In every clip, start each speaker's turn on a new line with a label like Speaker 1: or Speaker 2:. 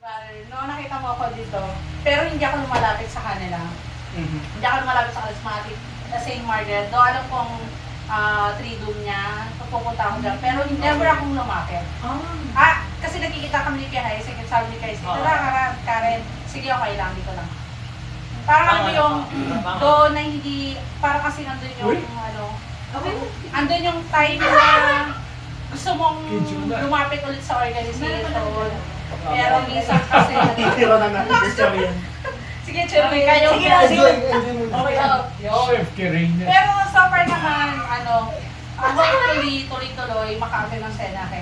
Speaker 1: Noong nakita mo ako dito, pero hindi ako lumalapit sa kanila. Hindi ako lumalapit sa Charismatic, sa St. Margaret. Doon alam kong tridum niya, pupunta ako dyan. Pero never akong lumapit. Kasi nakikita kami ni Kay, sige, sabi ni Kay, sige lang, Karen, sige okay lang, dito lang. Parang ano yung, doon na hindi, parang kasi nandun yung, andun yung time na gusto mong lumapit ulit sa organization. Pero minsan kasi sige, Cherry, kayo.
Speaker 2: Sige na, sige.
Speaker 1: Pero so far naman, hopefully, tuloy-tuloy, maka-attend ng Senahe.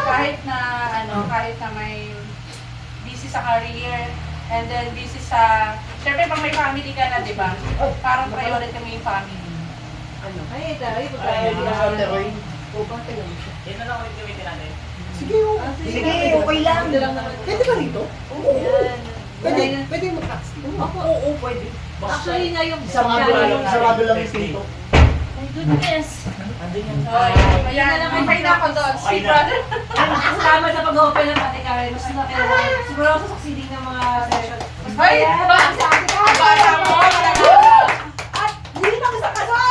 Speaker 1: Kahit na may busy sa career, and then busy sa, syempre pag may family ka na, di ba? Parang priority mo yung family.
Speaker 2: Ay, tayo.
Speaker 3: Yan na lang ulit gamitin natin.
Speaker 2: Sige, okay lang. Pwede ba rito? Oo. Pwede mag-taxi. Oo, pwede.
Speaker 4: Actually nga yung
Speaker 2: Sarado lang yung pinto.
Speaker 4: my goodness.
Speaker 1: Ayan, may na ako doon. Si brother.
Speaker 4: Kasama sa pag-open ng pati Karen. Mas siguro ako sa succeeding ng mga session.
Speaker 1: Ay! Bata mo!
Speaker 4: At hindi na ako sa kasal!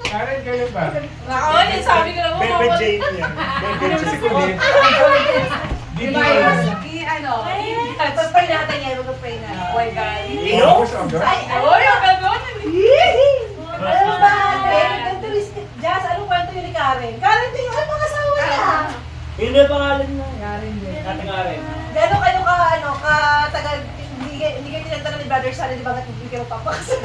Speaker 5: Karen, kayo ba?
Speaker 1: Nako, yun sabi ko na mo.
Speaker 2: Bebe Jane yan.
Speaker 5: Si Kulit. Dito
Speaker 4: Tapos pray natin yan. Mag-pray na. Oh my God.
Speaker 1: Oy, ang gano'n.
Speaker 4: Alam mo ba, ganito is Jazz, anong kwento yun ni Karen? Karen din yung mga asawa niya.
Speaker 3: Yun na yung pangalan na. Natin Karen.
Speaker 4: Gano'n kayo tagal, hindi kayo tinagtagal ni Brother Sally, di ba hindi kayo papakasal?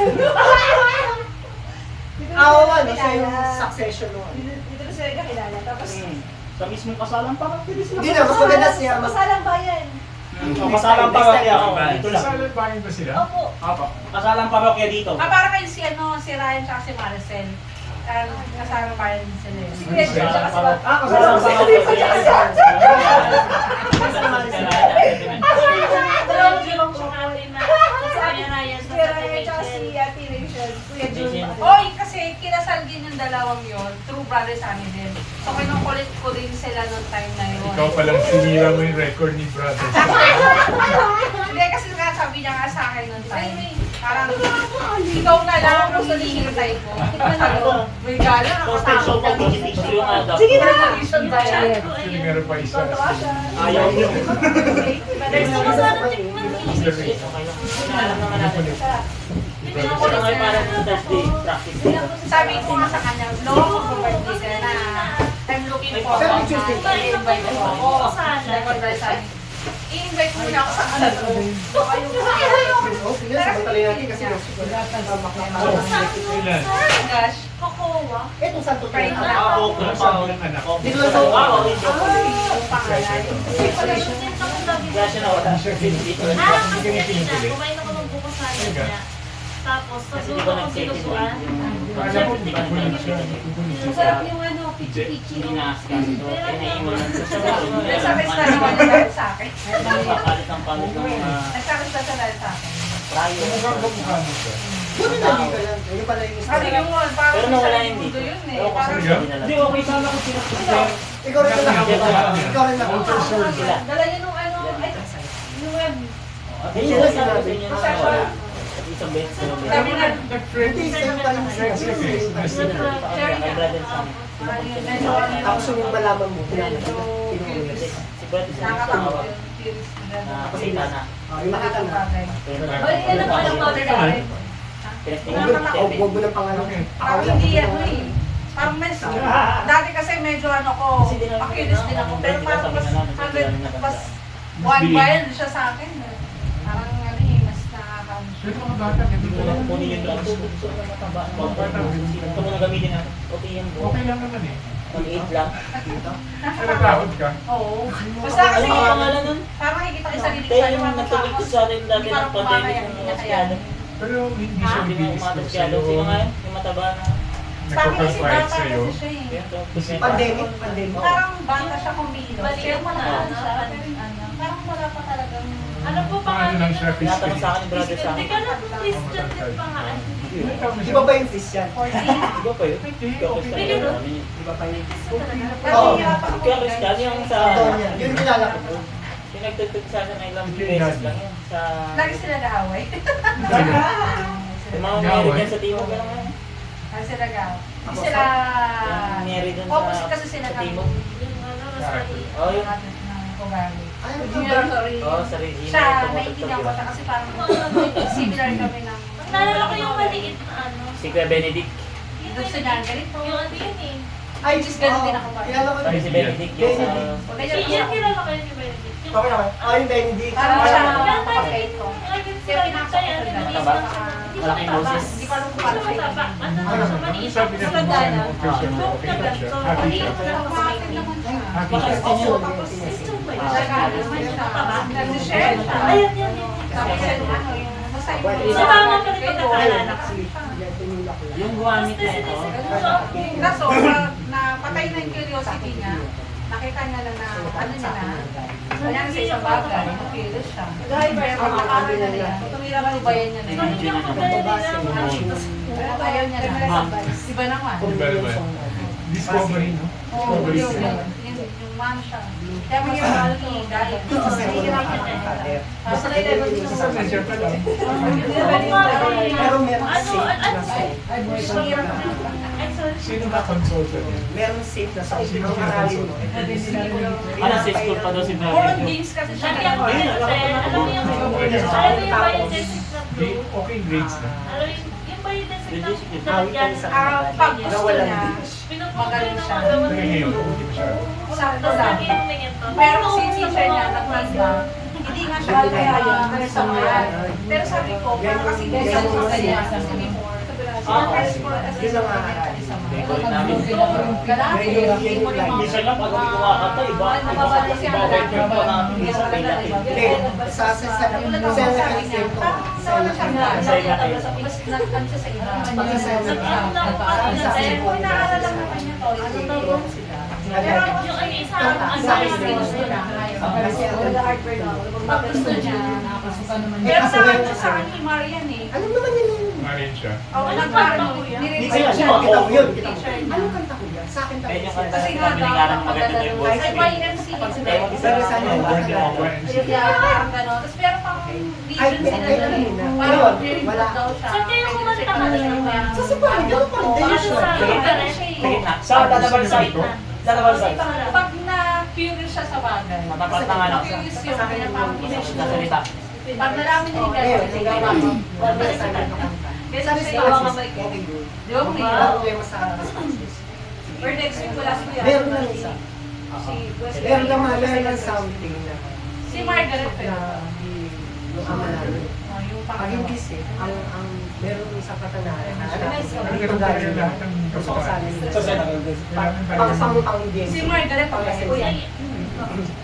Speaker 2: Siya yung succession mo.
Speaker 4: Dito na sila kakilala. Tapos,
Speaker 3: Sa mismong kasalang parokya din sila.
Speaker 2: Hindi na, mas maganda siya.
Speaker 4: Masalang bayan.
Speaker 3: Kasalang parokya ako. Dito lang.
Speaker 5: Kasalan bayan ba sila?
Speaker 4: Opo.
Speaker 3: Apo. Kasalang parokya dito.
Speaker 1: Para kayo si Ryan tsaka si Maricel. Kasama pa rin sila.
Speaker 4: Sige, tsaka si Bob.
Speaker 3: Kasalang parokya.
Speaker 4: Si Ryan tsaka si Ate Rachel. Kuya Jun.
Speaker 1: Oy, kasi kinasal din yung dalawang yon true brothers amin din. So kinukulit ko din sila noong time na yun.
Speaker 5: Ikaw palang sinira mo yung record ni brother.
Speaker 1: Hindi kasi nga sabi niya nga sa akin noong time. Parang ikaw na lang ang hinihintay ko. May gala,
Speaker 3: Suspension
Speaker 1: nakatakot
Speaker 3: po,
Speaker 1: ka.
Speaker 3: teacher yung adapt.
Speaker 4: Sige na!
Speaker 5: Actually, meron pa isa.
Speaker 4: Totoo siya.
Speaker 3: Ayaw nyo.
Speaker 4: Alam
Speaker 3: naman natin. Ito nga yung parang Thursday practice.
Speaker 1: Sabi ko nga sa kanya, Lord, mag-birthday ka na. I'm looking forward na i-invite mo ako. I-invite mo na ako sa ano.
Speaker 2: Sige, sabay natin kasi
Speaker 5: Ilan?
Speaker 1: Gosh.
Speaker 2: Itong santo
Speaker 1: Pray
Speaker 2: tayo.
Speaker 1: na.
Speaker 3: Ako,
Speaker 5: Sabi ng anak.
Speaker 2: Dito lang to.
Speaker 3: Ako, dito.
Speaker 1: Ang pangalan.
Speaker 3: Kaya siya na wala. Dito lang.
Speaker 4: kumain ako ng buko sa niya. Tapos,
Speaker 3: Kasi di
Speaker 4: pagluto
Speaker 3: ba
Speaker 4: ko
Speaker 3: nagsesesuan?
Speaker 5: Kala ko bubulit siya.
Speaker 4: Masarap yung pichi-pichi.
Speaker 3: Hindi na-askas ito. Pinaiwan lang sa sarili.
Speaker 1: Nagsakista naman na dahil sa akin.
Speaker 3: Papalit ang palit ng mga
Speaker 1: Nagsakista siya dahil sa akin.
Speaker 3: prayo.
Speaker 5: Mukhang kamukha mo siya.
Speaker 2: Buti na dito lang. Yung pala yung
Speaker 1: Sabi
Speaker 2: isa.
Speaker 1: ko mo, parang
Speaker 3: Pero nawala
Speaker 1: sa
Speaker 3: yun
Speaker 1: mundo
Speaker 3: dito.
Speaker 1: yun eh.
Speaker 3: Ewan ko
Speaker 1: Parang
Speaker 3: sa
Speaker 5: Talaga?
Speaker 3: Hindi, okay sana kung pinagpapalala.
Speaker 2: Ikaw rin lang. Ikaw rin lang.
Speaker 5: Ultra short.
Speaker 4: Dala niya nung ano, ay, yung web.
Speaker 3: Ayun lang sabi sa inyo na wala. Isang beses na lang.
Speaker 1: sabi na,
Speaker 5: Nag-friends.
Speaker 2: Hindi, sa'yo pa rin
Speaker 5: Friends ka eh. Semester ka.
Speaker 3: Kay brother sa amin.
Speaker 1: medyo
Speaker 2: Tapos yung malaman mo.
Speaker 3: Si brother sa amin.
Speaker 1: nakakatakot yung theories nila.
Speaker 3: Nakapasita na.
Speaker 2: Yung makita mo.
Speaker 3: Pero
Speaker 4: Balik ka na po ng mother ka rin.
Speaker 2: Huwag mo ng pangalan.
Speaker 1: Parang hindi ano eh. Parang mes. Dati kasi medyo ano ko, makinis din ako. Pero parang mas 100, mas 1 mile siya sa akin. Parang ano eh, mas nakakano siya.
Speaker 5: Pero mga bata, hindi ko lang.
Speaker 3: kunin yung lang bukso na mataba. Ito mo na gamitin natin. Okay yan bro.
Speaker 5: Okay lang naman eh.
Speaker 3: Mag-8 lang.
Speaker 5: Natatakot ka.
Speaker 1: Oo. Basta
Speaker 3: Ano
Speaker 1: kasi,
Speaker 3: ang pangalan nun?
Speaker 1: parang makikita ko sa sarili ko
Speaker 3: Kaya
Speaker 1: sa
Speaker 3: yung nagtugod ko sa atin dati ng pandemic ng mga masyado.
Speaker 5: Pero hindi siya
Speaker 3: Hindi mo
Speaker 5: bilis
Speaker 3: umatas
Speaker 5: ko
Speaker 3: masyado. Sino nga yun? Yung mataba na.
Speaker 5: nagkakapahit sa'yo.
Speaker 1: kasi siya eh.
Speaker 3: Yan, to.
Speaker 2: Pandemic.
Speaker 1: Parang bata siya kumilos.
Speaker 4: Balikan mo na,
Speaker 1: Pero
Speaker 4: ano,
Speaker 1: siya, pero parang wala pa talagang
Speaker 6: Ano po
Speaker 5: Paano lang siya, fish
Speaker 3: Tinatanong sa akin ni brother sa
Speaker 6: Hindi
Speaker 3: akin.
Speaker 6: ka na Christian din pangalan.
Speaker 2: Di ba ba yung Christian?
Speaker 1: 14.
Speaker 3: Di ba pa yun? Ikaw Christian.
Speaker 2: Di ba pa yung
Speaker 1: Oo.
Speaker 3: Ikaw Christian yung sa...
Speaker 2: Donya. Yun kilala ko po.
Speaker 3: Yung nagtutut sa akin ng ilang beses lang yan. Sa...
Speaker 1: Lagi sila nag-away.
Speaker 3: Yung mga meron dyan sa Timog lang yan.
Speaker 1: Lagi sila nag-away. Hindi sila...
Speaker 3: Yung meron dyan
Speaker 1: Opposite kasi sila
Speaker 3: sa
Speaker 1: ng...
Speaker 3: Timog.
Speaker 6: Yung ano, Rosary.
Speaker 3: Oh, yun.
Speaker 1: ng ugali.
Speaker 2: Ay,
Speaker 3: Oo, sa Regina.
Speaker 1: Siya,
Speaker 3: yung tumutok
Speaker 1: naiintindihan ko
Speaker 3: sa
Speaker 1: siya kasi parang similar kami ng...
Speaker 6: Naalala ko yung maliit na ano.
Speaker 3: Si Kuya Benedict.
Speaker 1: Doon sila, ganito.
Speaker 6: Yung ano yun eh.
Speaker 2: Ay,
Speaker 1: Just ganun din ako ba?
Speaker 2: Kilala ko
Speaker 3: Sorry, si Benedict yung sa...
Speaker 1: Huwag ganyan
Speaker 6: Yan,
Speaker 1: siya.
Speaker 6: kilala kayo ni Benedict. Yung
Speaker 2: Okay naman. Ah, yung Benedict.
Speaker 1: Parang siya
Speaker 6: Yan, tayo
Speaker 1: kapatid ko.
Speaker 6: Kaya pinakita yan.
Speaker 3: Mataba? Malaking boses.
Speaker 1: Hindi ko alam kung
Speaker 6: Hindi
Speaker 1: paano
Speaker 6: siya
Speaker 1: siya.
Speaker 6: mataba. Ano siya, maliit.
Speaker 5: Sabi niya,
Speaker 6: Sa dana.
Speaker 5: okay na siya. Happy siya.
Speaker 1: Kapatid naman siya.
Speaker 5: Happy siya.
Speaker 1: Oo, tapos
Speaker 6: Christian ba yun?
Speaker 1: nag-ano naman siya. Nag-share siya.
Speaker 6: Ayan, yan, yan.
Speaker 1: Tapos ano, yung basta
Speaker 6: So, tama pa rin pagkakaalala ko.
Speaker 3: Yung gumamit na ito.
Speaker 1: Kaso, pag napatay na yung curiosity niya, nakita niya na ano niya na, kanya sa isang bagay, curious siya. Pero makakano na niya, tumira ka bayan niya na yun.
Speaker 6: Hindi ako kaya nila.
Speaker 1: Pero ayaw niya na. Iba naman.
Speaker 5: Iba naman. Discovery, no?
Speaker 1: Oo,
Speaker 5: Discovery
Speaker 1: yun,
Speaker 5: siya.
Speaker 1: yung man siya. Kaya may yung ano ni Dahil. Tapos na 11
Speaker 5: Isa na siya pala.
Speaker 2: Pero meron
Speaker 6: Ano,
Speaker 2: safe na
Speaker 6: ano,
Speaker 2: site.
Speaker 6: Ay, sorry.
Speaker 5: Sino ba consultant niya?
Speaker 2: Meron safe na site.
Speaker 5: Sino
Speaker 2: Ang aralin mo.
Speaker 3: Ano, sa school pa daw si
Speaker 1: More on
Speaker 3: brother.
Speaker 1: games kasi siya.
Speaker 6: Lagi ako kasi, alam mo yung biodesic na blue?
Speaker 5: Okay, grades na.
Speaker 6: Alam mo yung biodesic na
Speaker 3: Biodesic
Speaker 6: na lagyan.
Speaker 1: Pag gusto
Speaker 2: Nawalan
Speaker 1: niya,
Speaker 2: beach.
Speaker 6: Pinupunta
Speaker 1: magaling
Speaker 6: ng
Speaker 1: siya.
Speaker 6: mga gawa
Speaker 5: Kaya ngayon, hindi masyado.
Speaker 1: sakto
Speaker 6: Tapos
Speaker 1: lang.
Speaker 6: lagi yung may ganito.
Speaker 1: Pero si teacher niya, nagmanda, hindi nga siya kaya sa mga. Pero sabi ko, parang kasi guys, sa kanya, kasi before, first floor kasi
Speaker 2: Yun
Speaker 1: sa
Speaker 2: ang
Speaker 1: mga
Speaker 2: aralin.
Speaker 3: Hindi ko rin namin.
Speaker 1: Galati, hindi mo rin mga...
Speaker 3: Minsan lang pag hindi kumakanta, iba.
Speaker 1: Nababalik siya.
Speaker 3: Iba yung pa namin. Minsan may lapit.
Speaker 2: Hindi. Sa
Speaker 1: Nagulat ako
Speaker 2: Senate
Speaker 1: sabi niya,
Speaker 2: Expo.
Speaker 1: wala siyang gana.
Speaker 3: Sa iba.
Speaker 1: Mas nagkan siya sa iba.
Speaker 2: Pag sa Senate
Speaker 1: Kasi kung inaaral lang naman niya to, ano to? Pero
Speaker 6: Yung ano, isa
Speaker 1: ang
Speaker 6: ang
Speaker 1: sa akin, gusto niya. Pag gusto niya, pero naman siya sa akin ni Marian eh.
Speaker 2: Alam naman nila yun.
Speaker 5: Marin siya.
Speaker 1: Oo,
Speaker 6: Anong
Speaker 1: nag-ano,
Speaker 6: kanta ko yan?
Speaker 1: nire-research
Speaker 2: Kaya,
Speaker 1: siya.
Speaker 2: kita mo yun. Kita mo.
Speaker 1: Teacher niya.
Speaker 2: Anong kanta ko yan? Sa akin
Speaker 3: Ayun yung
Speaker 2: talaga.
Speaker 3: kanta
Speaker 1: Kasi
Speaker 3: na
Speaker 1: nga,
Speaker 3: binigyan ng maganda
Speaker 1: maganda
Speaker 3: yung
Speaker 1: yung
Speaker 3: voice.
Speaker 1: ay, may MC.
Speaker 2: Pero sa akin,
Speaker 5: Working
Speaker 2: wala.
Speaker 5: over and
Speaker 1: Yeah, parang gano'n. Tapos meron pang
Speaker 2: Ay,
Speaker 1: region sila
Speaker 2: ay,
Speaker 1: doon eh.
Speaker 2: na.
Speaker 1: Parang
Speaker 2: Ngayon,
Speaker 1: nire-report
Speaker 2: wala.
Speaker 1: daw siya.
Speaker 6: Saan kayo kumanta kanina?
Speaker 2: Sa Sabay, ganun pa rin.
Speaker 6: Ano
Speaker 2: Delicious.
Speaker 6: sa
Speaker 1: Ganun siya eh.
Speaker 3: Sa gitna.
Speaker 2: Sa lalabas sa
Speaker 5: ito?
Speaker 3: Lalabas sa
Speaker 1: Pag na-curious siya sa bagay.
Speaker 3: Matapat na nga lang.
Speaker 1: Curious yung kanya parang
Speaker 3: Nasalita.
Speaker 1: pag nalaman niya yung
Speaker 2: Ngayon,
Speaker 1: gano'n,
Speaker 2: sige,
Speaker 1: sige,
Speaker 2: mama.
Speaker 1: babalik
Speaker 2: Sa
Speaker 1: sa
Speaker 2: akin,
Speaker 1: kanya. Kaya
Speaker 2: Sabi
Speaker 1: sa
Speaker 2: sa
Speaker 1: iyo,
Speaker 2: akin, okay, good.
Speaker 1: di ba,
Speaker 2: Wala
Speaker 1: Priya?
Speaker 2: problema sa...
Speaker 1: Or next week, wala si Kuya.
Speaker 2: Meron lang isa.
Speaker 1: Si West
Speaker 2: Meron lang
Speaker 1: Philippines.
Speaker 2: meron lang something na...
Speaker 1: Si Margaret, pero.
Speaker 2: Yung ama namin.
Speaker 1: Oh, yung
Speaker 2: Pag
Speaker 1: pangalawa.
Speaker 2: hindi ang meron sa patanaran.
Speaker 5: Nagkaroon tayo lahat ng kasabahan.
Speaker 2: Pang din.
Speaker 1: Si Margaret, oh, kasi Kuya.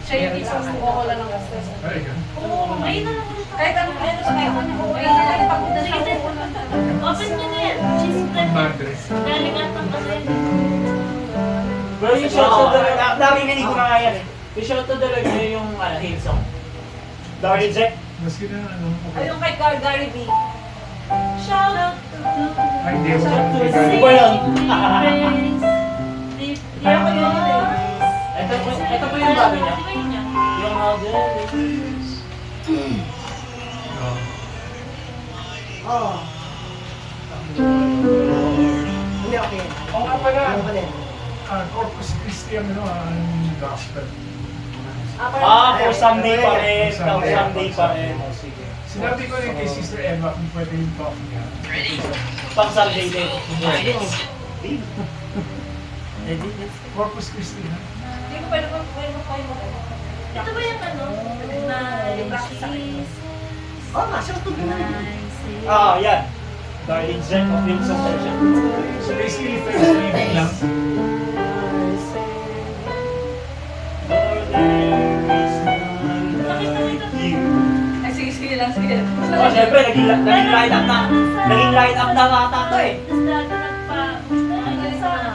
Speaker 1: Siya yung isang bukola ng gastos.
Speaker 5: Ay, ganun.
Speaker 6: Oo, ayun na lang ulit.
Speaker 1: Kahit ano sa kanya, okay na lang pagpunta siya bukola.
Speaker 6: Open nyo na yan. Cheese spread.
Speaker 5: Madre.
Speaker 6: Galing atang kasi.
Speaker 3: Pero yung shout to talaga, narinig ko na nga yan eh. Yung shout to talaga yung hymn song. Darry Jack.
Speaker 5: Maski na ano.
Speaker 1: Ayun kay Gary B.
Speaker 6: Shout out to
Speaker 5: Ay, hindi ako.
Speaker 3: Shout to
Speaker 5: Hindi
Speaker 3: Sing.
Speaker 5: ka-
Speaker 3: Iba yun.
Speaker 6: Kaya ko yun.
Speaker 3: Ito po yung bago niya.
Speaker 6: Di ba yun yan?
Speaker 3: Yung
Speaker 5: Oo.
Speaker 2: Oo. Hindi, okay.
Speaker 5: Oo nga pala.
Speaker 2: Ano pa din?
Speaker 5: Corpus Christi ang ano, ang gospel.
Speaker 3: for someday pa rin. For someday pa rin. Sige.
Speaker 5: Sinabi ko rin kay Sister Eva kung pwede yung talk niya.
Speaker 3: Pang someday din.
Speaker 5: Corpus Christi na.
Speaker 1: Hindi ko pwede mo kayo.
Speaker 6: Ito ba yung ano?
Speaker 2: Oo nga, siya ito
Speaker 3: Ah, yan. Darry Jack of Hymns of Session.
Speaker 5: So basically, Thanksgiving lang.
Speaker 1: Ay, sige lang, sige lang.
Speaker 3: Oh, syempre, naging line up na ata to eh.
Speaker 6: Tapos lagi nagpa... Sa ano?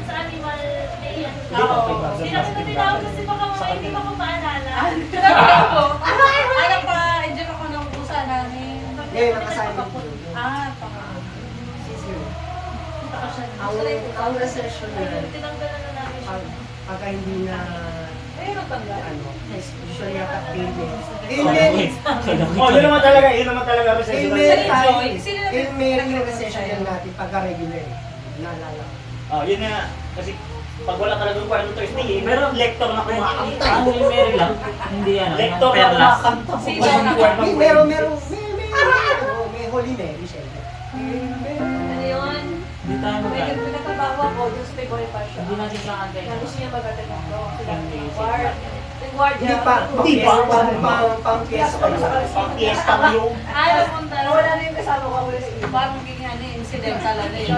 Speaker 6: Sa animal day yan. Hindi na kita tinawag kasi baka mamaya hindi mo ko maalala.
Speaker 1: Sinabi ko, ano pa, enjoy ako ng pusa namin.
Speaker 2: Ngayon, nakasabi ko.
Speaker 1: Baka.
Speaker 2: Ang recession na yan,
Speaker 6: Tinanggalan na namin siya.
Speaker 2: pagka hindi na,
Speaker 4: Ayun ang tanggal.
Speaker 2: usually yata ailment.
Speaker 3: Oh, yun naman talaga recession.
Speaker 2: Ailment tayo.
Speaker 1: Sino na-
Speaker 2: Ailment yung recession yan natin pagka regular. Naalala ko.
Speaker 3: Oh, yun na. Kasi pag wala talagang kwarto Thursday, pero lector na kumakanta.
Speaker 7: Ano yung Mary lang? Hindi ano.
Speaker 3: Lector na
Speaker 7: Perlas.
Speaker 3: kumakanta.
Speaker 1: Sino na-
Speaker 2: May Holy Mary, syempre.
Speaker 4: Ano yun?
Speaker 7: Hindi tayo
Speaker 4: May
Speaker 7: magkano.
Speaker 4: pinagtrabaho ako dun sa Peboy pa siya.
Speaker 7: Hindi natin siya kantay.
Speaker 4: Na gusto niya mag-attend ako. Sila guard. Yung guardia.
Speaker 2: Hindi pa.
Speaker 3: Hindi pa.
Speaker 2: Pang-fiesta pa yun.
Speaker 3: Pang fiesta yung...
Speaker 6: Napunta.
Speaker 4: Wala na yung kasama ko ulit sa iba.
Speaker 1: Parang bigyan ano, incidental ano yun.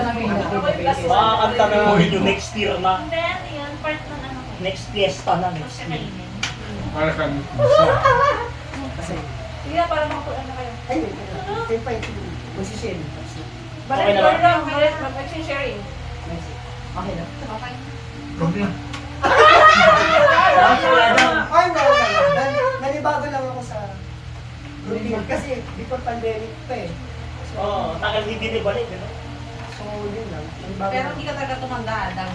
Speaker 3: Makakanta na yung next year na.
Speaker 6: Hindi, ano yun? Part ng ano ko.
Speaker 3: Next fiesta na.
Speaker 6: Huwag siya kainin.
Speaker 5: Para kang pusa.
Speaker 2: Kasi,
Speaker 4: Sige na, para makuha na kayo.
Speaker 2: ay, kayo pa yung magsishare.
Speaker 4: Balik
Speaker 3: Okay na
Speaker 4: ko
Speaker 3: ba?
Speaker 4: lang, mag-exchange sharing.
Speaker 2: Okay na.
Speaker 1: Okay.
Speaker 5: Problem.
Speaker 2: Ay, wala. Nanibago lang ako sa routine. Kasi before pandemic pa eh.
Speaker 3: Oo, tagal hindi binibalik.
Speaker 2: So, yun lang. Nanibago
Speaker 1: Pero
Speaker 2: lang.
Speaker 1: hindi ka talaga tumanda, Adam.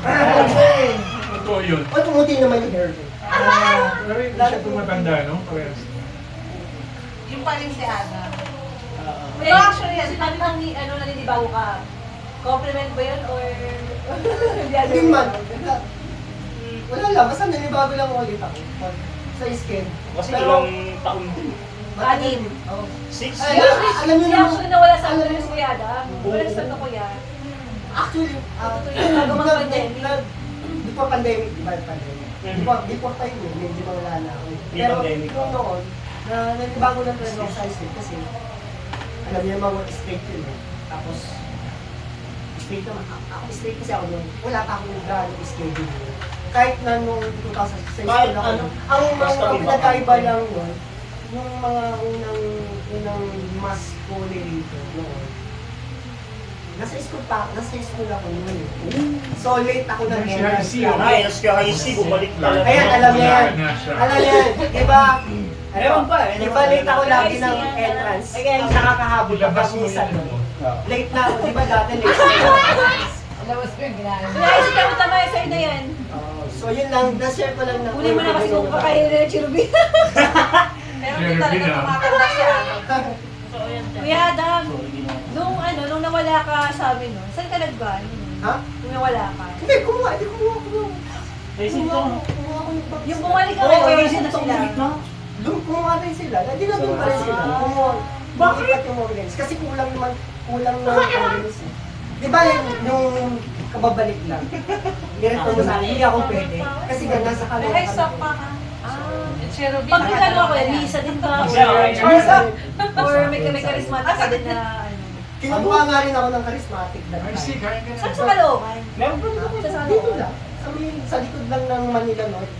Speaker 5: Totoo yun.
Speaker 2: O, tumuti naman yung hair ko.
Speaker 5: Pero hindi siya tumatanda, no? Parehas.
Speaker 1: Yung pa rin si Adam.
Speaker 4: No, actually, sinabi mo ni, naninibago ka. Compliment ba yun or...
Speaker 2: Hindi man. Wala lang. Basta nanibago lang ulit ako. Sa skin.
Speaker 3: Kasi
Speaker 2: Pero,
Speaker 3: ilang taon din.
Speaker 4: Anim.
Speaker 2: Oo.
Speaker 3: 6
Speaker 2: Ay,
Speaker 3: years?
Speaker 2: alam niyo
Speaker 4: Hindi
Speaker 2: naman.
Speaker 4: actually nawala sa akin yung Kuya Adam. Wala sa ko yan.
Speaker 2: Actually,
Speaker 4: Bago mag-pandemic.
Speaker 2: Before pandemic, di ba yung pandemic? Before time yun, medyo wala na ako. Pero
Speaker 3: Pre-pandemic.
Speaker 2: nung noon, na nanibago lang talaga ako sa skin kasi alam niyo naman straight yun eh. Tapos, straight naman. Ako straight kasi ako noon. Wala pa akong gano'ng schedule. Kahit na nung 2006
Speaker 3: Kahit
Speaker 2: ako,
Speaker 3: ano,
Speaker 2: ang
Speaker 3: basta
Speaker 2: mga
Speaker 3: may
Speaker 2: pinagkaiba
Speaker 3: bakit.
Speaker 2: lang nun, yung mga unang mas huli rito noon, nasa school ako noon eh. So late ako na
Speaker 5: Si IC,
Speaker 3: Ay, nas ka IC, bumalik talaga.
Speaker 2: Ayan, alam niya yan.
Speaker 5: Wala na siya.
Speaker 2: Alam niya yan, di ba?
Speaker 3: Meron pa eh.
Speaker 2: Di ba late ako lagi ng entrance? Ang nakakahabol ako
Speaker 5: Ilabas mo
Speaker 2: minsan.
Speaker 5: yun.
Speaker 2: no? Late na ako, di ba dati late ako?
Speaker 4: Kaya isip ka mo tama yung sa'yo na yan.
Speaker 2: So yun lang, na-share ko lang na.
Speaker 4: Huli mo na kasi kung kakain na yung Chirubi.
Speaker 1: Pero hindi talaga tumatanda si Adam.
Speaker 6: So, yun.
Speaker 4: Kuya Adam, nung nawala ka sa amin, no? Saan ka nag-galing?
Speaker 2: Ha?
Speaker 4: Nung nawala ka.
Speaker 2: Hindi, kumuha.
Speaker 7: Racing to.
Speaker 4: Yung bumalik ka
Speaker 2: Oo,
Speaker 4: kayo,
Speaker 2: eh,
Speaker 4: kasi na sila.
Speaker 2: Doon kumuha rin sila. Hindi na doon pa rin sila. Kumuha. Bakit yung organs? Kasi kulang na organs. Di ba yung kababalik lang? Direkto mo sa akin, hindi ako pwede. Kasi nga nasa kanila.
Speaker 1: Ay, stop pa ka. Cherubim.
Speaker 4: Pag nagano ako, Lisa din ba? Or may charismatic ka din na ano.
Speaker 2: Kinukuha nga rin ako ng charismatic that
Speaker 5: Ay, si,
Speaker 2: time.
Speaker 5: kaya ka
Speaker 4: Saan
Speaker 5: na.
Speaker 4: sa Caloocan?
Speaker 3: Meron pa
Speaker 4: Sa
Speaker 2: Dito lang. Sa likod lang ng Manila North.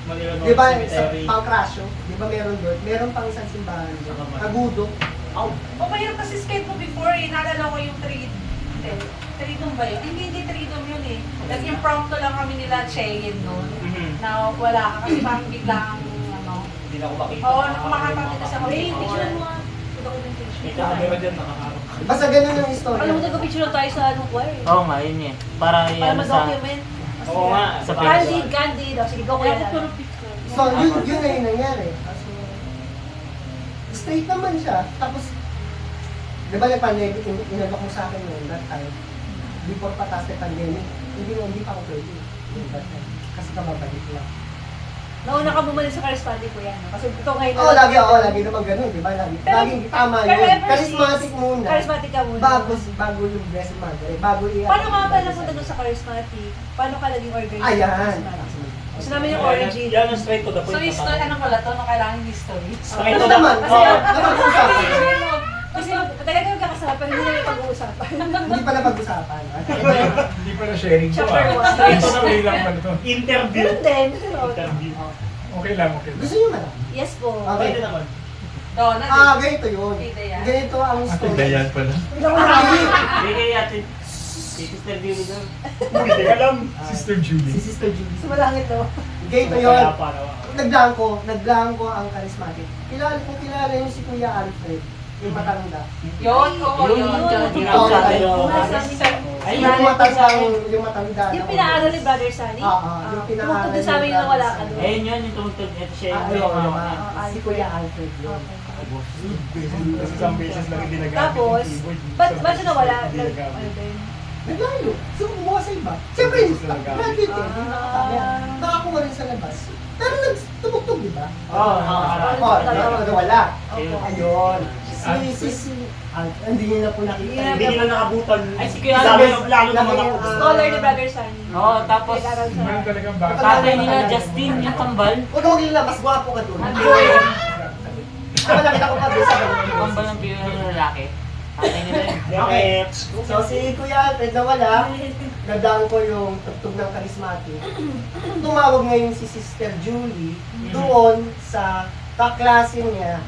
Speaker 3: Manila
Speaker 2: Di ba,
Speaker 3: North
Speaker 2: sa
Speaker 3: Cemetery.
Speaker 2: Pangkrasyo, di ba meron doon? Meron pang isang simbahan doon. Agudo.
Speaker 1: O mahirap kasi skate mo before eh. Naalala ko yung Tridom ba yun? Hindi Tridom yun eh. Nag-impromptu lang kami nila Cheyen noon. Na wala ka kasi parang biglang ano.
Speaker 3: Hindi na ako makita.
Speaker 1: Oo, nakakapagkita sa
Speaker 4: Hey, picture
Speaker 1: computer.
Speaker 4: mo ah. Documentation.
Speaker 3: May camera dyan, nakakarap.
Speaker 2: Basta ganun ang istorya.
Speaker 4: Alam mo, nag-picture lang tayo sa anong choir.
Speaker 7: Oo nga, yun eh. Para
Speaker 4: Para
Speaker 7: yan sa...
Speaker 4: mag-document.
Speaker 3: Oo nga.
Speaker 7: Sa
Speaker 4: Candid. O, sige, go kuya.
Speaker 2: So, yun na yung nangyari. Kaso, straight naman siya. Tapos, di ba nag-pandemic, inalok mo sa akin noon that time. Before patas na pandemic, hindi pa ako pwede. That time. Kasi kababalik lang.
Speaker 4: Nauna ka bumalik sa charismatic ko yan. Kasi ito ngayon.
Speaker 2: Oo, lagi naman ganun, di ba? Laging tama
Speaker 4: Pero
Speaker 2: yun.
Speaker 4: ever
Speaker 2: Charismatic
Speaker 4: since,
Speaker 2: muna.
Speaker 4: Charismatic ka muna.
Speaker 2: Bago yung Blessed Mother. Bago
Speaker 4: Paano ka pala napunta doon sa charismatic? Paano ka naging organized?
Speaker 2: Ayan.
Speaker 4: Gusto namin yung origin.
Speaker 3: Yan ang straight to the point.
Speaker 1: So history, ano pala to? No, kailangan history.
Speaker 3: Straight
Speaker 2: Ano
Speaker 3: to the
Speaker 2: naman?
Speaker 3: point.
Speaker 2: Kasi
Speaker 3: Oo.
Speaker 2: napag-usapan.
Speaker 4: Kasi talaga magkakasama, pero hindi namin pag-uusapan.
Speaker 2: Hindi pa napag-usapan.
Speaker 5: Hindi pa na sharing to
Speaker 4: Chapter
Speaker 5: ah.
Speaker 4: one.
Speaker 5: Straight story lang pala to.
Speaker 3: Interview.
Speaker 4: Ganun din.
Speaker 3: Interview.
Speaker 5: Okay lang, okay lang.
Speaker 2: Gusto niyo man?
Speaker 4: Yes po.
Speaker 3: Pwede naman.
Speaker 1: Donna,
Speaker 2: Ganito yun.
Speaker 1: Ate Dayan.
Speaker 2: Ganito ang
Speaker 5: Ate
Speaker 2: story.
Speaker 5: Dayan pala.
Speaker 7: Hindi kaya ate... Si Sister Julie daw.
Speaker 3: Hindi ka lang.
Speaker 5: Sister
Speaker 2: Si
Speaker 5: Julie.
Speaker 2: Sister Julie.
Speaker 4: Sumalangit daw.
Speaker 2: Gate yun.
Speaker 3: Kaya pa naman.
Speaker 2: Naglaan ko ang charismatic. Kilala niyo si Kuya Alfred, yung matanda.
Speaker 1: Yun, oo, yun.
Speaker 2: Oo,
Speaker 7: Ay,
Speaker 2: yung matanda.
Speaker 4: Yung pinaaral ni Brother Sunny?
Speaker 2: Oo, yung pinaaral
Speaker 4: Tungkol din sa amin
Speaker 2: ni
Speaker 4: na wala ka
Speaker 2: Brother
Speaker 4: doon.
Speaker 7: Ayun yun, yung tumutog. Ito siya yung
Speaker 2: Si Kuya Alfred yun.
Speaker 3: Kasi isang beses lang hindi nagamit
Speaker 4: Tapos,
Speaker 3: yung keyboard.
Speaker 4: ba't siya nawala?
Speaker 3: Hindi nagamit.
Speaker 4: Ano ba yun?
Speaker 2: Naglayo. So, kumuha sa iba. Siyempre, graduate eh. Hindi nakakaya. Nakakuha rin sa labas. Pero nagtumugtog, di ba?
Speaker 3: Oo,
Speaker 2: Wala.
Speaker 4: Opo.
Speaker 2: Ayun. Si hindi niyo na po nakita.
Speaker 3: Hindi nila nakabutan.
Speaker 7: Ay, si Kuya
Speaker 3: Sabi,
Speaker 7: Albert.
Speaker 3: lalo naman
Speaker 2: Lagi
Speaker 3: ako.
Speaker 2: yung,
Speaker 4: Scholar ni Brother Sunny.
Speaker 7: Oo, tapos
Speaker 4: Nag-aral sa...
Speaker 5: Meron talagang bata.
Speaker 7: tatay nila Justin, yung kambal.
Speaker 2: Huwag ka maglila, mas gwapo ka doon. Nakita ko pa doon sa
Speaker 7: Yung kambal ng piyong ng lalaki. Tatay nila yun.
Speaker 2: Okay. So si Kuya Alfred nawala, nadaan ko yung tugtog ng charismatic. Tumawag ngayon si Sister Julie doon sa kaklase niya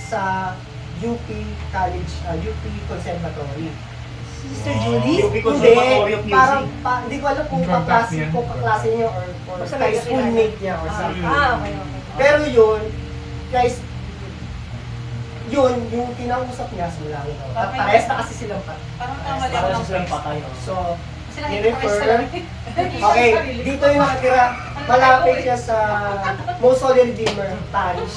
Speaker 2: sa UP College, UP Conservatory.
Speaker 4: Sister Julie?
Speaker 3: UP Conservatory of Music.
Speaker 2: Parang, hindi ko alam kung
Speaker 5: Contact
Speaker 2: kaklase niya or
Speaker 4: Basta
Speaker 2: high
Speaker 4: may
Speaker 2: schoolmate niya or something.
Speaker 4: Okay.
Speaker 2: Pero yun, guys, yun, yung kinausap niya sa lang daw. At parehas na kasi silang
Speaker 1: Parang kamali ako
Speaker 7: Para
Speaker 1: ng
Speaker 7: silang
Speaker 1: face.
Speaker 7: patay.
Speaker 2: So,
Speaker 1: Kasi nakita ko
Speaker 2: i-refer.
Speaker 1: sa
Speaker 2: Okay, dito yung nakatira. Malapit siya sa Most Holy Redeemer Parish.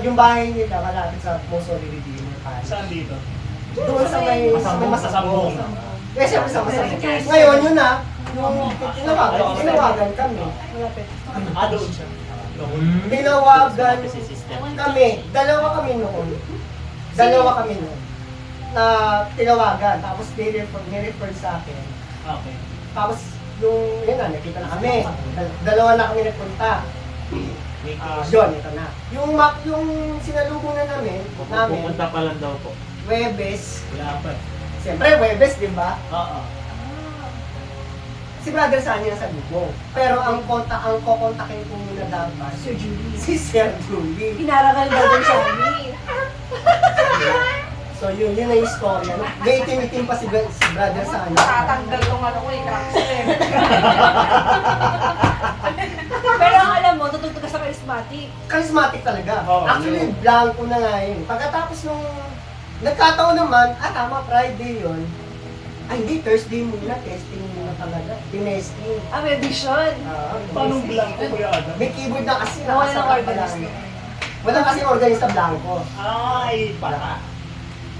Speaker 2: Yung bahay nila malapit sa Most Holy Redeemer Parish.
Speaker 3: Saan dito?
Speaker 2: Doon sa may
Speaker 3: Masambong.
Speaker 2: masambong. Kaya siyempre sa masambong. Ngayon, yun na, yung tinawagan kami.
Speaker 4: Malapit.
Speaker 3: Doon siya.
Speaker 2: Tinawagan
Speaker 7: Si Sister.
Speaker 2: kami. Dalawa kami noon. Na tinawagan. Tapos nirefer sa akin.
Speaker 7: Okay.
Speaker 2: Tapos, yun na, nakita na kami. Dalawa na kami nagpunta. Yun, ito na. Yung sinalubong na namin,
Speaker 7: Pupunta pa lang daw po.
Speaker 2: Webes.
Speaker 7: Wala pa.
Speaker 2: Siyempre, Webes, di ba?
Speaker 7: Oo.
Speaker 2: Si Brother Sunny ang salubong. Pero ang kokontakin ko muna dapat,
Speaker 4: Sister Julie.
Speaker 2: si Sir Julie.
Speaker 4: Hinarangal Brother Sunny.
Speaker 2: So yun na yung story. May itim-itim pa si Brother Sunny.
Speaker 1: Tatanggal ko nga ako eh, cracks eh.
Speaker 4: Pero ang alam mo, tutugtog ka sa charismatic.
Speaker 2: Charismatic talaga.
Speaker 3: Oo,
Speaker 2: Actually, blanco na nga yun. Pagkatapos nung nagkataon naman, tama, Friday yun. Ay, hindi, Thursday muna, testing muna talaga. Tinesting.
Speaker 4: May vision.
Speaker 3: Paano blanco Kuya Adam?
Speaker 2: May keyboard na kasi.
Speaker 4: Nawala ng
Speaker 2: nakasakat pa
Speaker 4: organist.
Speaker 2: lang. Wala kasi organista blanco.
Speaker 3: Ay, bata.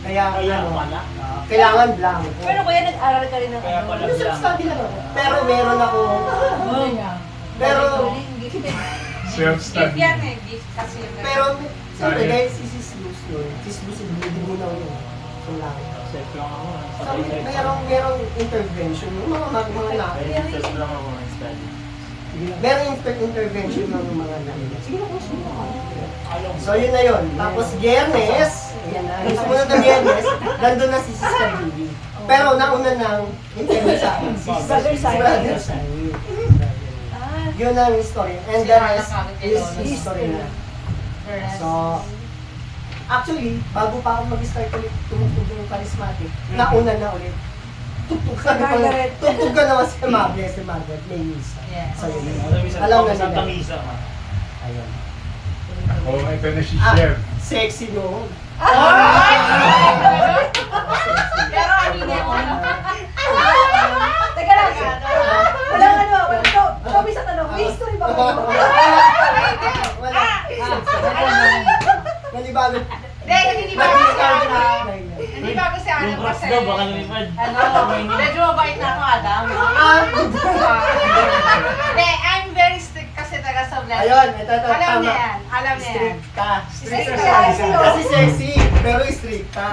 Speaker 2: Kaya,
Speaker 3: Kaya
Speaker 2: ano,
Speaker 3: pala.
Speaker 2: kailangan blanco.
Speaker 4: Pero kuya, nag-aral ka rin ng
Speaker 7: Kaya pala.
Speaker 2: Ano, self-study lang ako. Pero meron ako, pero,
Speaker 1: Gift
Speaker 5: Self-study.
Speaker 1: yan eh, gift kasi yun.
Speaker 2: pero, siyempre,
Speaker 5: Ay.
Speaker 2: dahil si Sis Luz yun, Sis Luz, hindi mo na yun. So lang.
Speaker 7: Self lang ako.
Speaker 2: So, merong intervention, yung mga na,
Speaker 7: Self lang ako. Study.
Speaker 2: merong intervention ng mga na. Sige na, gusto mo. So, yun na yun. Tapos, Biyernes, yan na, yung sumunod na Biyernes, nandun na si Sister Julie. Pero, nauna nang interview sa akin, si
Speaker 4: Brother Sunny.
Speaker 2: Brother Sunny. Yun ang story. And the rest is history na. So, actually, bago pa ako mag-start ulit tumugtog yung charismatic, nauna na ulit. Tugtog ka naman si Margaret, may misa.
Speaker 1: Yes.
Speaker 2: So, yun.
Speaker 3: Alam
Speaker 2: Alam na
Speaker 3: Santa
Speaker 2: nila.
Speaker 3: Misa.
Speaker 2: Ayun.
Speaker 5: Oh, ito na si Chef.
Speaker 2: Sexy noon.
Speaker 1: Pero hindi ako na.
Speaker 4: Teka lang. Walang ano, walang sa tanong. May history ba kayo?
Speaker 2: Wala. Nalibago.
Speaker 1: Hindi ba si Adam? Hindi ba si Adam
Speaker 7: Yung cross
Speaker 1: kasi?
Speaker 7: daw, baka lumipad.
Speaker 1: Medyo mabait na ako, Adam. Hindi, I'm very strict kasi taga sa blessing.
Speaker 2: Ayun, ito,
Speaker 1: Alam
Speaker 2: tama.
Speaker 1: niya yan, alam niya yan.
Speaker 2: Strict ka.
Speaker 1: Strict
Speaker 2: Strict
Speaker 1: ka.
Speaker 2: ka. Kasi sexy, pero strict ka.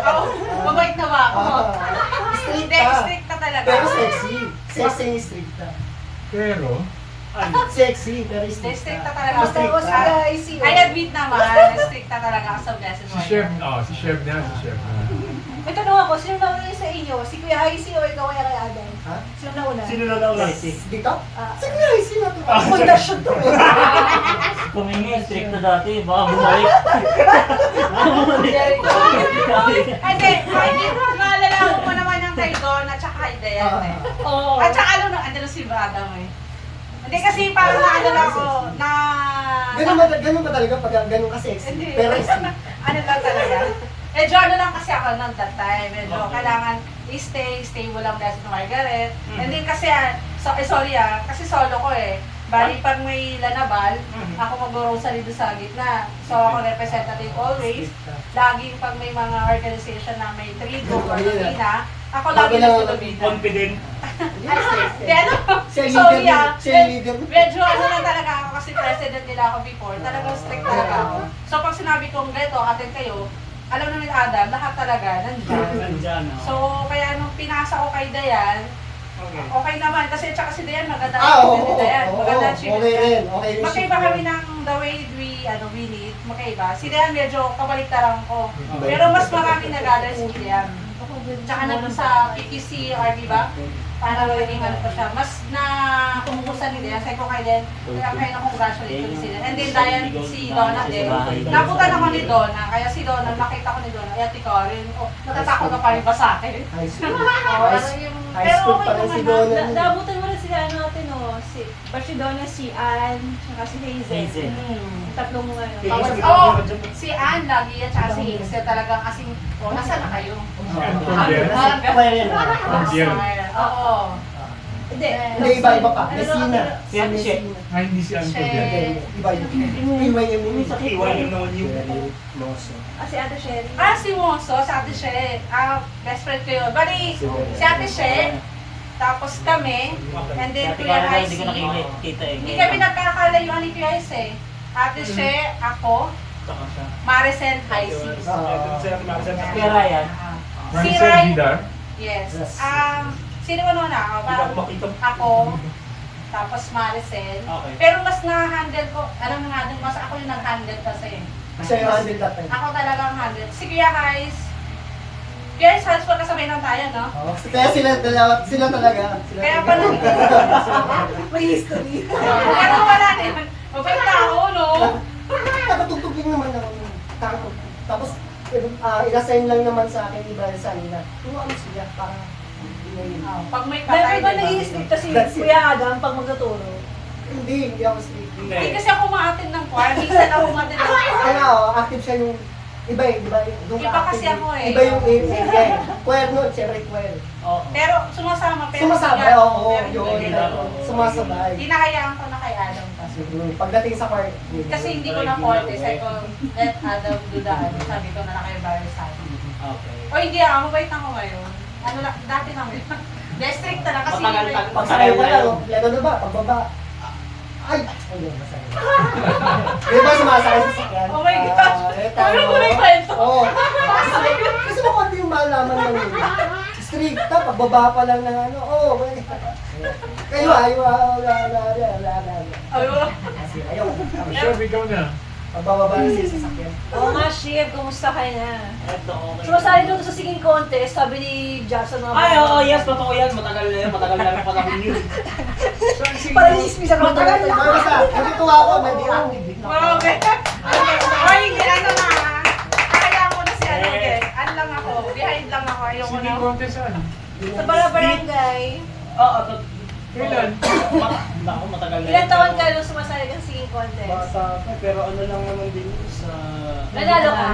Speaker 1: Ako, mabait na ba ako?
Speaker 2: Strict
Speaker 1: Hindi,
Speaker 2: ka.
Speaker 1: strict ka talaga.
Speaker 2: Pero sexy. Sexy yung strict ka.
Speaker 5: Pero,
Speaker 2: Sexy, pero
Speaker 1: Hindi,
Speaker 2: strict
Speaker 1: strict
Speaker 2: ka.
Speaker 1: ka talaga.
Speaker 4: Basta ako sa ICO.
Speaker 1: I admit naman, strict ka talaga ako sa blessing
Speaker 5: si Chef, si Chef na.
Speaker 4: May tanong ako, sino nauna sa inyo? Si Kuya IC o ikaw kaya kay Adam?
Speaker 2: Ha?
Speaker 4: Sino nauna?
Speaker 3: Sino na daw lang?
Speaker 2: Dito?
Speaker 4: Ah,
Speaker 2: Sige, sino to?
Speaker 4: Pundasyon to.
Speaker 7: Kumingi, strict na dati. Baka bumalik.
Speaker 1: Hindi, Ay, naalala mo naman yung kay Don at saka kay Dayan eh.
Speaker 4: Oo.
Speaker 1: At saka ano, andun si Badam eh. Hindi kasi parang naano lang ako, na...
Speaker 2: Ganun ba talaga pag ganun ka sexy?
Speaker 1: Hindi.
Speaker 2: Pero
Speaker 1: Ano lang talaga. Medyo ano lang kasi ako noon that time. Medyo kailangan stay mo lang dahil sa Margaret. And then kasi, sorry kasi solo ko eh. Bali, pag may lanabal, ako mag-rosary doon sa gitna. So, ako representative always. Laging pag may mga organization na may trigo or lumina, ako lagi nagtulubina.
Speaker 3: Confident.
Speaker 1: Hindi, ano? Sorry medyo ano lang talaga ako kasi president nila ako before. Talagang strict talaga ako. So, pag sinabi kong Gleto, attend kayo, alam namin Adam, lahat talaga nandiyan.
Speaker 3: Nandyan, no?
Speaker 1: So, kaya nung pinasa ko kay Dayan,
Speaker 3: Okay.
Speaker 1: okay naman. Kasi tsaka si Dayan, maganda
Speaker 2: oo,
Speaker 1: ni Dayan. Maganda
Speaker 2: okay rin. Okay rin.
Speaker 1: Magkaiba kami ng the way we lead. Magkaiba. Si Dayan medyo kabaliktaran ko. Pero mas marami nag-alala si Dayan. Tsaka nandun sa PPCR, di ba? Parang naging ano pa siya. Mas na kumukusan ni Dayan. Sabi ko kay Dayan, kaya na-congratulate ko si Dayan. And then Dayan, si Donna din. Nabutan ako ni Donna. Kaya si Donna, nakita ko ni Donna. Ay, ati Karin, natatakot ka pa rin ba sa akin?
Speaker 2: High school.
Speaker 1: Oo, ano yung...
Speaker 2: High
Speaker 1: Pero
Speaker 2: school
Speaker 1: okay
Speaker 2: pa rin si
Speaker 1: naman.
Speaker 2: Donna.
Speaker 4: Naabutan mo rin sila ano natin, no? Si Donna, si Ann, tsaka si Hazel. Yung tatlong ano.
Speaker 1: Oo, si Ann lagi at saka si Hazel talagang kasing, nasa na kayo? Oo.
Speaker 4: Hindi.
Speaker 2: Hindi, iba pa. Messina.
Speaker 3: Yan, siya.
Speaker 5: Ay, hindi si Anto
Speaker 1: Shit.
Speaker 5: din.
Speaker 2: Iba yun. Iba yun.
Speaker 3: Sa kiwan yung naman yung...
Speaker 4: Si Ate Sherry.
Speaker 1: Si Moso, si Ate She, best friend ko yun. Bali, si Ate She, tapos kami, and then
Speaker 7: Dati
Speaker 1: Kuya
Speaker 7: ka
Speaker 1: Ice.
Speaker 7: hindi ko nakikita eh.
Speaker 1: Hindi kami nagkakalayuan ni Kuya Ice eh. Ate She, ako,
Speaker 3: Saka siya.
Speaker 1: Maricel Isis.
Speaker 7: Kaya Ryan,
Speaker 1: Si
Speaker 5: Maricel
Speaker 1: Ryan,
Speaker 5: Vidar.
Speaker 1: yes.
Speaker 2: Yes.
Speaker 1: Sino ko noon ako?
Speaker 3: Hindi ako makita.
Speaker 1: Ako, tapos Maricel.
Speaker 3: Okay.
Speaker 1: Pero mas na-handle ko, alam mo nga din, mas ako yung nag-handle kasi.
Speaker 2: Siya yung handle that time.
Speaker 1: Ako talagang handle. Si Kuya Ice, Kuya Ice, halos pagkasabay lang tayo, no?
Speaker 2: Kaya sila talaga.
Speaker 1: Kaya pala,
Speaker 4: May history.
Speaker 1: pero wala na yun. Mabait tao, no?
Speaker 2: Nakatugtugin naman ako. Tapos, il-assign lang naman sa akin, iba sa nila. Kung ano sila, para
Speaker 1: Pag may patay,
Speaker 4: Never ba
Speaker 1: diba?
Speaker 4: nag-i-strict si
Speaker 2: That's it.
Speaker 4: Kuya Adam pag magtuturo?
Speaker 2: hindi ako sleepy.
Speaker 1: Hindi kasi ako maatin ng choir. Minsan ako maatin ng choir.
Speaker 2: Kaya active siya yung iba eh, di ba? Doon
Speaker 1: Iba
Speaker 2: ka
Speaker 1: kasi
Speaker 2: active.
Speaker 1: ako eh.
Speaker 2: Iba yung area eh. Choir no, siyempre choir.
Speaker 1: Pero sumasama. Pero
Speaker 2: Sumasabay,
Speaker 1: hindi
Speaker 2: oo,
Speaker 1: pero
Speaker 2: yun.
Speaker 1: hindi ako.
Speaker 2: Sumasabay.
Speaker 1: Hinahayaan ko na kay Adam kasi.
Speaker 2: Pagdating sa choir,
Speaker 1: Kasi hindi ko na forte. Sabi ko, let Adam do the ano. Sabi ko na kayo virus sa akin.
Speaker 3: Okay.
Speaker 1: O hindi mabait ako ngayon. Ano lang, dati lang yun. District na lang kasi.
Speaker 2: pagsakay pa lang, lalo na ba? Pagbaba. Ay! Ayun, masaya. Di ba sumasakay sa sakyan?
Speaker 1: Oh my gosh! Ano ko na yung kwento?
Speaker 2: Oo. Kasi mo konti yung malaman lang yun. Stricta, pagbaba pa lang ng ano. Oo. Kayo ayaw.
Speaker 1: Ayun.
Speaker 2: Ayaw.
Speaker 5: Sure, ikaw na.
Speaker 2: Pagbababa na siya sa sakyan.
Speaker 4: Oo nga, Shiv, kumusta ka na?
Speaker 7: ito okay.
Speaker 4: Sumasali doon sa singing contest, sabi ni Jackson mga
Speaker 3: Ay, oo, yes, totoo yan. Matagal na yan. Matagal na rin panahon yun.
Speaker 4: Parang nismis ako.
Speaker 2: Matagal na. Basta, natutuwa ako. Nandiyan.
Speaker 1: Okay. Ay, hindi ano na. Kaya ko na si ano, ano lang ako. Behind lang ako. Ayoko na.
Speaker 5: Singing contest ano?
Speaker 4: Sa barangay.
Speaker 3: Oo,
Speaker 5: Kailan?
Speaker 3: Naku, matagal na
Speaker 4: Ilan
Speaker 3: yan.
Speaker 4: taon ka nung sumasali ng singing contest?
Speaker 3: Bata pa, pero ano lang naman din yun sa...
Speaker 4: Nanalo ka?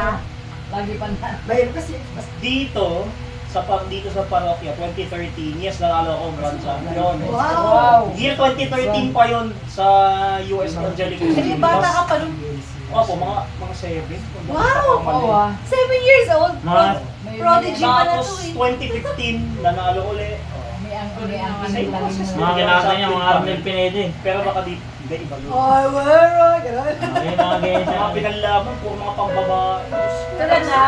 Speaker 2: Mahirap kasi.
Speaker 3: Dito, dito sa parokya, 2013, yes, nanalo ako grand champion.
Speaker 2: Wow!
Speaker 3: Year 2013 pa yun sa US Angelic
Speaker 4: Hindi, bata ka pa nung...
Speaker 3: Opo, mga 7.
Speaker 4: Wow! 7 years old?
Speaker 7: Mga
Speaker 4: Prodigy pa na
Speaker 3: Tapos
Speaker 4: to eh.
Speaker 3: 2015, nanalo uli.
Speaker 7: mga ginagawa niya, mga Arnel Pinede.
Speaker 3: Pero baka di iba yun.
Speaker 4: Ay, wala, gano'n.
Speaker 7: Ay, mga ganyan siya.
Speaker 3: Mga pinalaman, puro mga pambabae.
Speaker 4: Tulad na,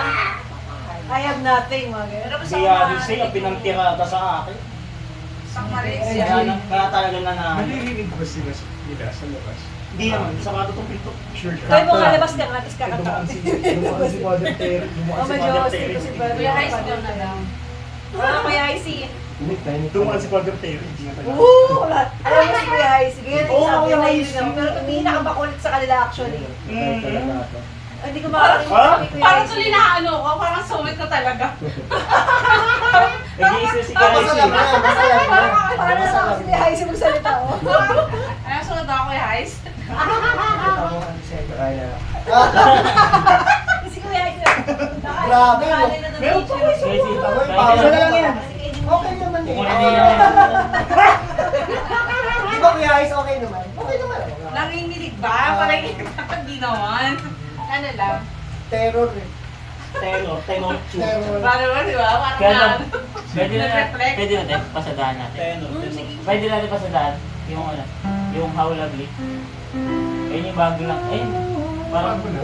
Speaker 4: I have nothing, mga gano'n.
Speaker 1: Pero
Speaker 3: Si Arisay, ang pinangtirada sa akin.
Speaker 1: Sa Malaysia.
Speaker 3: Kaya talaga na
Speaker 5: Naririnig ba sila sa labas?
Speaker 3: Hindi naman, sa mga tutong pinto.
Speaker 5: Sure ka.
Speaker 4: Kaya mo nga labas ka nga, tapos kakatawa.
Speaker 5: Dumaan si Father Terry.
Speaker 4: Oh, medyo strict si Brother.
Speaker 1: Kuya Ice doon na lang.
Speaker 4: Kuya Ice.
Speaker 5: Dumaan si Father Terry. Hindi na tayo.
Speaker 4: Wala. Alam mo si Kuya Ice, ganyan
Speaker 3: Oo,
Speaker 4: yung sabi
Speaker 3: Kuya
Speaker 4: na
Speaker 3: Ice.
Speaker 4: yun. Pero pinakabakulit sa kanila actually. Hindi ko makakalimutan
Speaker 3: Ha?
Speaker 4: kay Kuya
Speaker 1: Parang
Speaker 4: Ice.
Speaker 1: tuloy na ano ko, parang sumit ko talaga.
Speaker 3: Nag-iisa si
Speaker 2: Masarap
Speaker 3: Casey.
Speaker 2: na, masarap na.
Speaker 4: Parang
Speaker 2: Masarap
Speaker 4: ako si Kuya Ice magsalita oh.
Speaker 1: Ano, sunod ako kay Heis?
Speaker 4: Si Kuya Ice.
Speaker 2: Grabe, no?
Speaker 3: Meron pa ko
Speaker 7: Casey,
Speaker 2: Ako,
Speaker 7: Casey,
Speaker 2: power
Speaker 3: na lang yan.
Speaker 2: Okay naman eh.
Speaker 7: kukunin niya yan.
Speaker 2: Di ba Kuya Ice okay naman? Okay naman.
Speaker 1: Nanginginig ba? Parang hindi naman. Ano lang.
Speaker 2: Terror eh.
Speaker 3: Tenor.
Speaker 2: Terror.
Speaker 1: Parang di ba? Parang
Speaker 7: Kaya
Speaker 1: na.
Speaker 7: pwede na
Speaker 1: Nag-reflect.
Speaker 7: pwede natin pasadaan natin.
Speaker 3: Tenor.
Speaker 7: Pwede natin pasadaan yung ano, yung How Lovely. Ayun yung bago lang. Ayun. Parang
Speaker 5: Bago na.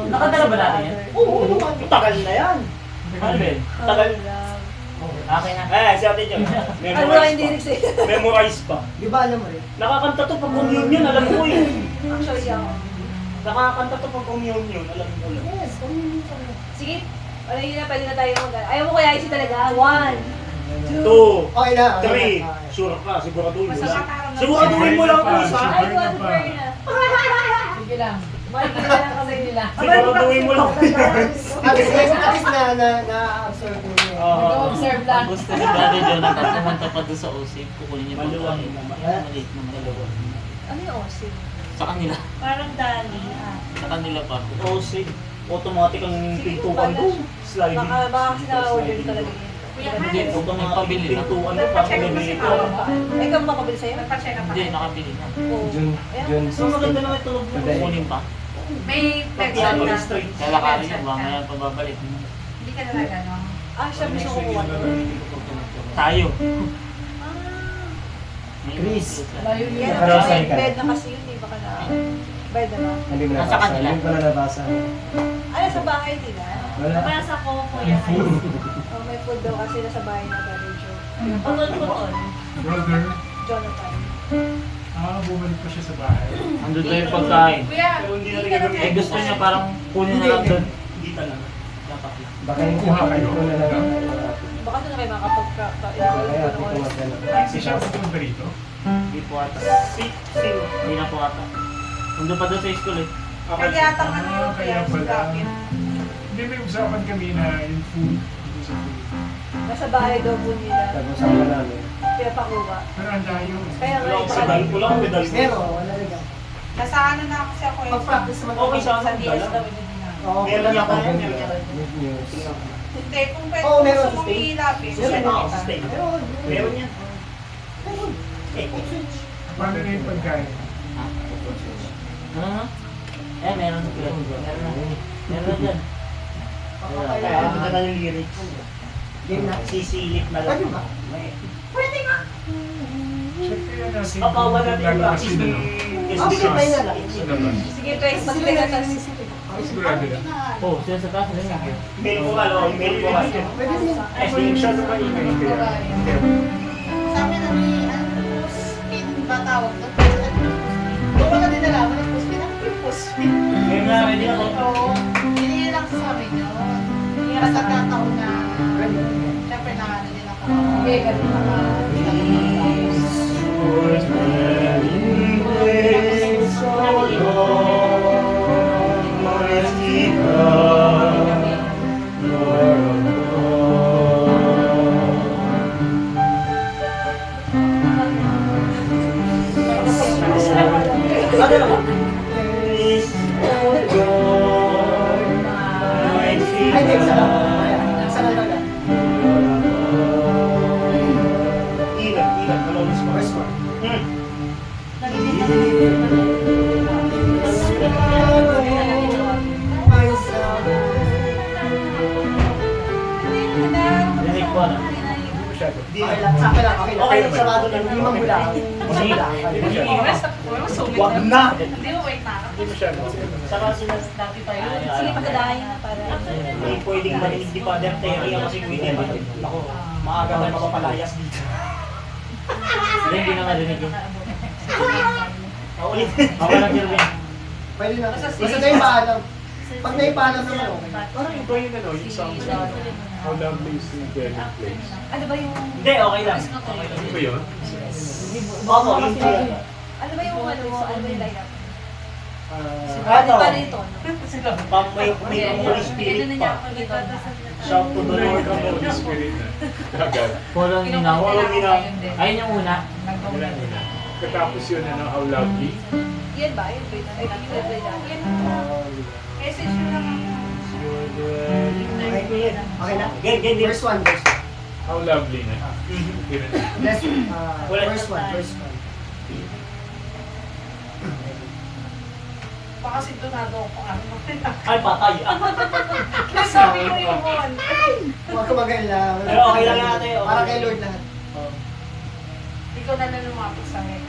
Speaker 7: nakadala ba natin yan?
Speaker 2: Oo,
Speaker 3: Tagal na yan.
Speaker 7: Ano ba yun?
Speaker 3: Tagal.
Speaker 7: Okay na.
Speaker 3: Si Ate Jo.
Speaker 4: Ano ba hindi rin sa'yo?
Speaker 3: Memorize pa.
Speaker 2: Di ba alam mo rin?
Speaker 3: Nakakanta to pag communion, alam ko eh.
Speaker 4: Actually ako.
Speaker 3: Nakakanta to pag communion, alam ko lang.
Speaker 2: Yes, communion ka na.
Speaker 4: Sige, wala yun na, pwede na tayo mag ayaw mo Kuya Ice talaga? 1, 2.
Speaker 3: 2,
Speaker 2: Okay na.
Speaker 3: 3. Sure ka, siguraduhin mo lang.
Speaker 1: Masasakaran na.
Speaker 3: Siguraduhin mo lang, please ha.
Speaker 4: Ay, 1 to burn na.
Speaker 1: Sige lang.
Speaker 4: Bakit na lang kasi nila?
Speaker 3: Siguraduhin mo lang.
Speaker 2: At least na-absorb mo yun.
Speaker 1: Observe lang.
Speaker 7: Ang gusto ni Daddy John, nagtatamanta pa doon sa OSIP, kukunin niya
Speaker 3: Maluwag
Speaker 7: pagkain.
Speaker 3: naman.
Speaker 7: Yan, maliit na maluwag.
Speaker 4: Ano yung OSIM?
Speaker 7: Sa kanila.
Speaker 6: Parang Dali.
Speaker 7: Sa kanila pa.
Speaker 3: Kasi automatic ang pintuan doon. Sliding.
Speaker 4: Baka kasi na-order talaga yun.
Speaker 1: Kuya
Speaker 7: Hindi,
Speaker 1: Hans,
Speaker 7: automatic
Speaker 3: Pabili
Speaker 7: pintuan.
Speaker 3: pintuan doon, parang elevator.
Speaker 4: Ikaw makabili sa'yo?
Speaker 1: nagpa-check up
Speaker 7: Hindi,
Speaker 1: ako.
Speaker 7: nakabili na.
Speaker 4: Oo.
Speaker 2: Jun.
Speaker 3: So maganda naman tulog mo.
Speaker 7: Kukunin pa.
Speaker 1: May
Speaker 3: Pagkano
Speaker 1: website na.
Speaker 3: straight.
Speaker 7: Kaya lakarin yan, mamaya pababalik.
Speaker 1: Hindi ka talaga, no?
Speaker 4: Ah, siya gusto ko kuha doon.
Speaker 7: Tayo.
Speaker 2: Chris.
Speaker 4: Yan,
Speaker 2: Nakarosan ka.
Speaker 4: bed na kasi yun eh. Baka na, bed na ba?
Speaker 2: Hindi mo
Speaker 7: Nasa
Speaker 2: nabasa.
Speaker 7: kanila.
Speaker 2: Hindi ko na nabasa.
Speaker 4: Ano sa bahay nila?
Speaker 2: Wala.
Speaker 6: Nabasa ko, Kuya Ice.
Speaker 4: Oh, may food daw kasi nasa bahay na Garejo.
Speaker 6: Putol-putol.
Speaker 5: Brother,
Speaker 4: Jonathan.
Speaker 5: bumalik pa siya sa bahay.
Speaker 7: Andun tayo yung pagkain.
Speaker 1: Kuya,
Speaker 3: Pero hindi na
Speaker 1: hindi
Speaker 3: rin
Speaker 1: ka na
Speaker 3: gagawin.
Speaker 7: Eh gusto niya parang kunin na lang doon.
Speaker 3: Hindi talaga.
Speaker 7: Dapat lang.
Speaker 2: Baka yung
Speaker 5: Kuha kayo.
Speaker 2: ko na lang.
Speaker 4: Baka doon na kayo makapagka...
Speaker 2: Kaya ito ko magdala.
Speaker 5: Si siya pupunta rito.
Speaker 7: Hindi po ata.
Speaker 3: Sino?
Speaker 7: Hindi na po ata. Nandun pa doon sa school eh.
Speaker 1: Kaya atang ano yung
Speaker 5: Kaya
Speaker 1: kaya
Speaker 5: pala.
Speaker 1: sugapin.
Speaker 5: Hindi, may usapan kami na yung food. Dito sa food.
Speaker 4: Nasa bahay daw po nila.
Speaker 2: Tapos-usapan namin.
Speaker 4: Pinapakuha.
Speaker 5: Pero ang layo.
Speaker 4: Kaya nga,
Speaker 3: Wala sa dal ko lang, medal ko.
Speaker 2: Pero, wala rin yan.
Speaker 1: Nasa ano na kasi ako eh.
Speaker 2: Pag-practice naman
Speaker 3: Okay sa
Speaker 1: Sa
Speaker 3: akin,
Speaker 1: DSWD na.
Speaker 2: Oo,
Speaker 3: Meron
Speaker 2: wala
Speaker 3: ako,
Speaker 2: pa.
Speaker 3: meron.
Speaker 2: Good news.
Speaker 1: Hindi, kung pwede
Speaker 2: Oo, meron
Speaker 1: gusto mong
Speaker 2: stay.
Speaker 1: ilapis.
Speaker 3: Meron
Speaker 1: send
Speaker 3: ako
Speaker 1: kita.
Speaker 3: sa state.
Speaker 2: Meron.
Speaker 3: Meron yan.
Speaker 2: Meron.
Speaker 5: Paano na yung pagkain?
Speaker 7: Ha? Ano na? Eh, meron na. Meron na. Meron na dyan.
Speaker 3: Kaya ito na lang yung lyrics.
Speaker 2: Game na.
Speaker 3: Sisilip na lang.
Speaker 2: Pwede ba?
Speaker 5: Check kaya natin.
Speaker 3: Papawa natin yung
Speaker 5: Lalabas
Speaker 3: practice
Speaker 5: sila,
Speaker 3: ni
Speaker 5: no?
Speaker 2: Okay, tayo na lang.
Speaker 5: Sa labas.
Speaker 4: sige, Trace,
Speaker 2: Sila
Speaker 4: magteka
Speaker 2: na
Speaker 4: ka.
Speaker 5: Sigurado lang.
Speaker 7: Oh, sila sa taas. Sila na.
Speaker 3: Mail ko ka, no? Email ko ka.
Speaker 2: Pwede din.
Speaker 5: Screenshot naman yung email.
Speaker 1: Sa amin ano yung puspin ba tawag doon? Doon ko na din nalaman yung puspin. Ano yung puspin?
Speaker 3: Ngayon nga, ready ako.
Speaker 1: Oo. Hindi lang sa amin yun. Hindi nga sa kataon na syempre na ano din ako. Hindi, ganun na
Speaker 2: Ano naman? Ay, hindi. Isa lang. Isa lang talaga. First one.
Speaker 7: Rinig po na.
Speaker 5: Masyado.
Speaker 2: Okay lang. Sa akin lang. Okay lang.
Speaker 3: Okay lang.
Speaker 2: Sarado lang. Hindi manggulang.
Speaker 7: Hindi.
Speaker 3: Wag na!
Speaker 1: Hindi mo wait na.
Speaker 5: Hindi masyado.
Speaker 3: Saka sila
Speaker 1: Dati tayo.
Speaker 4: Sige, pagkadahin na para.
Speaker 3: hindi pwedeng marinig ni Father Terry kasi William. Ako, maaga na mapapalayas dito.
Speaker 7: Hindi na marinig yun.
Speaker 3: Ulit.
Speaker 7: Ako lang, Jervin.
Speaker 2: Pwede na. Basta na yung paalam. Pag na yung paalam naman, okay.
Speaker 5: Parang iba yung ano, yung song sa How Lovely is the Deadly Place.
Speaker 4: Ano ba yung...
Speaker 3: Hindi, okay lang.
Speaker 5: Ano ba yun?
Speaker 3: Oo, yun po yan.
Speaker 4: Ano ba yung ano mo? Ano ba yung lineup? Pwede pa rito.
Speaker 7: May Holy Spirit
Speaker 1: Ganun na niya
Speaker 7: pa.
Speaker 1: ako dito.
Speaker 7: Shout to the Lord.
Speaker 5: Holy Spirit na. Agad.
Speaker 7: Follow me now. Ayun yung una.
Speaker 5: Wala nila. Katapos yun, how lovely.
Speaker 4: Yan ba? Yung play na. Ay, yung play na. Yan.
Speaker 1: Message nyo lang ako.
Speaker 2: Okay na?
Speaker 7: Game.
Speaker 2: First one.
Speaker 5: How lovely na. Ganun.
Speaker 2: Let's,
Speaker 7: Wala.
Speaker 2: first one.
Speaker 1: Baka sintonado ako kung ano.
Speaker 7: Ay, patay.
Speaker 4: Nasabi ko yung one.
Speaker 2: Huwag ka mag-alala.
Speaker 7: Pero okay lang natin, okay.
Speaker 2: Para kay Lord lahat.
Speaker 1: Ikaw na lang lumapit sa akin.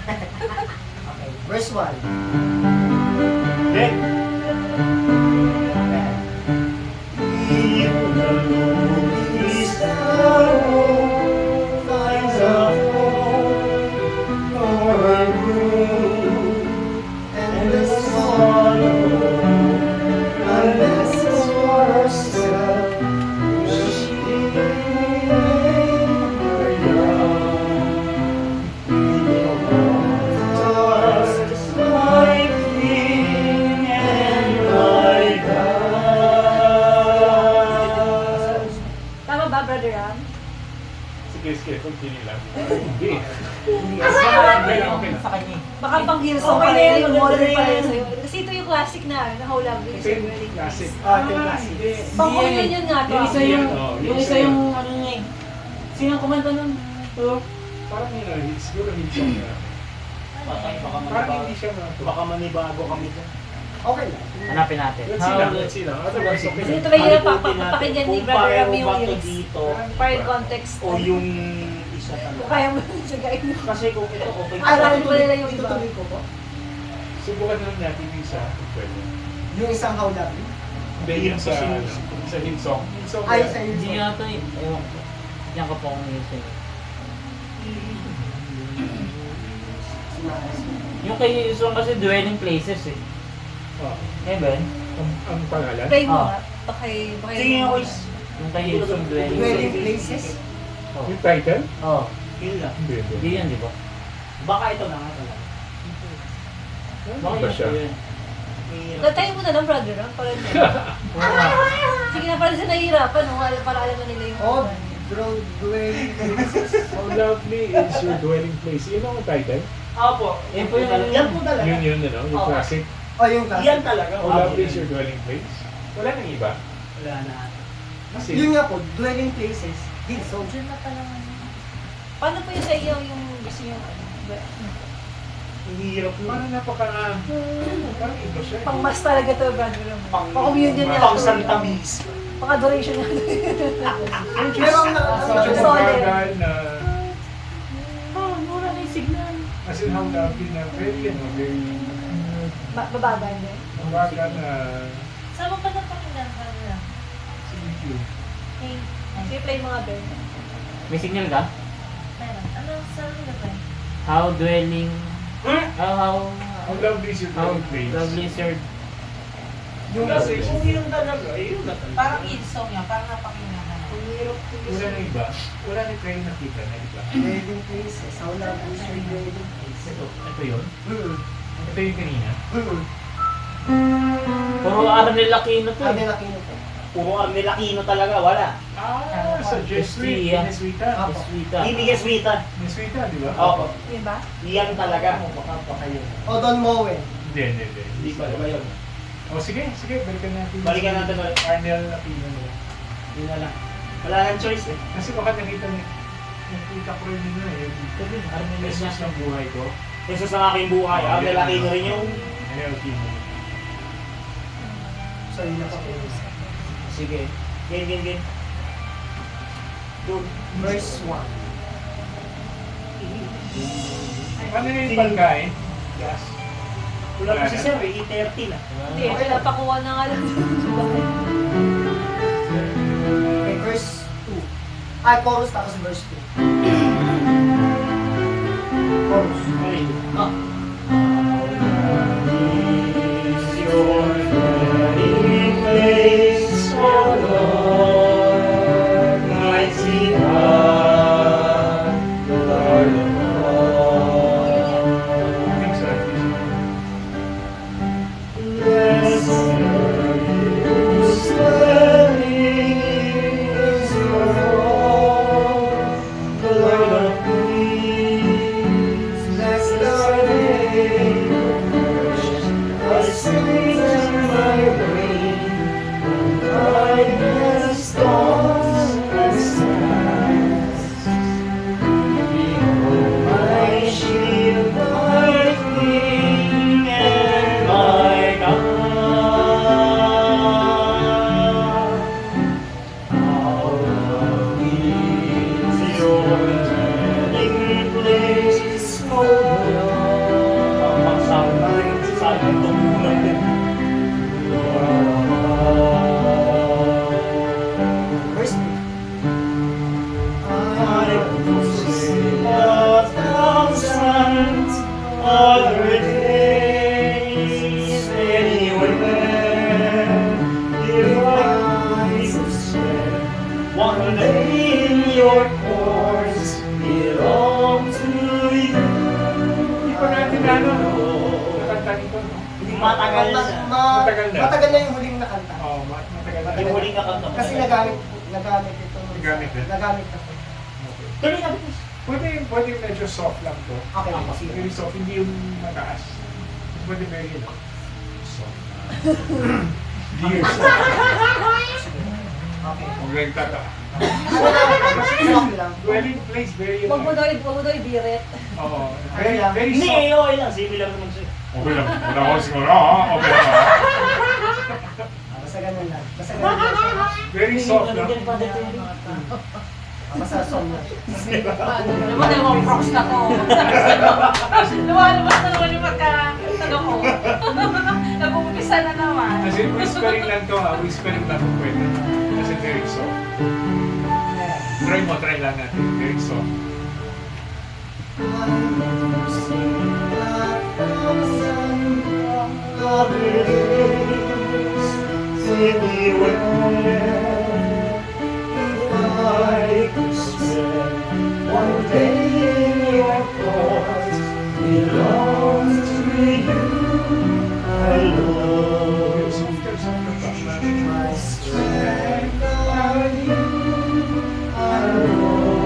Speaker 2: Okay. Verse 1.
Speaker 7: Game.
Speaker 4: Tama ba, Brother Ram?
Speaker 5: Sige, continue lang. Hindi.
Speaker 7: Okay lang sa kanya.
Speaker 4: Baka pang Hillsong
Speaker 2: Okay
Speaker 4: pa
Speaker 2: na yan,
Speaker 4: rin, yung
Speaker 2: maganda
Speaker 4: modern
Speaker 2: na
Speaker 4: pa
Speaker 2: yan.
Speaker 4: rin sa'yo. Kasi ito yung classic na How Lovely
Speaker 5: Ito
Speaker 4: is Your
Speaker 5: yung
Speaker 4: Wedding.
Speaker 5: classic.
Speaker 2: Ito yung classic.
Speaker 4: Pang communion nga to.
Speaker 7: Yung isa yung,
Speaker 5: Oh,
Speaker 7: yung isa yung ano niya eh. Sino ang kumanta nun? Ito.
Speaker 5: Parang yun, siguro hindi siya na.
Speaker 7: Patay, baka
Speaker 5: Parang hindi siya na.
Speaker 7: Baka manibago kami dyan.
Speaker 2: Okay lang.
Speaker 7: Hanapin natin.
Speaker 5: Let's see lang. Otherwise, okay
Speaker 4: Kasi
Speaker 5: lang.
Speaker 4: ito mahirap pakinggan ni Brother Ram yung
Speaker 7: Kung
Speaker 4: lyrics.
Speaker 7: dito,
Speaker 4: Para yung context.
Speaker 7: o yung isa
Speaker 4: Kung
Speaker 7: talaga.
Speaker 4: kaya mo sagayin mo.
Speaker 7: Kasi kung ito okay.
Speaker 4: Aralin pa nila yung iba.
Speaker 2: Itutuloy ko po.
Speaker 5: Subukan na lang natin yung isa. kung pwede.
Speaker 2: Yung isang How Lovely.
Speaker 5: Hindi, yung sa Hillsong. Hillsong.
Speaker 2: Ay, sa
Speaker 7: Hindi
Speaker 2: Hillsong.
Speaker 7: yata eh. Ewan ko. Yan ka po kung yun sa'yo. Yung kay Isong kasi dwelling places eh.
Speaker 5: Oh,
Speaker 7: Heaven.
Speaker 5: ang pangalan?
Speaker 4: Play mo
Speaker 7: Ah.
Speaker 4: nga. Bakay
Speaker 7: Sige nga boys. Yung kay Isong dwelling
Speaker 2: Dwelling
Speaker 7: places.
Speaker 2: places.
Speaker 7: Oh.
Speaker 5: Yung title?
Speaker 7: Oh. Yun lang.
Speaker 5: Hindi, hindi.
Speaker 7: Hindi yan, di ba? Baka ito na nga talaga.
Speaker 5: Ano ba siya?
Speaker 4: Tatay mo na lang, Brother Ram. Para sige na, para sa nahihirapan. No? Para alam na nila yung
Speaker 2: Oh, dwelling places.
Speaker 5: How lovely is your dwelling place. Yun ang title?
Speaker 7: Opo. Yan po yung yan po talaga.
Speaker 5: Yun, ano? Yung
Speaker 7: Oh.
Speaker 5: classic.
Speaker 2: Oh, yung classic.
Speaker 7: Yan talaga.
Speaker 5: How lovely is your dwelling place. Wala nang iba.
Speaker 7: Wala na.
Speaker 5: Kasi,
Speaker 2: Yun nga po, dwelling places. Hillsong.
Speaker 4: Paano po yung sa iyo yung gusto nyo?
Speaker 7: Hirap
Speaker 5: parang parang iba siya.
Speaker 4: Pang mas talaga to, Brother Ram. Pang communion nga.
Speaker 7: Pang Santa Miss.
Speaker 4: Pang adoration nga.
Speaker 2: Pero ang
Speaker 5: Medyo
Speaker 4: solid.
Speaker 5: mabagal na,
Speaker 7: Mura na yung signal.
Speaker 5: as in how lovely na, very, very
Speaker 4: Bababa niya.
Speaker 5: mabagal na,
Speaker 6: Saan mo pa napakinggan ka nila?
Speaker 5: sa YouTube.
Speaker 4: Sige, play mga bell.
Speaker 7: May signal ka?
Speaker 6: Meron. Ano saan mo na ba?
Speaker 7: How dwelling... How
Speaker 5: How lovely is your dwelling place.
Speaker 7: lovely sir.
Speaker 2: Yung
Speaker 5: Kasi,
Speaker 7: yun talaga, yun na talaga.
Speaker 1: Parang Hillsong yan. Parang napakinggan ka na.
Speaker 5: wala na iba. Wala na kayo nakita na iba.
Speaker 2: dwelling places. How lovely is your dwelling places.
Speaker 5: Ito yun? Ito yung kanina?
Speaker 7: Puro Arnel Aquino to
Speaker 2: Sabi
Speaker 7: eh.
Speaker 2: na kino po.
Speaker 7: Puro Arnel Aquino talaga, wala.
Speaker 5: Sa Jesuit.
Speaker 7: Yes,
Speaker 5: Neswita.
Speaker 7: Sweeta. Hindi ka sweeta.
Speaker 5: Neswita, di ba?
Speaker 7: Oo.
Speaker 4: Yun ba?
Speaker 7: Yan talaga.
Speaker 5: Baka pa kayo.
Speaker 2: O Don Moen.
Speaker 5: Hindi.
Speaker 7: Hindi pa ba yun?
Speaker 5: O sige, balikan natin.
Speaker 7: Balikan natin ulit.
Speaker 5: Arnel Aquino nila.
Speaker 7: Yun na lang. Wala nang choice eh.
Speaker 5: Kasi baka nakita ko rin nila eh.
Speaker 7: Sabi, Arnel
Speaker 5: Jesus
Speaker 7: Aquino.
Speaker 5: ng buhay ko.
Speaker 7: Jesus ng aking buhay. Arnel Aquino rin yung...
Speaker 5: Arnel Aquino.
Speaker 2: So, yun na po.
Speaker 7: Sige. Game. Doon.
Speaker 2: Verse 1.
Speaker 5: Ano na yung pagkain? Yes.
Speaker 7: Wala pa si Sir eh, 30 na.
Speaker 4: Hindi, napakuha na nga lang.
Speaker 2: Okay, verse 2. Ay, chorus tapos verse 2. Chorus.
Speaker 7: Okay. Ah. One day your chords belong to you.
Speaker 5: Hindi pa natin nakanta nito, no?
Speaker 7: Matagal na.
Speaker 5: Matagal na.
Speaker 2: Matagal na yung huling nakanta.
Speaker 5: Oo, matagal na.
Speaker 7: Yung huling kakanta mo.
Speaker 2: Kasi nagamit ito.
Speaker 5: Nagamit na?
Speaker 2: Nagamit na.
Speaker 7: Okay. Tuloy na, please.
Speaker 5: Pwede medyo soft lang to.
Speaker 2: Okay, sige.
Speaker 5: Very soft, hindi yung mataas. Pwede very, soft. Hindi yung soft.
Speaker 2: Okay.
Speaker 5: Huwag lang tata.
Speaker 2: Ano lang, soft lang.
Speaker 5: Dwelling place, very,
Speaker 4: Huwag mo daw ibirit.
Speaker 5: Oo.
Speaker 2: Ano lang?
Speaker 5: Very
Speaker 7: Hindi,
Speaker 5: soft.
Speaker 7: okay lang. Sige lang naman siya.
Speaker 5: Okay lang. Wala ko siguro, ha? Okay lang, ha?
Speaker 2: Basta ganun lang. Basta ganun lang siya.
Speaker 5: Very soft lang.
Speaker 2: Basta song lang.
Speaker 1: Naman yung mga props na ko. Lumalabas na naman yung magka-talo ko. Nag-umpisa na naman.
Speaker 5: Kasi whispering lang to, ha? Whispering lang kung pwede. Kasi very soft. Try lang natin. Very soft.
Speaker 2: One day your chords belongs to you. I
Speaker 5: Very
Speaker 2: love
Speaker 5: soft pa.
Speaker 2: my strength on you. I know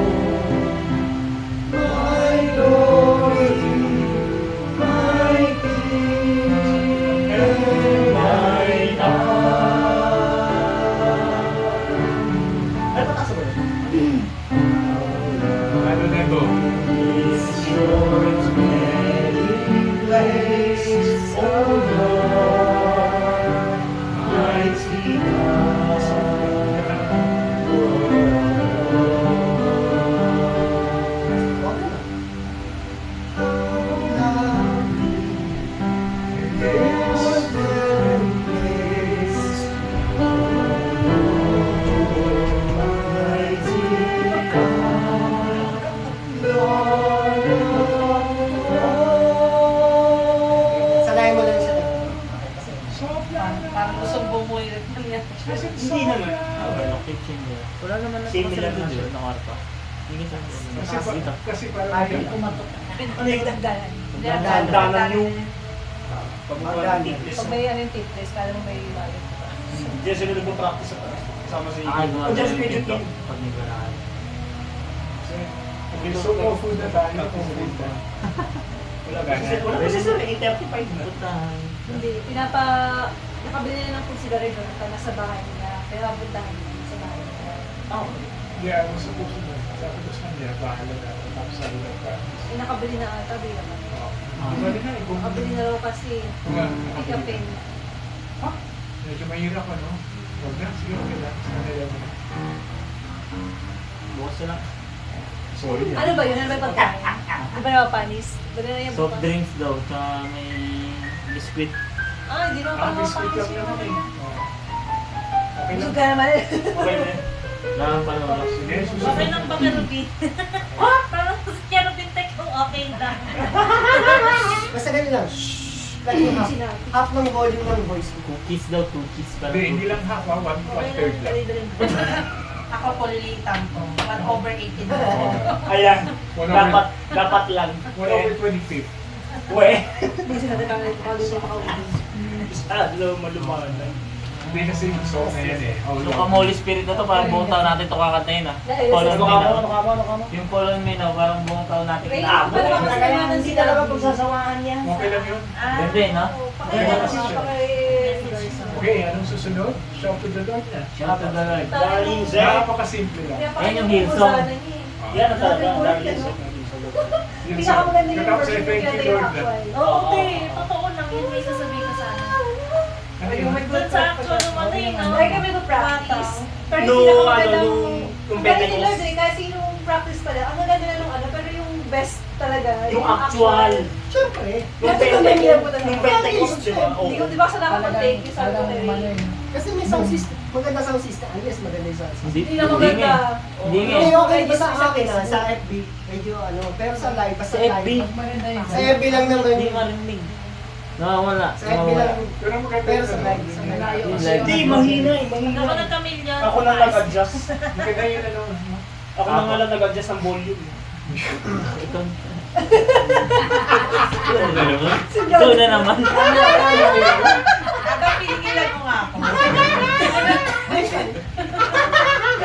Speaker 2: my glory, my King, and my
Speaker 5: Ano na to?
Speaker 2: Sanayin mo lang siya.
Speaker 5: Soft lang.
Speaker 1: Parang gustong bumuhay rin niya.
Speaker 7: Hindi naman.
Speaker 3: Overlock kitchen nila. Wala naman na
Speaker 7: Same lang
Speaker 3: dun
Speaker 7: siya.
Speaker 3: na kwarto. Hindi sa
Speaker 5: Kasi parang
Speaker 2: Ay,
Speaker 5: may
Speaker 4: Ano yung dagdagan?
Speaker 7: Danan yung...
Speaker 2: Magdaan.
Speaker 4: Pag may ano yung tip test, kala mo may wallet.
Speaker 7: Diyan sila nagpo-practice sama sa
Speaker 3: Ah, gawa
Speaker 7: O diyan sa
Speaker 3: ng
Speaker 7: medyo
Speaker 3: pinto.
Speaker 7: team.
Speaker 3: Pag nagbaraan.
Speaker 5: gusto mo food na tayo. Food na.
Speaker 7: Wala kasi sir, 8:35 na.
Speaker 3: Puntahan.
Speaker 4: Hindi, nakabili na ng food sila rin doon, nasa bahay nila. Pero puntahan nila sa bahay nila.
Speaker 7: Oh.
Speaker 5: Yeah, gusto ko siya. Sabi ko sa kanya, bahala na. Tapos sabi na ka.
Speaker 4: Nakabili na ata, bila naman.
Speaker 5: Bali na, kung
Speaker 4: Nakabili na raw kasi ikapin.
Speaker 5: medyo mahirap ano. Huwag na, sige, okay lang. Sa kanila mo.
Speaker 3: Bukas na lang.
Speaker 5: Sorry.
Speaker 4: Ano ba yun? Ano ba yung pagkain? Di ba naman panis? Dali na yung
Speaker 3: Soft
Speaker 4: bukas.
Speaker 3: drinks daw, tsaka may biscuit.
Speaker 4: Hindi naman pang
Speaker 5: Biscuit
Speaker 4: panis
Speaker 5: lang
Speaker 4: yun.
Speaker 5: naman eh. Oo. Okay
Speaker 4: Busog
Speaker 5: lang.
Speaker 4: ka naman.
Speaker 7: Okay na yun.
Speaker 3: Lang pa naman.
Speaker 5: Sige,
Speaker 6: Okay
Speaker 5: susunod.
Speaker 6: lang ba Kerubin? Parang si Kerubin Tech kung okay lang.
Speaker 2: Basta ganun lang. Like yung half ng volume ng voice ko.
Speaker 3: Cookies daw, cookies pa.
Speaker 5: Hindi, hindi lang half, ha? One-third lang.
Speaker 1: Ako fully tampo. 1/18 na.
Speaker 7: Ayan.
Speaker 5: One over-
Speaker 7: Dapat lang.
Speaker 5: 1/25.
Speaker 7: We.
Speaker 4: Hindi sila nakakalimutan.
Speaker 7: Masyado malumanan.
Speaker 5: Hindi kasi yung song na yan eh.
Speaker 3: Yung Kamoli Spirit na to, parang buong taon natin ito kakantayin ah. Color
Speaker 7: Ano
Speaker 3: Me
Speaker 7: ka mo?
Speaker 3: Now.
Speaker 7: Ano ka mo? Ano ka mo?
Speaker 3: Yung Color Me Now, parang buong taon natin
Speaker 4: Wait,
Speaker 3: kinaabot.
Speaker 4: ano ba kasi naman
Speaker 7: Hindi
Speaker 4: sila?
Speaker 7: talaga pagsasawaan yan.
Speaker 5: Okay lang yun.
Speaker 3: Ganda eh, no?
Speaker 5: Okay, kasi siya. Okay, anong susunod? Shout to the Lord na.
Speaker 3: Shout to the Lord.
Speaker 7: Darling Zay.
Speaker 5: Napakasimple lang.
Speaker 3: Yan yung Hillsong.
Speaker 7: Yan ang talaga. Darling Zay.
Speaker 5: Yun
Speaker 4: Pinakamaganda yung
Speaker 5: Katapos
Speaker 4: version
Speaker 5: ay thank
Speaker 4: niya
Speaker 5: you
Speaker 4: na yung
Speaker 5: Lord na.
Speaker 4: actual.
Speaker 6: Oo, okay. Totoo lang. Yun may sasabihin ko sana.
Speaker 5: Ano yun?
Speaker 6: Doon sa actual naman eh, no?
Speaker 4: Ay kami ko practice. Pero
Speaker 7: No,
Speaker 4: hindi pinakamagandang...
Speaker 7: yung
Speaker 4: Ang galing ni
Speaker 7: Pentecost.
Speaker 4: Lord eh, kasi yung practice pala, ang maganda na nung ano, pero yung best talaga.
Speaker 7: Yung actual.
Speaker 2: Siyempre.
Speaker 7: Yung Pentecost, di ba?
Speaker 4: Hindi ko, di ba sa nakapag-take yung sabi ko na rin.
Speaker 2: Kasi may sound system. Maganda sound system. Yes, maganda yung sound system.
Speaker 4: Hindi na maganda.
Speaker 3: Hindi nga.
Speaker 2: Hindi, okay.
Speaker 4: Medyo
Speaker 2: Basta sa akin
Speaker 4: sa
Speaker 2: sa FB, medyo ano. Pero sa live, basta
Speaker 3: Sa FB.
Speaker 2: live. Sa FB lang naman.
Speaker 3: Hindi marinig.
Speaker 7: Nawawala.
Speaker 2: Kahit
Speaker 7: Nawawala.
Speaker 2: bilang,
Speaker 5: Pero maganda
Speaker 2: pero
Speaker 5: yun,
Speaker 2: sa
Speaker 5: ano,
Speaker 2: live,
Speaker 5: yun,
Speaker 2: sa
Speaker 5: yun.
Speaker 1: Malayo
Speaker 7: Yung
Speaker 1: kasi
Speaker 7: live.
Speaker 1: yun.
Speaker 3: Hindi, mahina eh. Mahina.
Speaker 6: Ako ng chameleon.
Speaker 3: Ako lang nag-adjust.
Speaker 5: Maganda yun, ano.
Speaker 3: Ako na nga lang nag-adjust ng volume.
Speaker 7: Ikaw. Ikaw na naman. Ikaw na naman.
Speaker 1: Habang pinigilan mo nga ako.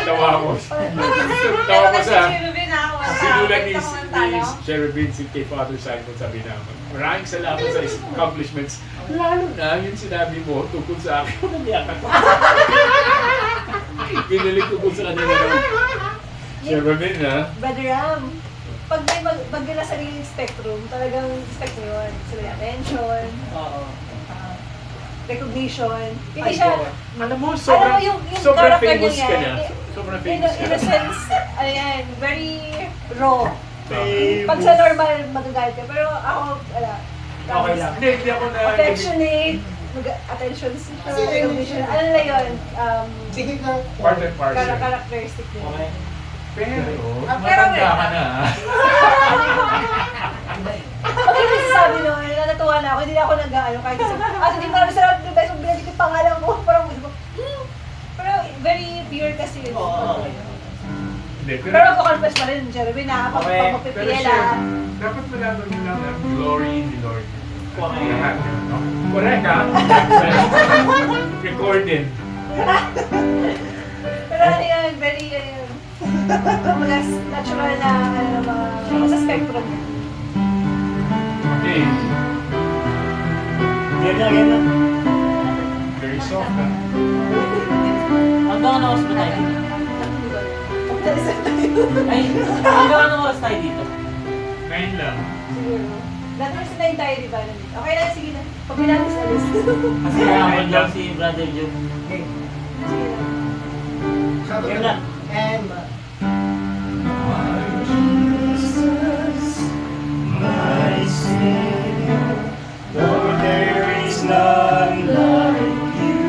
Speaker 5: Tawa ko.
Speaker 1: Pero
Speaker 5: Tawa ko
Speaker 1: kasi
Speaker 5: sa...
Speaker 1: Cherubin ako.
Speaker 5: Sinulat ni
Speaker 1: Tanong.
Speaker 5: Cherubin si kay Father Simon, sabi naman, maraming salamat sa accomplishments. Lalo na yung sinabi mo tungkol sa akin. Naniyak ako. Pinilig ko po sa kanila ng Cherubin, ha?
Speaker 4: Brother Ram, pag may nasa sariling spectrum, talagang expect mo yun. Sila yung attention,
Speaker 3: Oo.
Speaker 4: recognition. Hindi
Speaker 3: Ay,
Speaker 4: siya,
Speaker 3: boy.
Speaker 5: Alam mo,
Speaker 4: alam
Speaker 5: sobrang,
Speaker 4: mo yung
Speaker 5: sobrang
Speaker 4: character
Speaker 5: famous
Speaker 4: niya
Speaker 5: ka
Speaker 4: yan,
Speaker 5: na. Sobrang
Speaker 4: in
Speaker 5: famous
Speaker 4: a
Speaker 5: ka na.
Speaker 4: sense, ano yan, very raw.
Speaker 3: Famous.
Speaker 4: Pag sa normal, magagalit ka. Pero ako,
Speaker 3: Okay lang.
Speaker 5: Hindi ako na...
Speaker 4: affectionate, attention seeker, recognition. Ano na yun?
Speaker 2: sige lang.
Speaker 5: Part and parcel.
Speaker 4: Characteristic niya.
Speaker 3: Okay.
Speaker 5: Pero,
Speaker 1: pero
Speaker 5: matanda ka na, ha?
Speaker 4: Pag yung nasasabi nun, natuwa na ako, hindi na ako nag-ano, kahit isa, hindi marami salamat ng beso, binalik yung pangalan mo, parang pero very pure kasi yun.
Speaker 3: Oo.
Speaker 5: Hindi,
Speaker 4: Pero magko-confess pa rin, Jeremy, na kapag
Speaker 3: Okay.
Speaker 5: Pero
Speaker 4: magpipila,
Speaker 5: sure, dapat malaman nyo lang ang glory in the Lord.
Speaker 3: Correct.
Speaker 5: Lahat yun, no? Correct, ha? Recorded.
Speaker 4: pero ano yun, very, kumbaga, natural na, ano, mga sa spectrum.
Speaker 5: Okay.
Speaker 3: Ganyan na.
Speaker 5: Very soft, ha?
Speaker 7: Hanggang ano oras ba tayo dito? Ay, hanggang ano oras tayo dito?
Speaker 5: Ngayon lang.
Speaker 4: Siguro. Dati kasi na tayo, di ba? Okay na, sige na. Pag pinalis, alis.
Speaker 7: Kasi nakakot lang si Brother Joe.
Speaker 2: Okay.
Speaker 4: Sige na.
Speaker 2: Shout out
Speaker 3: Yun na.
Speaker 2: and
Speaker 7: My Savior, Lord, there is none like you.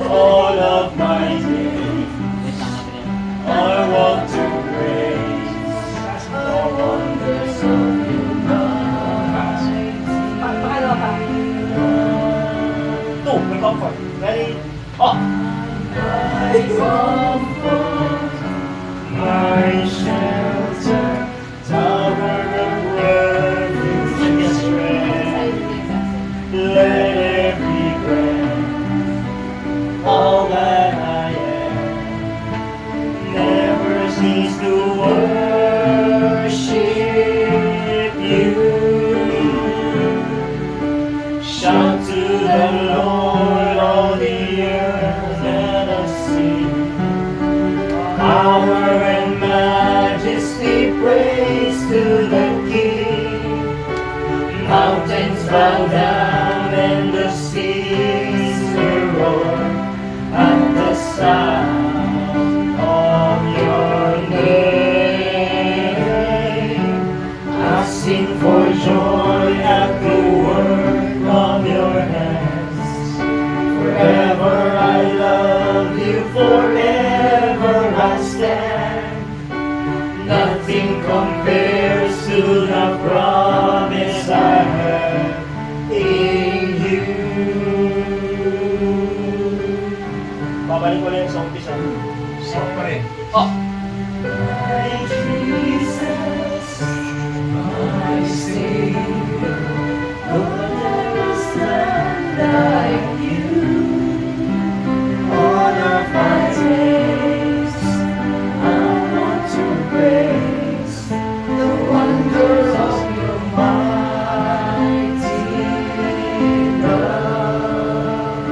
Speaker 7: All of my days, I want to praise the wonders of your might.
Speaker 4: Pangalawa pa.
Speaker 3: Two, may comfort. Ready? Oh!
Speaker 7: My comfort, my shelter, tower of refuge and strength. Let every breath, all that I am, never cease to worship you. Shout to the Lord, all the earth, let us sing. Power and majesty, praise to the King. Mountains bow down and the seas will roar at the sound of your name. I sing for joy at the work of your hands. Forever I love you, forever I stand. Nothing compares to the promise I have in you.
Speaker 3: Babalik ko lang yung sa umpisa.
Speaker 5: Soft pa rin.
Speaker 7: My Jesus, my Savior, Lord, there is none like you. All of my days, I want to praise the wonders of your mighty love.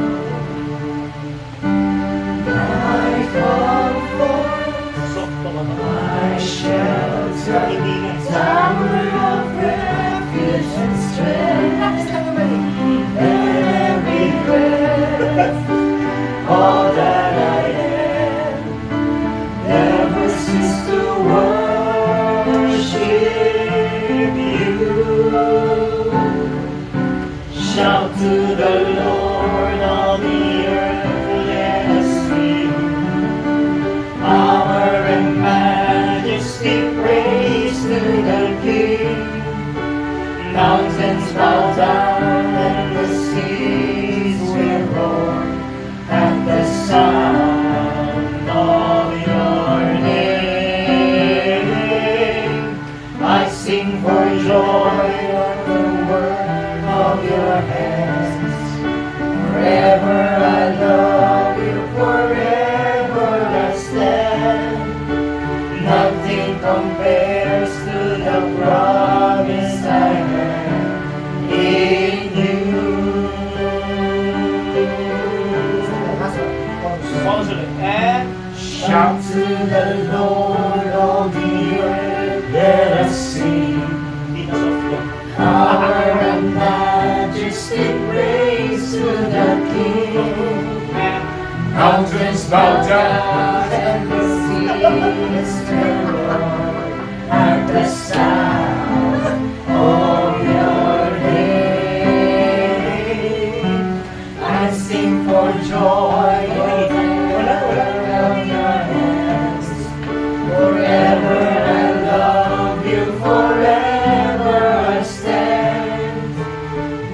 Speaker 7: My comfort,
Speaker 3: Soft pa ba?
Speaker 7: my shelter.
Speaker 3: Pause ulit. And...
Speaker 7: Shout to the Lord, all the earth, let us sing.
Speaker 3: Hindi na soft yun.
Speaker 7: Power and majesty, praise to the King.
Speaker 3: And...
Speaker 5: Mountains bow down.
Speaker 7: And the seas tremble at the sound of your name. I sing for joy around your hands. Forever I love you, forever I stand.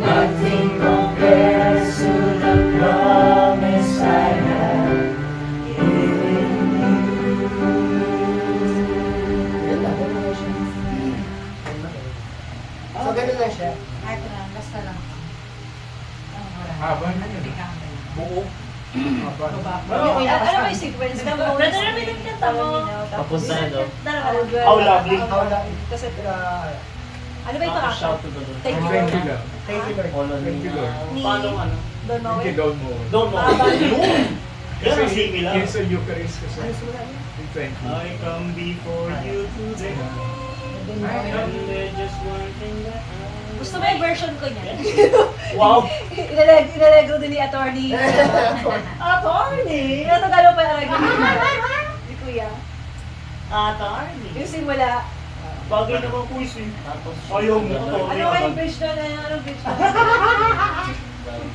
Speaker 7: Nothing compares to the promise I have in you.
Speaker 2: Yun lang, ganun lang siya. So, ganun lang siya.
Speaker 1: Ay, ito na, basta lang.
Speaker 5: Haba na yun. Buo. Haba na.
Speaker 4: Ano ba yung sequence?
Speaker 6: Brother, may nagkanta mo.
Speaker 3: Tapos na ito.
Speaker 4: How
Speaker 3: lovely.
Speaker 4: Kasi, ano ba yung pangalan?
Speaker 3: Shout to the Lord.
Speaker 4: Thank you.
Speaker 5: Thank you lang.
Speaker 2: Thank you, Lord.
Speaker 3: All on
Speaker 5: Thank you, Lord.
Speaker 3: Paano ano?
Speaker 4: Don
Speaker 5: Thank you,
Speaker 4: Manuel?
Speaker 5: Lord mo.
Speaker 3: Don't know. Yun! Yan ang similar.
Speaker 5: Yun sa Eucharist kasi.
Speaker 4: Ano sila niya?
Speaker 5: Thank you.
Speaker 3: I come before you today. And there's just one thing that
Speaker 4: Gusto mo yung version ko niya?
Speaker 3: Wow!
Speaker 4: Inalegro din ni attorney.
Speaker 3: Attorney!
Speaker 4: Inatatalo pa yung alegro ni Kuya.
Speaker 3: Attorney!
Speaker 4: Yung simula.
Speaker 3: Bagay naman po yun. Tapos ayaw mo to.
Speaker 4: Ano kayo yung bridge doon? Anong bridge doon?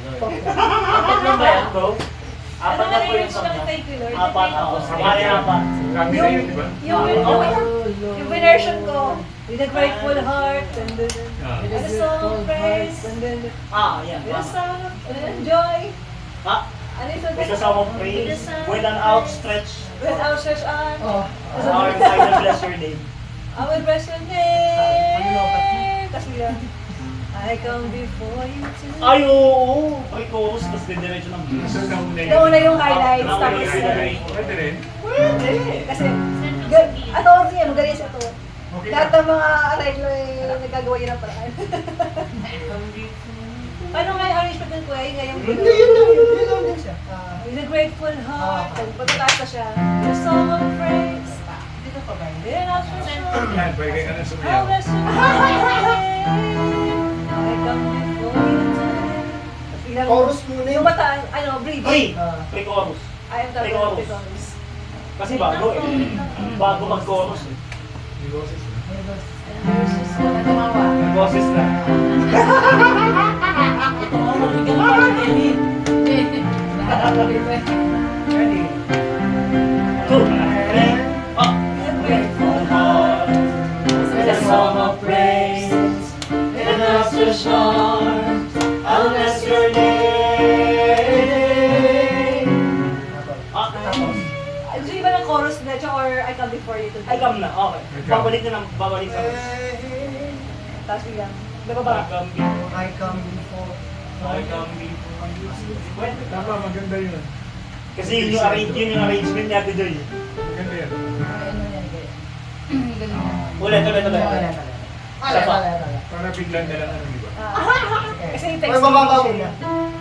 Speaker 3: Apat na ba yan, bro?
Speaker 4: Ano
Speaker 3: Apat na
Speaker 4: nga
Speaker 3: po
Speaker 4: yung
Speaker 3: yung
Speaker 4: bridge
Speaker 3: song
Speaker 4: doon?
Speaker 3: niya.
Speaker 4: Thank you, Lord.
Speaker 3: Apat ako. Sabay apat.
Speaker 5: Kami na yun, di ba?
Speaker 4: Yung version ko. With a grateful heart. And then,
Speaker 5: Ah.
Speaker 4: with a song of praise. And then,
Speaker 3: Ah, yan.
Speaker 4: with a
Speaker 3: Tama.
Speaker 4: song of joy.
Speaker 3: Ah,
Speaker 4: Ano yung
Speaker 3: with a song of praise, with an outstretched
Speaker 4: With outstretched arm.
Speaker 2: Oh.
Speaker 3: arm, I will bless your name.
Speaker 4: I will bless your name. Kasi yan. I come before you today.
Speaker 3: Ay, oo! Ay, chorus, tapos didiretso ng blues.
Speaker 5: So, nauna yun.
Speaker 4: Nauna yung highlights.
Speaker 3: Nauna
Speaker 4: Tapos
Speaker 3: yung
Speaker 4: yun.
Speaker 3: highlights.
Speaker 5: Pwede rin.
Speaker 3: Pwede!
Speaker 4: Kasi, ato niya, magaling siya to.
Speaker 5: Okay
Speaker 4: Lahat
Speaker 5: lang.
Speaker 4: ng mga arreglo ay nagagawa yun ng paraan. Paano nga yung arrangement ng kuya? Ngayong
Speaker 2: Hindi, yun lang, yun lang din siya.
Speaker 4: with a grateful heart. Pagkataas na siya. The song of praise.
Speaker 1: Dito pa ba yun?
Speaker 4: Then after sure.
Speaker 5: Yan, pwede ka na
Speaker 4: How
Speaker 5: sumayaw.
Speaker 4: bless your name. I come before you today. Tapos biglang-
Speaker 2: Chorus muna
Speaker 4: Yung mata, ano, bridge.
Speaker 3: Ay!
Speaker 2: Ah.
Speaker 3: Pre-chorus.
Speaker 4: I am the
Speaker 3: Pre-chorus.
Speaker 4: pre-chorus.
Speaker 3: Kasi bago eh. Bago mag-chorus eh.
Speaker 5: May boses na.
Speaker 1: Ano gumawa?
Speaker 3: May boses na.
Speaker 2: Ready?
Speaker 3: Two, three, up!
Speaker 7: Grateful heart, with a song of praise, and outstretched arms, I'll bless your name.
Speaker 3: Ah, tapos.
Speaker 4: Gusto niyo ba ng chorus na siya or I come before you today?
Speaker 3: Ay, come na. Okay. Babalik na babalik na.
Speaker 4: Tapos biglang,
Speaker 3: I
Speaker 4: nababa.
Speaker 3: come before.
Speaker 2: I come before.
Speaker 3: I come before you. Pwede.
Speaker 5: Tama, maganda yun.
Speaker 3: Kasi yun yung arrangement niya ko doon.
Speaker 5: Maganda yan.
Speaker 1: Ano yan, guys? Ganun.
Speaker 3: Ulit.
Speaker 2: Wala.
Speaker 5: Para biglang na lang ano, di ba?
Speaker 4: Kasi yung
Speaker 2: Ay,
Speaker 4: text.
Speaker 2: mababa muna.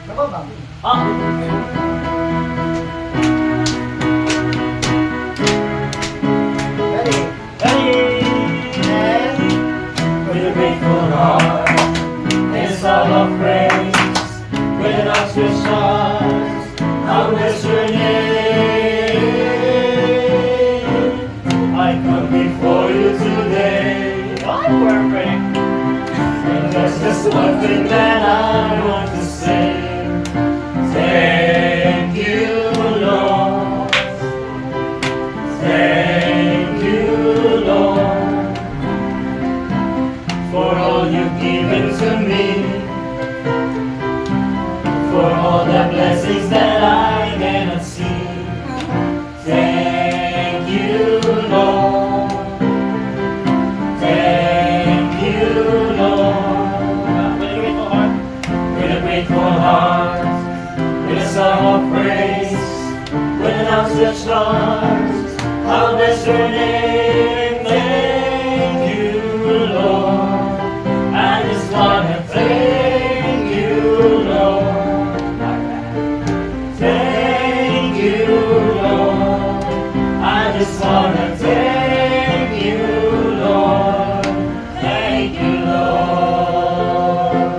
Speaker 2: Mababa muna.
Speaker 3: Ah!
Speaker 2: Ready?
Speaker 3: Ready!
Speaker 7: With a grateful heart, and a song of praise, with an outstretched arms, I'll bless your name. I come before you today,
Speaker 3: Ah, perfect!
Speaker 7: and there's just one thing that I want to say. Thank you, Lord. Thank you, Lord, for all you've given to me, for all the blessings that I cannot see. Thank you, Lord. Thank you, Lord.
Speaker 3: With a grateful heart.
Speaker 7: With a grateful heart, with a song of praise, with an outstretched arms, I'll bless your name. Thank you, Lord. I just wanna thank you, Lord. Thank you, just wanna thank you, Lord. Thank you, Lord.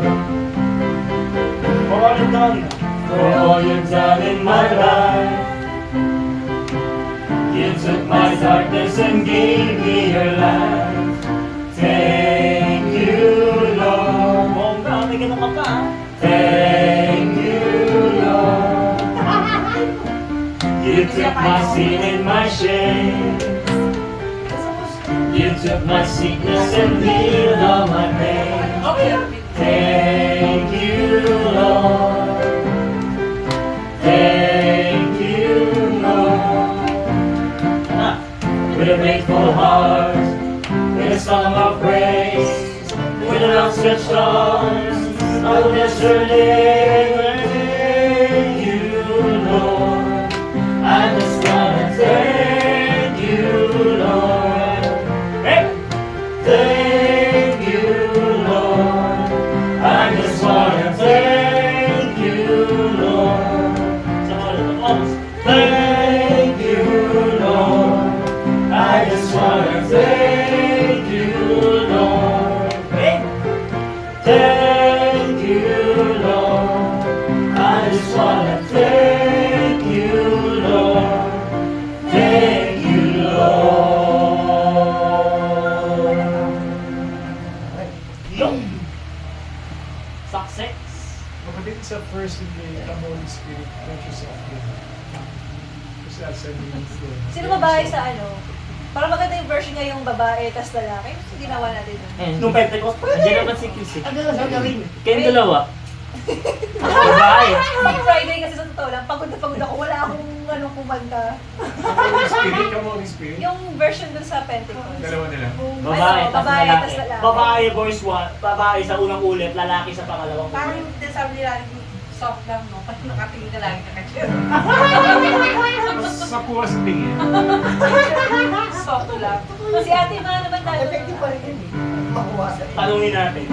Speaker 7: For all you've done, for all you've done in my life. You took my darkness and gave me your light. Thank you, Lord. Bongga, may ganun ka pa. Thank you, Lord. You took my sin and my shame. You took my sickness and healed all my pain. Thank you, Lord. Thank you, Lord. With a grateful heart, with a song of praise, with an outstretched arms, I will bless your name. Thank you, Lord. I just wanna thank you, Lord. Hey! Thank you, Lord. I just wanna thank you, Lord. Thank you, Lord. I just wanna thank you, Lord. Hey! Thank you, Lord. I just wanna thank you, Lord. Thank you, Lord. Success.
Speaker 5: Kapatid sa first in the Holy Spirit, let yourself give. Kasi asa niyo.
Speaker 4: Sino babae sa ano? Para maganda yung version niya yung babae tas lalaki. Ginawa natin yun.
Speaker 7: Nung Pentecost,
Speaker 3: Andiyan naman si Kisik.
Speaker 7: ang gano'n sa gawin.
Speaker 3: Kayong dalawa. Babae.
Speaker 4: Pag Friday kasi sa totoo lang, pagod na pagod ako. Wala akong anong kumanta.
Speaker 5: Holy Spirit, come Holy Spirit.
Speaker 4: Yung version dun sa Pentecost.
Speaker 5: Dalawa na lang.
Speaker 3: Babae, tas
Speaker 4: babae,
Speaker 3: lalaki.
Speaker 4: tas lalaki.
Speaker 7: Babae, boys one. Babae sa unang ulit, lalaki sa pangalawang
Speaker 1: Parang
Speaker 7: ulit.
Speaker 1: din sabi nila, soft lang, no? Pag nakatingin ka lagi ka kachin.
Speaker 5: Sa puwas tingin.
Speaker 1: Soft lang.
Speaker 4: Si ate mga naman tayo.
Speaker 2: Effective pa rin yun eh. Makuha sa
Speaker 7: Tanungin natin.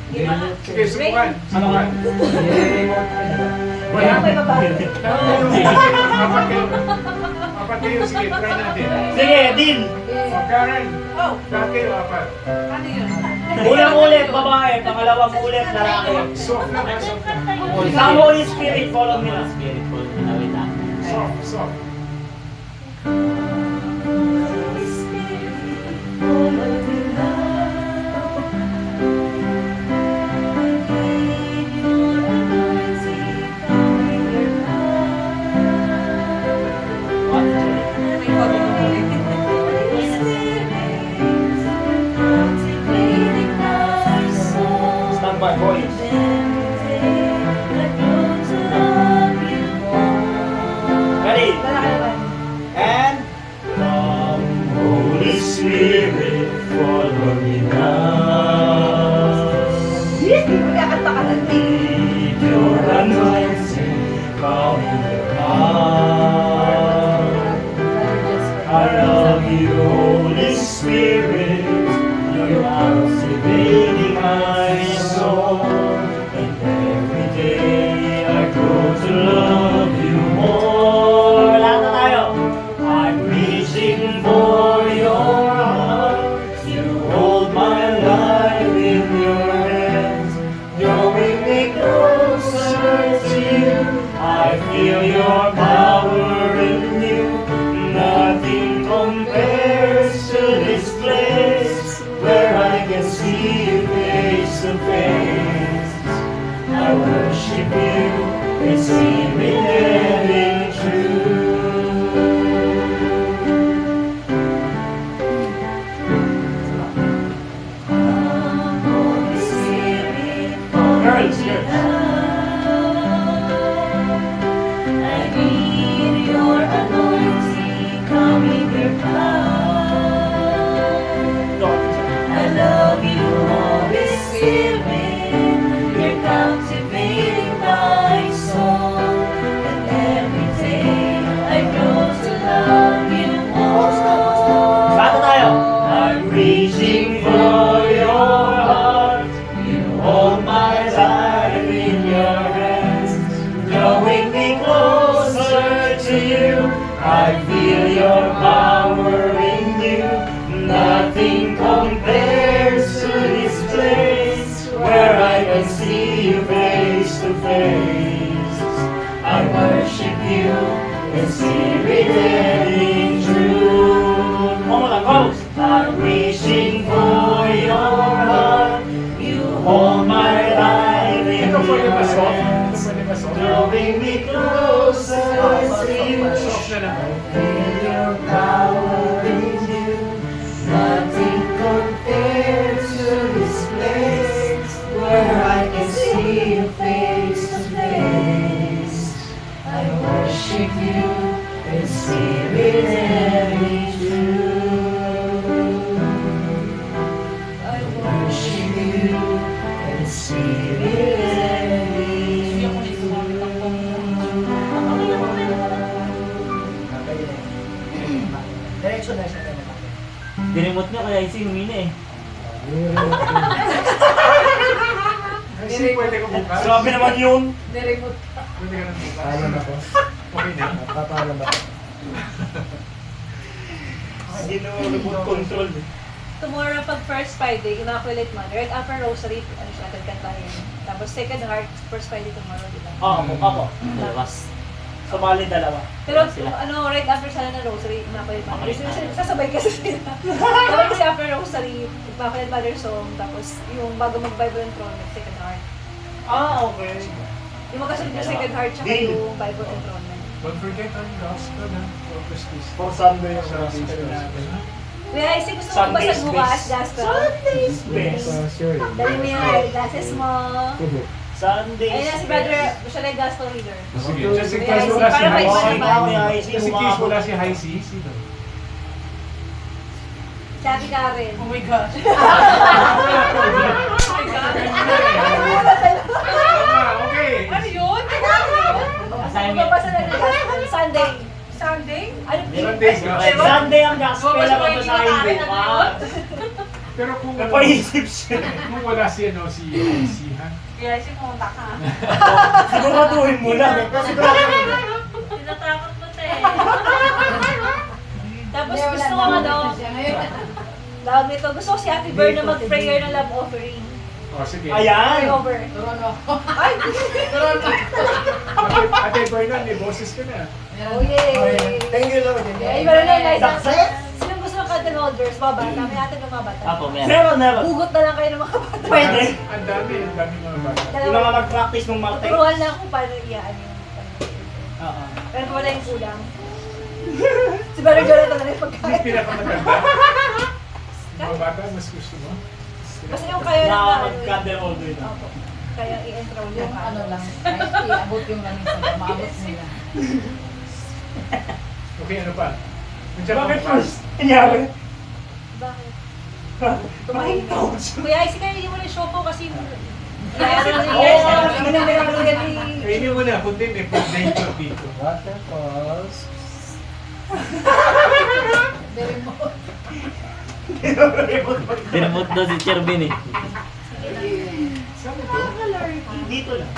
Speaker 5: Sige, subukan. Subukan.
Speaker 4: Kaya may babae.
Speaker 5: Apat kayo. Apat kayo. Sige, try natin.
Speaker 7: Sige, deal!
Speaker 5: Karen,
Speaker 1: Oh,
Speaker 5: lahat kayo apat.
Speaker 1: ano yun?
Speaker 7: Unang ulit, babae. Pangalawang ulit, lalaki.
Speaker 5: Soft lang ha, soft lang.
Speaker 7: Sa Holy Spirit, follow me lang.
Speaker 3: Spiritful. Wait lang.
Speaker 5: Soft, soft.
Speaker 1: May pag-uwi.
Speaker 7: Stand by, boys. Ready?
Speaker 4: Lalaki naman.
Speaker 7: And come, Holy Spirit, follow me now.
Speaker 4: Magkakanta ka lang.
Speaker 7: Need your anointing, come in your heart. I love you, Holy Spirit. You're captivating my soul, and every day I grow to love you more. Lahat na tayo. I'm reaching for your heart. You hold my life in your hands, drawing me closer to you. I feel your power in you. Nothing compares to this place where I can see you face to face. I worship you in spirit and in truth. Holy Spirit, girls, girls.
Speaker 6: I need your anointing, come in your power. I love you, Holy Spirit. You're captivating my soul, and every day I grow to love you more.
Speaker 7: Bata tayo. I'm reaching for your heart. You hold my life in your hands, drawing me closer to you. I feel your power. and spirit true. One more time, goes. I'm reaching for your heart. You hold my life in
Speaker 5: Ito pwede ba soft?
Speaker 7: your hands,
Speaker 5: Ito pwede ba soft?
Speaker 7: drawing me closer to you.
Speaker 5: Soft na naman.
Speaker 7: Feel your power in you. Nothing compares to this place where I can see you face to face. I worship you in spirit and in truth. I worship you in spirit and in
Speaker 2: Diretso na siya.
Speaker 3: Dinimot nyo kaya ising humina eh.
Speaker 5: Kasi pwede ko bukas.
Speaker 7: Grabe naman yun.
Speaker 5: Pwede ka nang bukas.
Speaker 2: Paalam ako.
Speaker 5: Okay na.
Speaker 2: Papaalam ako.
Speaker 7: Hindi na remote control.
Speaker 4: Tomorrow, pag first Friday, Immaculate Mother, right after Rosary, ano siya, kantahin. Tapos second heart, first Friday tomorrow, di ba?
Speaker 7: Oo, ako.
Speaker 3: Labas.
Speaker 7: So, bali dalawa.
Speaker 4: Pero
Speaker 3: Sila.
Speaker 4: ano, right after sana ng Rosary, Immaculate Mother. Sasabay kasi sila. Sabay kasi after Rosary, Immaculate Mother song, tapos yung bago mag-Bible enthronement, second heart.
Speaker 7: Ah, okay.
Speaker 4: Yung magkasunod yung second heart, tsaka
Speaker 7: Deal.
Speaker 4: yung Bible enthronement.
Speaker 5: Don't forget ang gospel na. Corpus Christi.
Speaker 7: For Sunday yung
Speaker 5: Sa gospel natin.
Speaker 4: Kuya Isaac, gusto mo basag bukas, Jasper?
Speaker 7: Sunday's best.
Speaker 2: Sure.
Speaker 4: Dali mo yan, glasses mo.
Speaker 7: Sunday's
Speaker 4: Ayun na si brother, siya na yung gospel reader.
Speaker 5: Sige, just in
Speaker 4: Kuya
Speaker 5: case
Speaker 4: Isaac,
Speaker 5: wala si
Speaker 4: para may
Speaker 5: High
Speaker 4: iba
Speaker 5: C.
Speaker 4: naman.
Speaker 5: Just in case wala si High C, sino?
Speaker 4: Sabi Karen.
Speaker 1: Oh my gosh.
Speaker 5: Okay.
Speaker 1: Ano yun?
Speaker 4: Ano babasa na ng gospel? Sunday.
Speaker 1: Sunday?
Speaker 4: Ano
Speaker 5: Sunday's gospel.
Speaker 7: Sunday ang gospel
Speaker 1: Babasa
Speaker 7: ang
Speaker 1: ko yung
Speaker 7: babasahin
Speaker 1: Karen,
Speaker 7: bukas.
Speaker 5: Pero kung
Speaker 7: Napaisip siya.
Speaker 5: kung wala si ano si High C, ha?
Speaker 1: Kaya si pumunta ka.
Speaker 7: Siguraduhin mo na.
Speaker 6: Tinatakot mo tayo.
Speaker 4: Tapos gusto ko ano, tawag nito, gusto ko si Ate Ver na mag-prayer ng love offering.
Speaker 5: O, sige.
Speaker 4: Pray
Speaker 7: Ayan.
Speaker 4: over.
Speaker 1: Turon mo.
Speaker 4: Ay!
Speaker 5: Ate Vernon, may boses ka na.
Speaker 4: Oh, yay!
Speaker 2: Thank you, Lord.
Speaker 4: Yeah, iba na lang, guys.
Speaker 2: Success!
Speaker 4: Sinong gusto ng Candle Holders? Babata. May atin ng mga bata.
Speaker 3: Apo, meron.
Speaker 7: Meron.
Speaker 4: Hugot na lang kayo ng mga bata.
Speaker 7: Pwede.
Speaker 5: Ang dami mga bata.
Speaker 7: Yung mga mag-practice ng martes.
Speaker 4: Turuan lang kung paano iyaan yung
Speaker 7: Oo.
Speaker 4: pero kung wala yung kulang. Si Brother Jonathan na rin
Speaker 5: Yung
Speaker 4: pagkain.
Speaker 5: pinakamatanda. Mga bata, mas gusto mo?
Speaker 4: Kasi yung kaya lang
Speaker 7: Na
Speaker 4: na
Speaker 7: mag-candle holder na.
Speaker 4: Opo. Kaya i-enroll
Speaker 1: Yung ano lang, kahit iabot yung langis na maabot nila.
Speaker 5: Okay, ano pa? Nandiyan pa
Speaker 7: Bakit
Speaker 5: ba?
Speaker 7: first? Kanyari?
Speaker 4: Bakit? Tumahimik. Kuya, isi kayo hindi mo na yung show po kasi kaya ano lang yung
Speaker 7: Oo,
Speaker 4: guys.
Speaker 7: hindi
Speaker 4: Hindi na lang
Speaker 5: Kainin mo na, kundi may food nature dito.
Speaker 2: Waterfalls.
Speaker 1: Very mo.
Speaker 3: Dinimot daw si Chervin eh.
Speaker 5: Saan ito?
Speaker 7: Dito lang.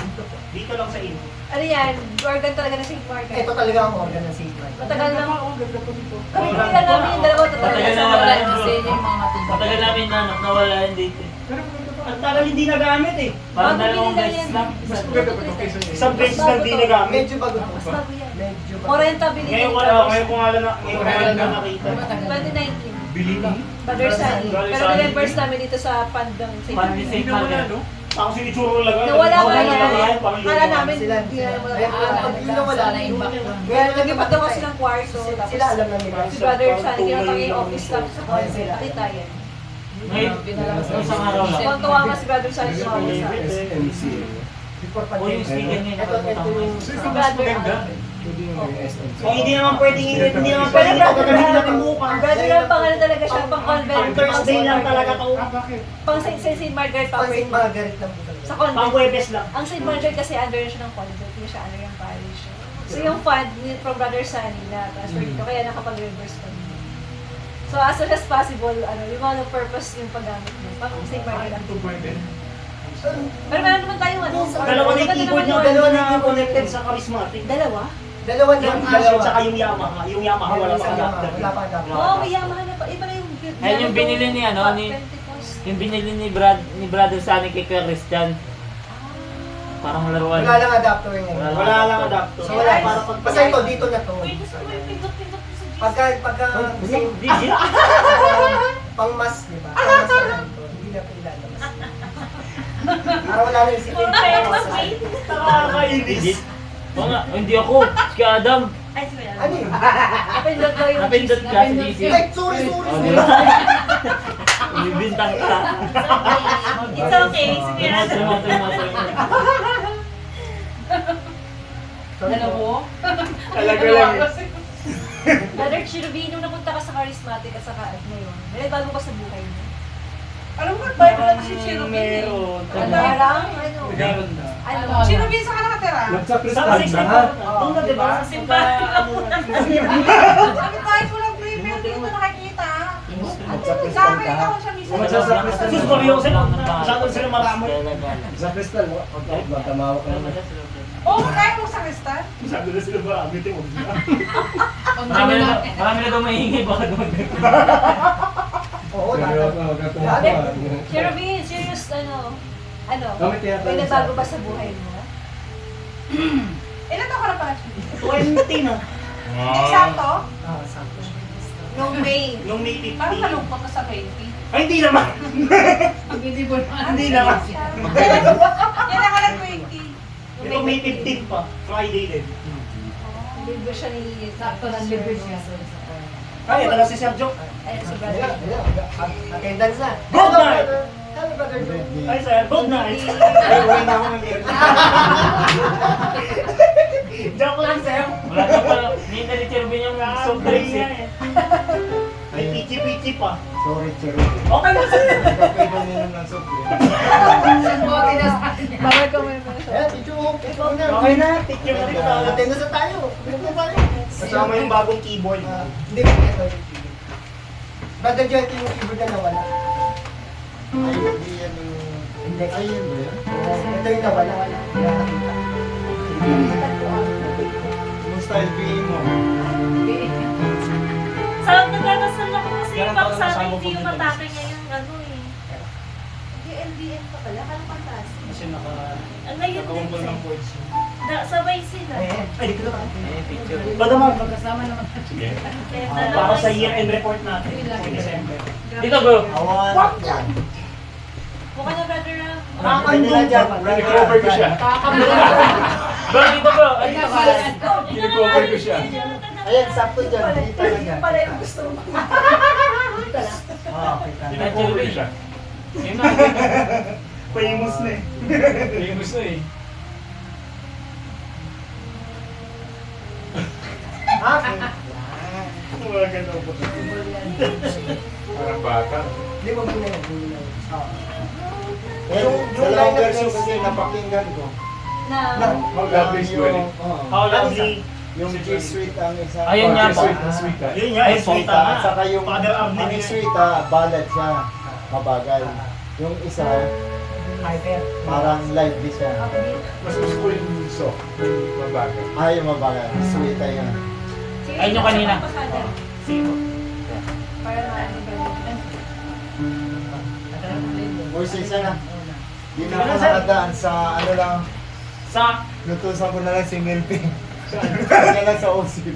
Speaker 7: Dito lang sa ino.
Speaker 4: Ano yan? Organ talaga na St. Mark.
Speaker 2: Ito talaga ang organ ng St. Mark.
Speaker 4: Matagal na.
Speaker 5: Ang ganda po dito.
Speaker 4: Kami pinila namin yung dalawa totoo.
Speaker 3: Matagal na
Speaker 1: Wala
Speaker 3: wala
Speaker 1: yung
Speaker 3: bro.
Speaker 1: sa inyo yung mga matibay.
Speaker 3: Matagal namin na nawala yun dito eh.
Speaker 5: Pero maganda pa.
Speaker 7: Ang tagal hindi nagamit eh.
Speaker 3: Parang
Speaker 4: Bago
Speaker 3: dalawang
Speaker 4: pinila
Speaker 3: beses
Speaker 4: yan.
Speaker 3: lang.
Speaker 5: Mas maganda pa ito kaysa sa
Speaker 7: Isang beses lang hindi nagamit.
Speaker 2: Medyo bago po.
Speaker 4: Mas bago yan.
Speaker 2: Medyo bago.
Speaker 4: Morenta binili.
Speaker 7: Ngayon ko nga lang nakita.
Speaker 4: 2019.
Speaker 5: Bilini.
Speaker 4: Brother Sunny.
Speaker 7: Brother
Speaker 4: Pero
Speaker 7: Sunny.
Speaker 4: nag-verse namin dito sa pandang St.
Speaker 3: Pan-
Speaker 4: Mark.
Speaker 3: St.
Speaker 5: Hindi mo na, no?
Speaker 7: Ako sinitsuro lang.
Speaker 4: Nawala ko
Speaker 3: Wala
Speaker 4: na
Speaker 3: na
Speaker 4: yan.
Speaker 7: Parang
Speaker 4: Kala namin,
Speaker 2: Sila.
Speaker 4: hindi na wala.
Speaker 2: Pag yun na wala,
Speaker 1: Sana yung background.
Speaker 4: Kaya nag-iba daw kasi ng kwarto. Tapos
Speaker 2: Sila alam na nila.
Speaker 4: si Brother Sunny, kinatang yung office staff sa kwarto. Nakita yan.
Speaker 3: Ngayon, nung isang araw lang.
Speaker 4: Kontuwa nga si Brother Sunny sa office staff.
Speaker 2: Before
Speaker 3: O yung sticker niya
Speaker 2: Ito,
Speaker 3: nakalimutan
Speaker 2: ito
Speaker 3: ko.
Speaker 2: yung...
Speaker 5: So, ito mas maganda.
Speaker 7: Kung hindi naman pwedeng hindi naman
Speaker 4: Pero
Speaker 7: pwedeng ito
Speaker 4: brother,
Speaker 7: gagawin natin bukas.
Speaker 4: brother lang pangalan talaga siya, pang convent.
Speaker 7: Pang Thursday lang talaga to.
Speaker 5: Ah, bakit?
Speaker 4: Pang St. Margaret
Speaker 2: Pang
Speaker 4: property.
Speaker 2: St. Margaret lang po talaga.
Speaker 4: Sa
Speaker 7: Pang
Speaker 4: convent.
Speaker 7: Webes lang.
Speaker 4: Ang St. Margaret kasi under na siya ng convent, hindi siya under yung parish. So yung fund from Brother Sunny na transfer dito, kaya nakapag-reverse kami. So as soon as possible, yung mga purpose yung paggamit mo, pang St. Margaret lang.
Speaker 5: Ito pwede.
Speaker 4: Pero meron naman tayong
Speaker 7: Dalawa na yung keyboard nyo, dalawa na connected sa charismatic.
Speaker 4: Dalawa?
Speaker 2: Dalawa
Speaker 7: Yung
Speaker 2: lang,
Speaker 7: Asher
Speaker 2: dalawa.
Speaker 7: tsaka yung Yamaha. Yung Yamaha wala pang adapter.
Speaker 2: Wala pang adapter.
Speaker 4: Oo, may Yamaha na pa. Iba na yung...
Speaker 3: Ayun yung binili ni ano, ni-
Speaker 4: Pentecost.
Speaker 3: Yung binili ni Brother Sunny kay Kuya Christian. Parang laruan.
Speaker 2: Wala lang adapter ngayon.
Speaker 7: Wala lang adapter.
Speaker 2: So wala, para pag basta ito, dito na to.
Speaker 6: Wait, gusto ko yung pindot-pindot ko sa GC.
Speaker 2: Pagka
Speaker 3: Digit?
Speaker 2: pang mas, di ba? Pang mas na lang to, hindi na pinilalamas. Para wala na isipin.
Speaker 6: Wait.
Speaker 7: Nakakainis.
Speaker 3: Digit? Oo nga, hindi ako. Si Adam.
Speaker 6: Ay, sige lang.
Speaker 2: Ano yun?
Speaker 4: Napindot daw yung
Speaker 3: Napindot ka sa GC.
Speaker 2: Like, sorry.
Speaker 3: Oh, di ba? Ibibintang ka.
Speaker 6: It's okay. Sige lang.
Speaker 3: Tumo.
Speaker 1: Alam mo?
Speaker 7: Talaga lang.
Speaker 4: Brother Cherubin, nung napunta ka sa charismatic at saka at ngayon, may bago ba sa buhay mo?
Speaker 1: Alam mo, Bible lang si Cherubin.
Speaker 7: Meron.
Speaker 4: Parang, ano?
Speaker 7: Meron na.
Speaker 4: Ano?
Speaker 1: Cherubin sa ka nakatira?
Speaker 7: Sa 60 po. Doon na, di ba?
Speaker 6: Sa simbahan ka muna.
Speaker 1: Sabi tayo mo lang prepare dito nakakita. Sabi ako siya mismo.
Speaker 7: Sus, Mario, masyadong sila marami.
Speaker 2: Sa kristal, wag tamawak ka naman.
Speaker 1: Oo, kaya mo sa kristal?
Speaker 7: Masyado na sila marami. Tingog na.
Speaker 3: Marami na daw maingay. Baka doon.
Speaker 2: Oo,
Speaker 4: Cherubin, serious, ano? May nabago ba sa buhay mo?
Speaker 1: Ilan taon ka na pala?
Speaker 7: 20 na.
Speaker 1: Eksakto?
Speaker 2: sakto.
Speaker 4: Nung May.
Speaker 7: Nung May 15.
Speaker 1: Parang malungkot ka sa 20.
Speaker 7: Ay, hindi naman.
Speaker 1: Hindi mo
Speaker 7: Hindi naman.
Speaker 1: Yan ang alam 20.
Speaker 7: Ito May 15 pa. Friday din.
Speaker 4: Libre siya ni...
Speaker 1: Sakto ng libre siya.
Speaker 7: Ay, ito na si Sergio.
Speaker 4: Ayun, si brother.
Speaker 2: Attendance na.
Speaker 7: Good night!
Speaker 2: Hello, brother Joe.
Speaker 7: Ay, sir. Good night.
Speaker 2: Ay, wala na ako ng
Speaker 7: Joke lang, sir.
Speaker 3: Wala na pa. Hindi na ni Cherubin yung soft drinks eh.
Speaker 7: May pichi-pichi pa.
Speaker 2: Sorry, Chero.
Speaker 7: Okay na, sir.
Speaker 2: Kapay ba ninom ng soft drink?
Speaker 4: Bawal ka muna muna siya.
Speaker 2: Eh, Ticho, ikaw na.
Speaker 7: Okay na. Picture na rin tayo.
Speaker 2: Attendance na tayo. Bilang na tayo.
Speaker 7: Kasama yung bagong keyboard.
Speaker 2: Hindi, ito yung keyboard. Brother Joe, ito yung keyboard na nawala.
Speaker 8: Ay, hindi yan yung...
Speaker 2: Hindi.
Speaker 8: Ayun ba yan?
Speaker 2: Ito yung nawala. Hindi nakakita.
Speaker 8: Kumusta LPE mo?
Speaker 6: Sa nagdadasal ako kasi
Speaker 3: Kaya
Speaker 6: pag
Speaker 3: parang
Speaker 6: sa
Speaker 3: kasama
Speaker 6: akin,
Speaker 3: po
Speaker 6: hindi yung
Speaker 3: dito.
Speaker 6: atake niya yung ano eh.
Speaker 4: LDM pa pala, parang fantastic.
Speaker 3: Kasi
Speaker 6: Ngayon
Speaker 3: nakakumpul ng
Speaker 6: din.
Speaker 3: chords.
Speaker 6: Sabay sila.
Speaker 7: Ay, dito na.
Speaker 3: Eh, picture.
Speaker 7: Badamag, magkasama naman.
Speaker 5: Sige.
Speaker 6: Kaya
Speaker 7: Para
Speaker 6: dalawa
Speaker 7: sa year-end report natin. December.
Speaker 3: Dito bro.
Speaker 8: Awan.
Speaker 4: Mukha na, brother.
Speaker 2: Nakakandun dyan.
Speaker 5: Recover ko siya.
Speaker 3: Bro, dito bro. Ay, dito ka.
Speaker 5: Recover ko siya.
Speaker 8: Ayan, sakto dyan. Hindi talaga.
Speaker 4: Pala yung gusto mo.
Speaker 2: Okay, tama.
Speaker 5: Recover ko siya.
Speaker 3: Yun na.
Speaker 7: Famous na eh.
Speaker 5: Famous na eh.
Speaker 2: Okay.
Speaker 7: Wala ganun po.
Speaker 5: Parang bata.
Speaker 2: Hindi mo muna yan.
Speaker 8: Yung dalawang version kasi napakinggan ko.
Speaker 4: Na,
Speaker 5: How lovely is dwelling.
Speaker 7: How lovely.
Speaker 8: Yung G-Sweet ang isa.
Speaker 3: Ayun nga po.
Speaker 5: Sweet na sweet ah.
Speaker 7: Yun nga, eh, sweet
Speaker 8: At
Speaker 7: na.
Speaker 8: saka yung
Speaker 7: Father
Speaker 8: ang
Speaker 7: Abney.
Speaker 8: sweet ballad siya. Mabagal. Yung isa,
Speaker 2: Hyper.
Speaker 8: parang lively siya.
Speaker 5: Mas gusto ko yung soft. Yung mabagal.
Speaker 8: Ay, mabagal. Sweet ayun.
Speaker 3: Ayun yung kanina.
Speaker 7: Sino?
Speaker 4: para na ano ba yun?
Speaker 8: Or sa isa na. Di na ako nakadaan sa ano lang.
Speaker 7: Sa
Speaker 8: Lutusan ko na lang si Milping. Kaya lang sa OSIP.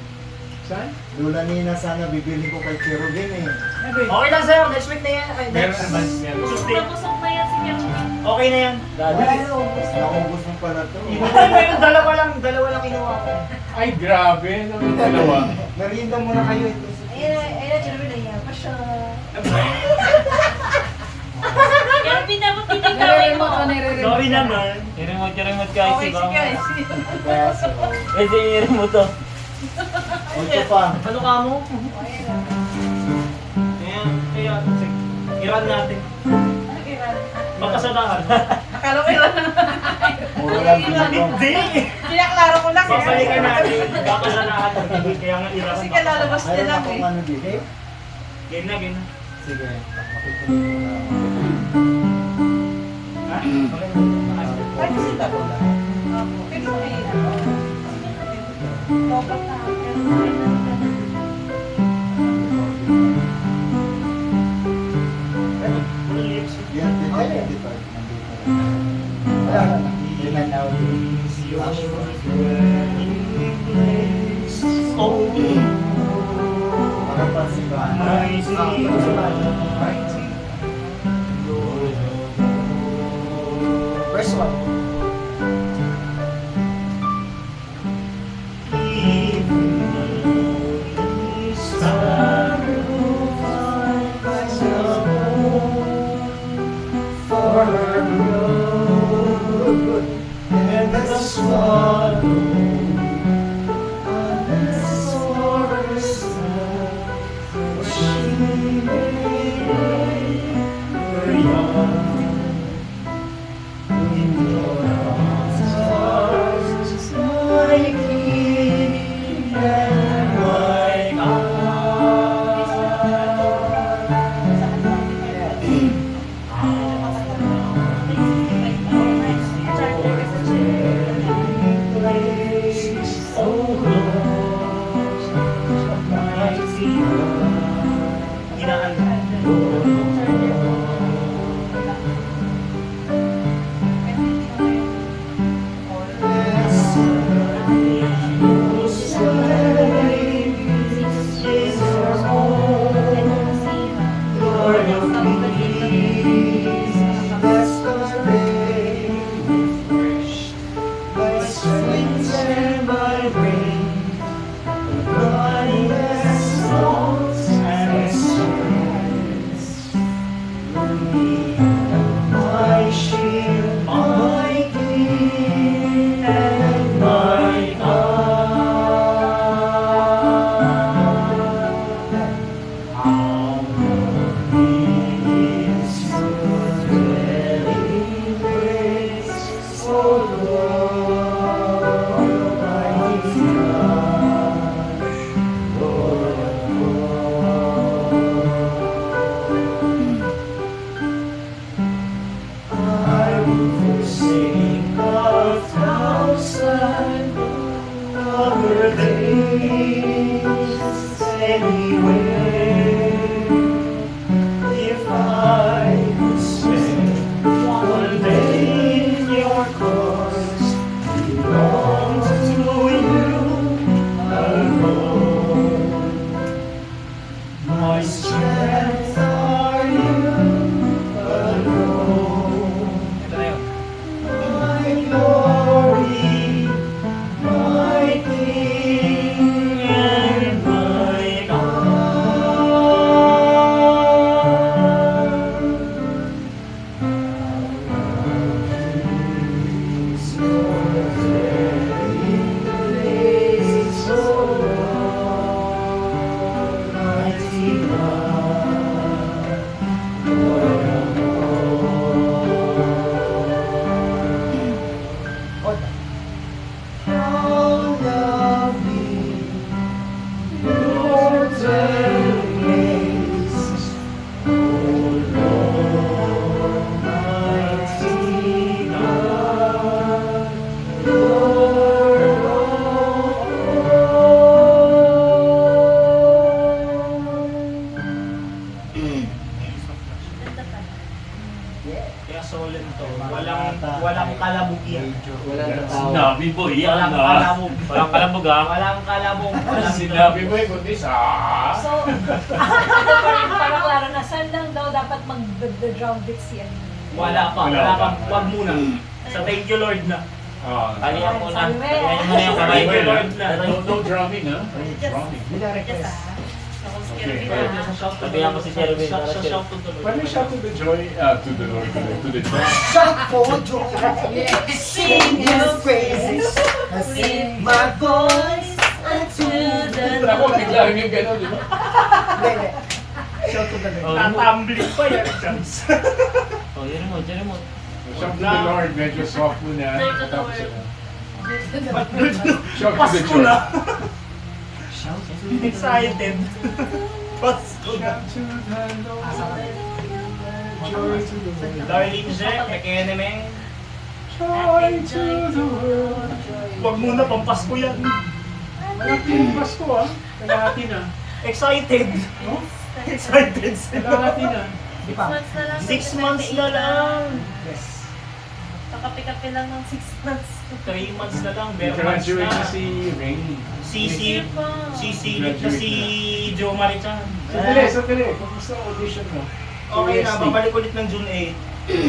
Speaker 5: Saan?
Speaker 8: Lula Nina, sana bibili ko kay Cherubin eh.
Speaker 7: okay lang sir, next week na yan. Ay,
Speaker 5: Meron
Speaker 7: next.
Speaker 5: naman. Meron.
Speaker 7: Tuesday.
Speaker 6: Napusok na yan si Kevin.
Speaker 7: Okay na yan.
Speaker 8: Naubos mo pala to.
Speaker 7: Ay, meron dalawa lang inuha ko.
Speaker 5: Ay, grabe. Naman dalawa.
Speaker 8: Merienda muna kayo ito.
Speaker 4: Ayun na, Cherubin na yan pa siya.
Speaker 6: Kevin, dapat tinitawin mo.
Speaker 7: Sorry naman.
Speaker 3: I-remote ka
Speaker 1: Okay,
Speaker 3: IC ba?
Speaker 1: sige, sige.
Speaker 8: Kaso,
Speaker 3: Eh, di i-remote to.
Speaker 8: ocho pa.
Speaker 7: Ano ka mo? Ayan, kaya, sige. I-run natin. Magkasadahan.
Speaker 1: Akala ko yun.
Speaker 8: Puro lang binigong.
Speaker 7: Hindi!
Speaker 1: Pinaklaro ko lang.
Speaker 7: Babalikan natin. Magkasadahan. Kaya nga i-run
Speaker 1: Kasi
Speaker 7: natin.
Speaker 1: kalalabas din
Speaker 8: Mayroon
Speaker 1: lang
Speaker 8: akong
Speaker 1: eh.
Speaker 8: ano dito.
Speaker 7: Game na.
Speaker 8: Sige, makikita mo na.
Speaker 7: Ha?
Speaker 1: Ay, kasi tabo na. Ito eh. Lobat na.
Speaker 7: Walang lips.
Speaker 8: Yan, dito, dito. Nandito.
Speaker 2: Wala.
Speaker 8: Yun ang nowadays.
Speaker 7: Oh,
Speaker 8: Makapansin ko.
Speaker 2: First one.
Speaker 7: Kaya solemn to. Walang kalabugian.
Speaker 5: Sinabi mo yan,
Speaker 7: Walang
Speaker 5: ah.
Speaker 7: kalabog. Walang kalabog ah. Walang kalabog.
Speaker 5: Sinabi mo eh, kundi sa...
Speaker 4: So, para klaro na, saan lang daw dapat mag-drum beat si ano?
Speaker 7: Wala pa.
Speaker 5: Wala
Speaker 7: Wala
Speaker 5: pa.
Speaker 7: pa. Wag muna. Sa thank you Lord na.
Speaker 5: Ah,
Speaker 7: Kaya mo na.
Speaker 4: Sabi mo,
Speaker 7: Kaya mo na yung kamay ko Lord na.
Speaker 5: no drumming, ha? No drumming.
Speaker 2: Bina-request.
Speaker 5: Okay.
Speaker 7: Sabihan ko si Jeremy. Shout to the Lord.
Speaker 5: When we shout to the joy, to the Lord, to the joy.
Speaker 2: Shout for joy. Sing His praises. Sing my voice unto the
Speaker 5: Ako, biglang yung gano'n, di ba?
Speaker 2: Hindi. Shout to the Lord.
Speaker 7: Tatambling pa yan, Chance.
Speaker 3: Oh, Jeremy.
Speaker 5: Shout to the Lord, medyo soft muna.
Speaker 6: Shout to the
Speaker 5: Tapos,
Speaker 6: Lord.
Speaker 5: shout to the
Speaker 7: Pasko
Speaker 5: joy.
Speaker 7: na. Excited. Pasko na.
Speaker 5: Joy to the Lord.
Speaker 7: Darlene Jack, Mekenemeng.
Speaker 5: Joy to the world.
Speaker 7: Wag muna, pampasko yan.
Speaker 5: Malaki yung Pasko, ah. Kalahati na.
Speaker 7: Excited.
Speaker 5: No?
Speaker 7: Excited sila.
Speaker 5: Kalahati na.
Speaker 2: Di pa.
Speaker 7: 6 months na lang.
Speaker 2: Yes.
Speaker 6: Kape-kape lang ng 6 months.
Speaker 7: 3 months na lang, bare months
Speaker 5: Graduate
Speaker 7: na.
Speaker 5: na si Rainy.
Speaker 7: Si Silip na si Joe Marichan.
Speaker 5: Sandali. Kumusta ang audition mo?
Speaker 7: Okay na,
Speaker 5: OST.
Speaker 7: babalik ulit ng June 8.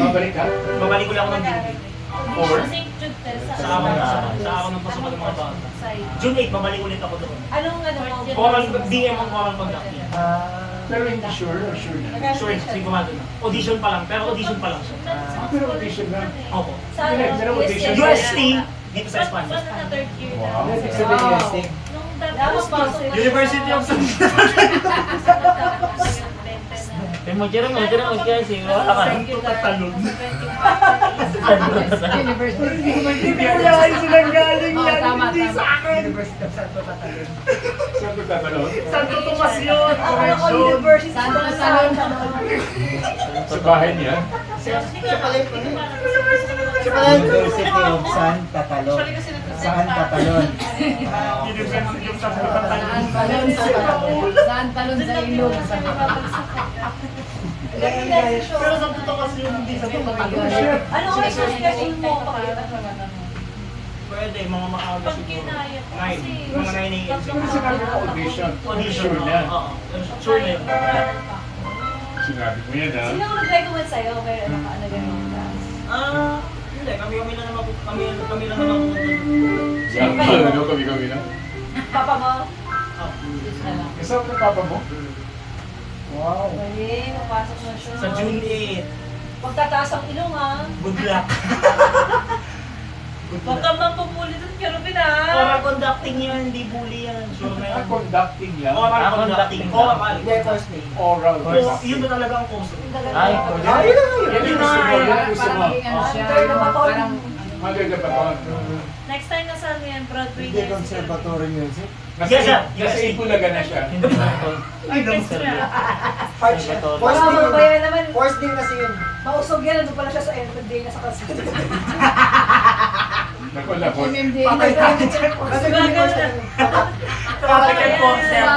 Speaker 5: Babalik ka?
Speaker 7: Babalik ulit ako ng June 8.
Speaker 5: Or?
Speaker 6: St. Jude test.
Speaker 7: Sa ako ng pasukan ng mga bata. June 8, babalik ulit ako doon.
Speaker 4: Anong mo?
Speaker 7: Oral, DM ang oral conducting.
Speaker 5: Pero hindi sure or sure na?
Speaker 7: Sure, sigurado na. Audition pa lang, pero audition pa lang siya.
Speaker 5: Pero audition na.
Speaker 7: Opo.
Speaker 4: Sa
Speaker 5: Pero audition.
Speaker 7: UST, dito sa Espanya.
Speaker 6: Paano na third year na?
Speaker 5: Wow.
Speaker 8: Ibig sabihin yung stick.
Speaker 6: Nung
Speaker 4: Tapos pasok na siya.
Speaker 7: University of San
Speaker 3: Magkira siguro.
Speaker 7: Santo Catalan.
Speaker 2: University of Santo Catalan.
Speaker 5: Saan ko tatanong?
Speaker 7: Santo Tomas yun.
Speaker 4: Ako University Santo Catalan.
Speaker 5: Sa bahay niya?
Speaker 2: Siya pala yung
Speaker 8: University of San Catalon. San Catalon.
Speaker 7: University of Santo Catalan.
Speaker 1: Saan talon sa ilog?
Speaker 7: Pero Santo Tomas yun, hindi Santo Catalan.
Speaker 4: Ano nga yung schedule mo?
Speaker 7: Pwede, mga maaga
Speaker 6: Pag
Speaker 7: siguro.
Speaker 6: kinaya ko
Speaker 7: 9.
Speaker 6: kasi
Speaker 7: Mga 9 a.m.
Speaker 5: Kasi sinabi mo audition.
Speaker 7: Audition
Speaker 5: Sure na.
Speaker 7: Oo. Sure na yun.
Speaker 5: Sinabi mo yan ha?
Speaker 4: Sino ang nag-recommend sa'yo? Pero ano ka, ano ganun class?
Speaker 7: Hindi. Kami lang naman kami lang naman
Speaker 5: Kami na?
Speaker 4: Papa mo?
Speaker 5: Kasama ng papa mo? Wow.
Speaker 4: Galing, napasok na siya.
Speaker 7: Sa June 8.
Speaker 4: Pagtataas ang ilong ha.
Speaker 7: Good luck.
Speaker 6: Huwag kang mapupuli doon, Kerubin ha.
Speaker 7: Oral conducting yan, hindi bully yan. Sure na yan.
Speaker 5: Conducting lang?
Speaker 7: Oral conducting. Oral.
Speaker 2: Hindi, first name.
Speaker 5: Oral
Speaker 7: So,
Speaker 5: conducting.
Speaker 7: yun na talaga ang course.
Speaker 3: Ay,
Speaker 2: Yun na
Speaker 5: Yan yung gusto mo, yan yung gusto mo.
Speaker 4: Under na baton.
Speaker 5: Under the baton.
Speaker 6: Next time na sa ano yan, Broadway
Speaker 8: Hindi conservatory music.
Speaker 7: Yes, sir.
Speaker 5: Nasa Ipulaga na siya.
Speaker 3: Hindi na ito.
Speaker 7: Ay,
Speaker 2: Part siya. First
Speaker 4: Baka
Speaker 2: name.
Speaker 4: mamaya naman,
Speaker 2: First name kasi yun.
Speaker 4: mausog yan. Nandun pala siya sa end day na sa kalsada.
Speaker 5: Naku.
Speaker 2: Patay ka. Kasi yun yung first name.
Speaker 7: Practical concept.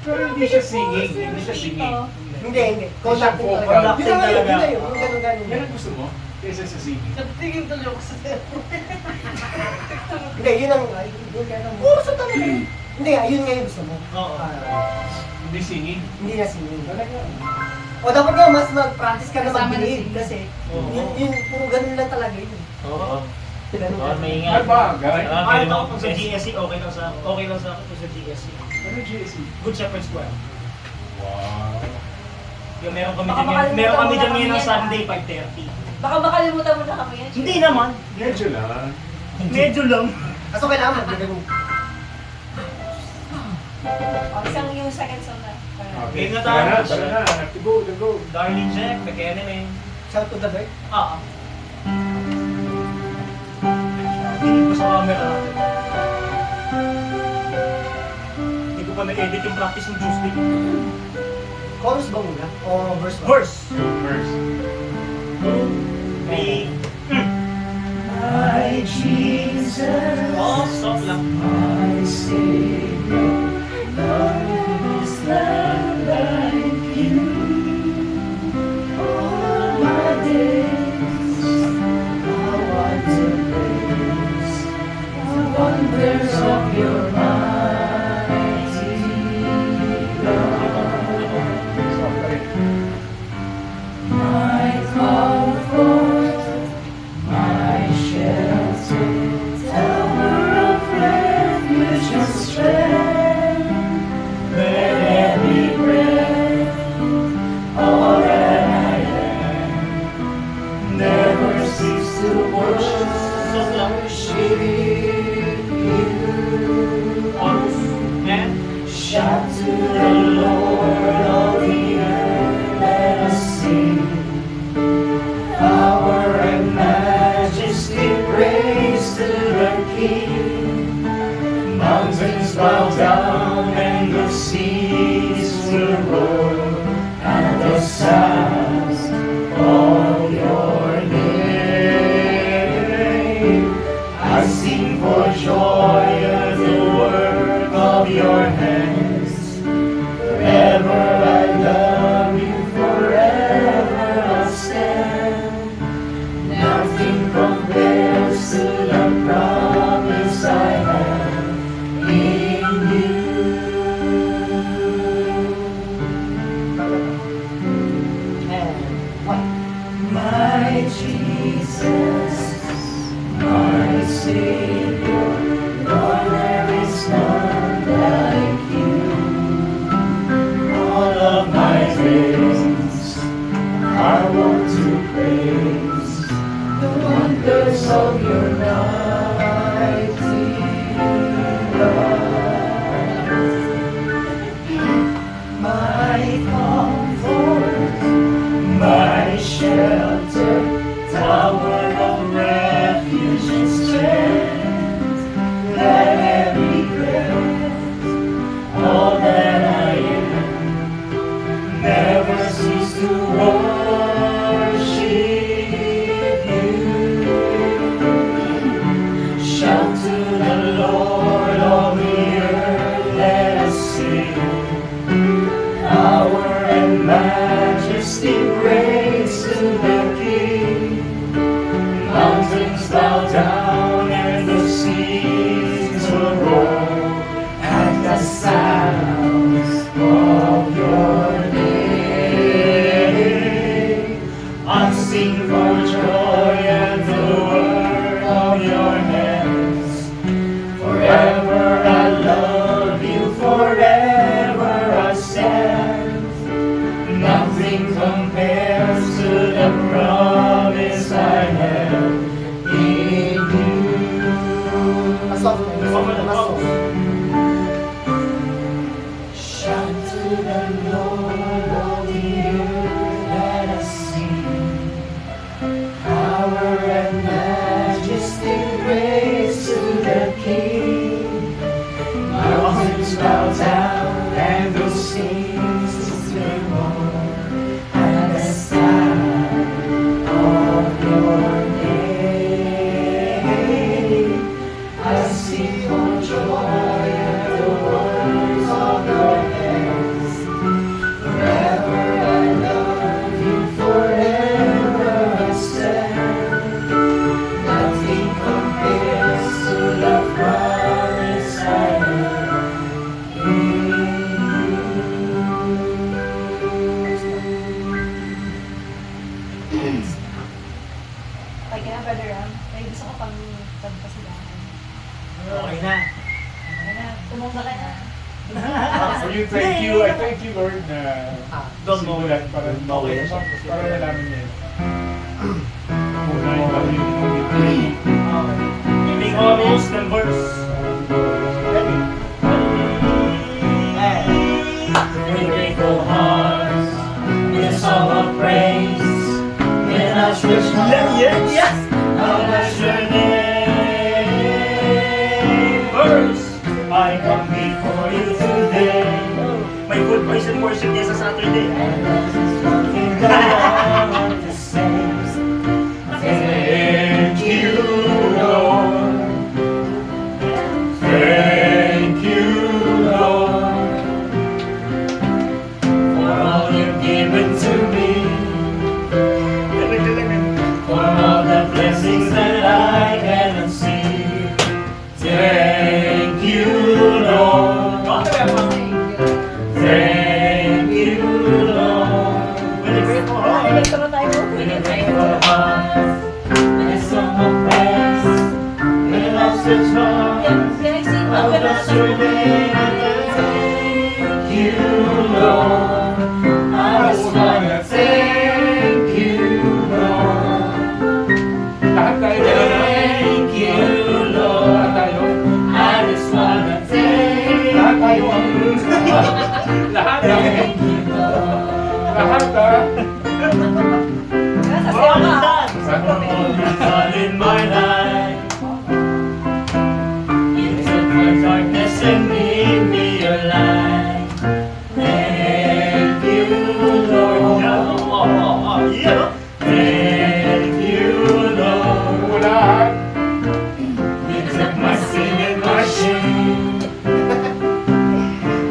Speaker 5: Pero hindi siya singing. Hindi siya singing.
Speaker 2: Hindi. Conducting
Speaker 5: vocal.
Speaker 2: talaga. Yun na yun.
Speaker 7: Conducting talaga.
Speaker 2: Yung ganun-ganun.
Speaker 5: Yan ang gusto mo? Kaysa sa singing.
Speaker 1: Tingin tuloy ako sa
Speaker 2: Hindi, yun ang... Puro sa talaga. Hindi, yun nga yung gusto mo.
Speaker 7: Oo.
Speaker 5: Hindi singing.
Speaker 2: Hindi na singing.
Speaker 5: Talaga.
Speaker 2: O dapat nga mas mag-practice ka na
Speaker 1: Kasama na
Speaker 2: mag-believe
Speaker 1: singing.
Speaker 2: kasi
Speaker 7: Oo.
Speaker 2: yun, puro ganun lang talaga yun.
Speaker 3: Oo.
Speaker 2: Ganun
Speaker 3: Oo,
Speaker 2: lang.
Speaker 3: may
Speaker 5: Ay
Speaker 3: ingat.
Speaker 5: bagay.
Speaker 7: Kahit ako pag sa GSC, okay lang sa akin pag sa GSC.
Speaker 5: Ano GSC?
Speaker 7: Good Shepherd Square.
Speaker 5: Wow.
Speaker 7: Yung meron kami
Speaker 4: Baka
Speaker 7: dyan,
Speaker 4: makalimutan
Speaker 7: meron kami
Speaker 4: mo na
Speaker 7: dyan
Speaker 4: kami
Speaker 7: ngayon ng
Speaker 4: yan,
Speaker 7: Sunday, 5:30.
Speaker 4: Baka makalimutan mo na kami yan.
Speaker 7: Hindi naman.
Speaker 5: Medyo lang.
Speaker 7: Medyo lang.
Speaker 2: Kaso kailangan mag-ganun.
Speaker 4: Isang yung second song na.
Speaker 5: Okay.
Speaker 7: Ingat
Speaker 5: Tara na,
Speaker 7: tayo.
Speaker 5: tara na. Have to go, to go.
Speaker 7: Darling Jack, McKenna.
Speaker 2: Shout to the bird.
Speaker 7: Ah. Tingin ko sa camera natin. Hindi ko pa na-edit yung practice ng Tuesday.
Speaker 2: Chorus ba muna? O verse ba?
Speaker 7: Verse.
Speaker 5: First.
Speaker 7: 3. My Jesus. Oh, soft lang.
Speaker 8: My Savior, love is not like you. All my days, I want to praise the wonders of your mighty love. My comfort, my shelter, tower of refuge and strength. Let every breath, all that I am, never cease to worship you.
Speaker 7: Chorus. And
Speaker 8: Shout to the Lord of the earth, let us sing. Power and majesty, praise to the King. Mountains bow down and the seas will roar at the sound of your name. I sing for joy at the work of your hands. Forever I love you, forever I'll stand.
Speaker 7: majestic grace to the King. Mountains bow down and the seas will roll at the sound of your name. I sing for joy at the work of your hands. Forever I love you, forever I stand. Nothing compares to the promise I have in you.
Speaker 2: Masok. Masok.
Speaker 7: Shout to the Lord, all the earth, let us sing. Power and majesty, praise to the King. Mountains bow down and the seas will roar at the sound of your name. I sing for joy at the words of your hands. Forever I love you, forever I stand. Nothing compares to the promise I have in
Speaker 4: Pag kaya Brother Ram, may gusto ko pang pagpasilahan.
Speaker 3: Okay na.
Speaker 4: Kaya na, tumumba ka na.
Speaker 5: For you, thank you. I thank you, Lord, na
Speaker 3: Don't know
Speaker 5: simulan para nalaman niya. Muna yung kami
Speaker 7: Giving chorus and verse. Ready? With grateful hearts, with a song of praise, with a stretch yes, I'll bless your name. Verse, I come before you today. May good praise and worship niya sa Saturday. And this is something that I want to say. Thank you, Lord. Thank you, Lord, for all you've given to me, for all the blessings that I cannot see. Thank you, Lord. Thank you, Lord. With a grateful heart. With a grateful heart, with a song of praise, with a love such heart, I will bless your name. Thank you, Lord. I just wanna thank you, Lord.
Speaker 5: Lahat tayo
Speaker 7: Thank you,
Speaker 5: Lahat
Speaker 7: Lord.
Speaker 5: tayo.
Speaker 7: I just wanna thank
Speaker 5: Lahat tayo ang
Speaker 7: you,
Speaker 5: Lahat
Speaker 7: thank you, Lord.
Speaker 5: Lahat ah.
Speaker 4: Sasayaw ka.
Speaker 7: For all you've done in my life, you took my darkness and made me your light. Thank you, Lord. Thank you, Lord.
Speaker 5: Lahat.
Speaker 7: You took my sin and my shame.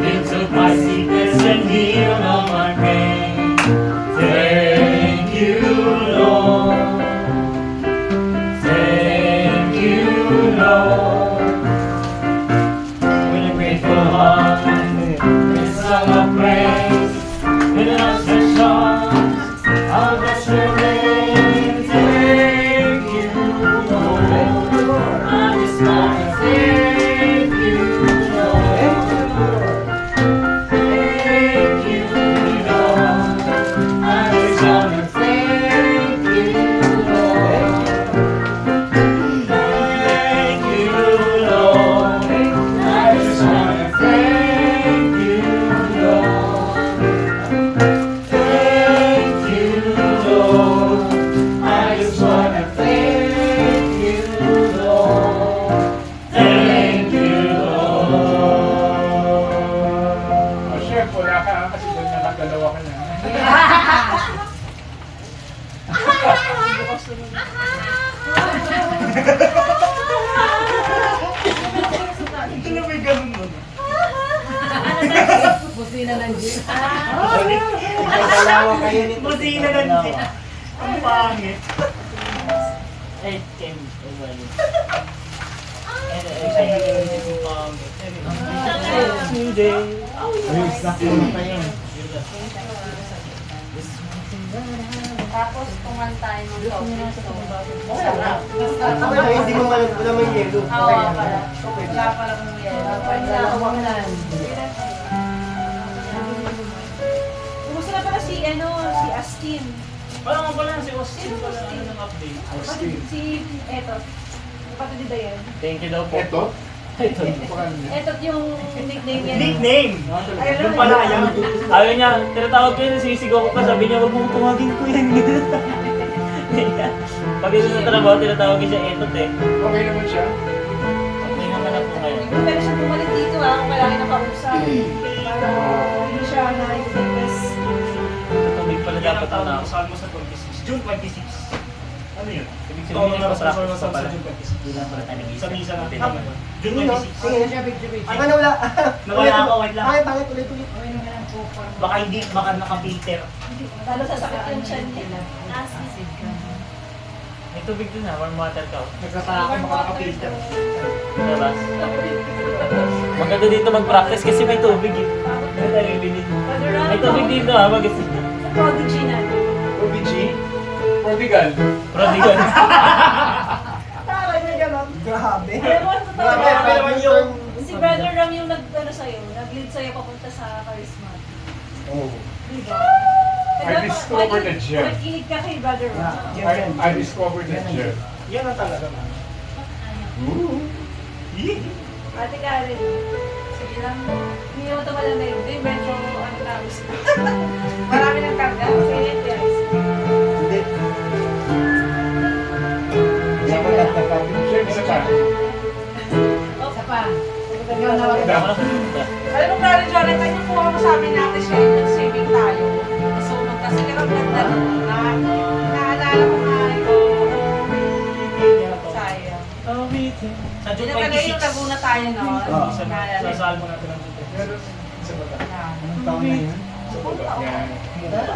Speaker 7: You took my sickness and healed all my pain. Thank you, Lord. Thank you, Lord. With a grateful heart, with a song of praise, with an outstretched arms, I'll bless your name. Thank you, Lord. I just wanna thank you, Lord. Thank you, Lord. I just wanna thank you, Lord. Thank you, Lord. I just wanna thank you, Lord. Thank you, Lord. I just wanna thank you, Lord. Thank you, Lord.
Speaker 5: Oh, chef, wala ka kasi doon nakadalawa ka na.
Speaker 7: Ito na may ganun nun.
Speaker 1: Busina ng jeep.
Speaker 2: Dalawa kayo nito.
Speaker 3: Busina ng jeep. Ang pangit. Ay, Kim.
Speaker 2: Release na po pa yun.
Speaker 1: Tapos kumanta yung soft sarap.
Speaker 2: Okay lang, hindi mo wala may yelo.
Speaker 1: Oo, pala. Wala pala kung yelo. Pwede na kumaklan.
Speaker 4: Kumusta na pala si Astin?
Speaker 3: Parang pala si Austin pala ng update.
Speaker 4: Si, eto. Kapatid ni Dayan.
Speaker 3: Thank you daw po.
Speaker 5: Ito?
Speaker 3: Ito.
Speaker 4: Eto yung nickname niya.
Speaker 3: Nickname! Yung pala yan. Ayaw niya, tinatawag ko yun, sisigaw ko pa, sabi niya, huwag mong tumagin ko yan. Pag ito sa trabaho, tinatawag ko siya Etot eh.
Speaker 5: Okay naman siya.
Speaker 3: Okay naman na po ngayon.
Speaker 4: Pero siya bumalik dito kung kailangan nakausap. Para hindi siya na-fitness.
Speaker 3: Tubig pala dapat na.
Speaker 7: Salmo sa 26. June 26. Ano yun?
Speaker 3: Ibig
Speaker 7: Ito
Speaker 3: sabihin
Speaker 7: na
Speaker 3: niya
Speaker 7: sa
Speaker 3: practice pa pala.
Speaker 7: June 26.
Speaker 3: Hindi lang pala tayo
Speaker 7: Sa
Speaker 3: nag-isa.
Speaker 7: misa natin naman. June
Speaker 2: Sige,
Speaker 7: 26.
Speaker 2: Ang ano wala.
Speaker 7: Nawala ako, wait lang.
Speaker 2: Bakit, bakit ulit-ulit?
Speaker 7: Baka hindi, baka naka-filter.
Speaker 4: Lalo sasakit yung chan niya.
Speaker 3: May tubig din ha, warm water ka.
Speaker 7: Nagkasala ako baka naka-filter.
Speaker 3: Labas. Maganda dito mag-practice kasi may tubig eh. Ano tayo bibili? May tubig dito ha, mag-isip.
Speaker 4: Sa prodigy natin.
Speaker 5: Prodigy? Prodigal?
Speaker 3: Prodigal.
Speaker 4: Tama na gano'n.
Speaker 2: Grabe.
Speaker 4: Alam mo, totoo
Speaker 2: Grabe,
Speaker 4: ba?
Speaker 2: grabe yung...
Speaker 4: Si Brother Ram yung nag-ano sa'yo, nag-lead sa'yo papunta sa charismatic.
Speaker 2: Oh.
Speaker 4: Diba?
Speaker 5: I discovered the gem.
Speaker 4: Makinig ka kay Brother Ram.
Speaker 5: I discovered that gem.
Speaker 7: Yan ang talaga na.
Speaker 5: Ooh.
Speaker 4: Ate Karen, sige lang. Hindi naman ito malamig. Hindi, medyo ano na gusto. Marami ng karga. Sige, guys.
Speaker 2: Hindi. Hindi ako nagkakabi.
Speaker 5: Gem isa ka.
Speaker 1: Isa pa.
Speaker 3: Ako na pumunta.
Speaker 1: Alam mo, Brother Jonathan, yung kuha mo sa amin natin siya, yung saving tayo. Nasunog kasi pero ang ganda nun. Naalala ko nga yung sayang.
Speaker 7: Sa June
Speaker 1: Dinagay yung
Speaker 7: 26.
Speaker 1: Laguna tayo noon.
Speaker 2: Oo.
Speaker 7: Sa
Speaker 1: Naalala.
Speaker 7: salmo natin ang June 26.
Speaker 5: Meron sa baba.
Speaker 2: Anong taon na yun?
Speaker 5: Sa baba. Yan.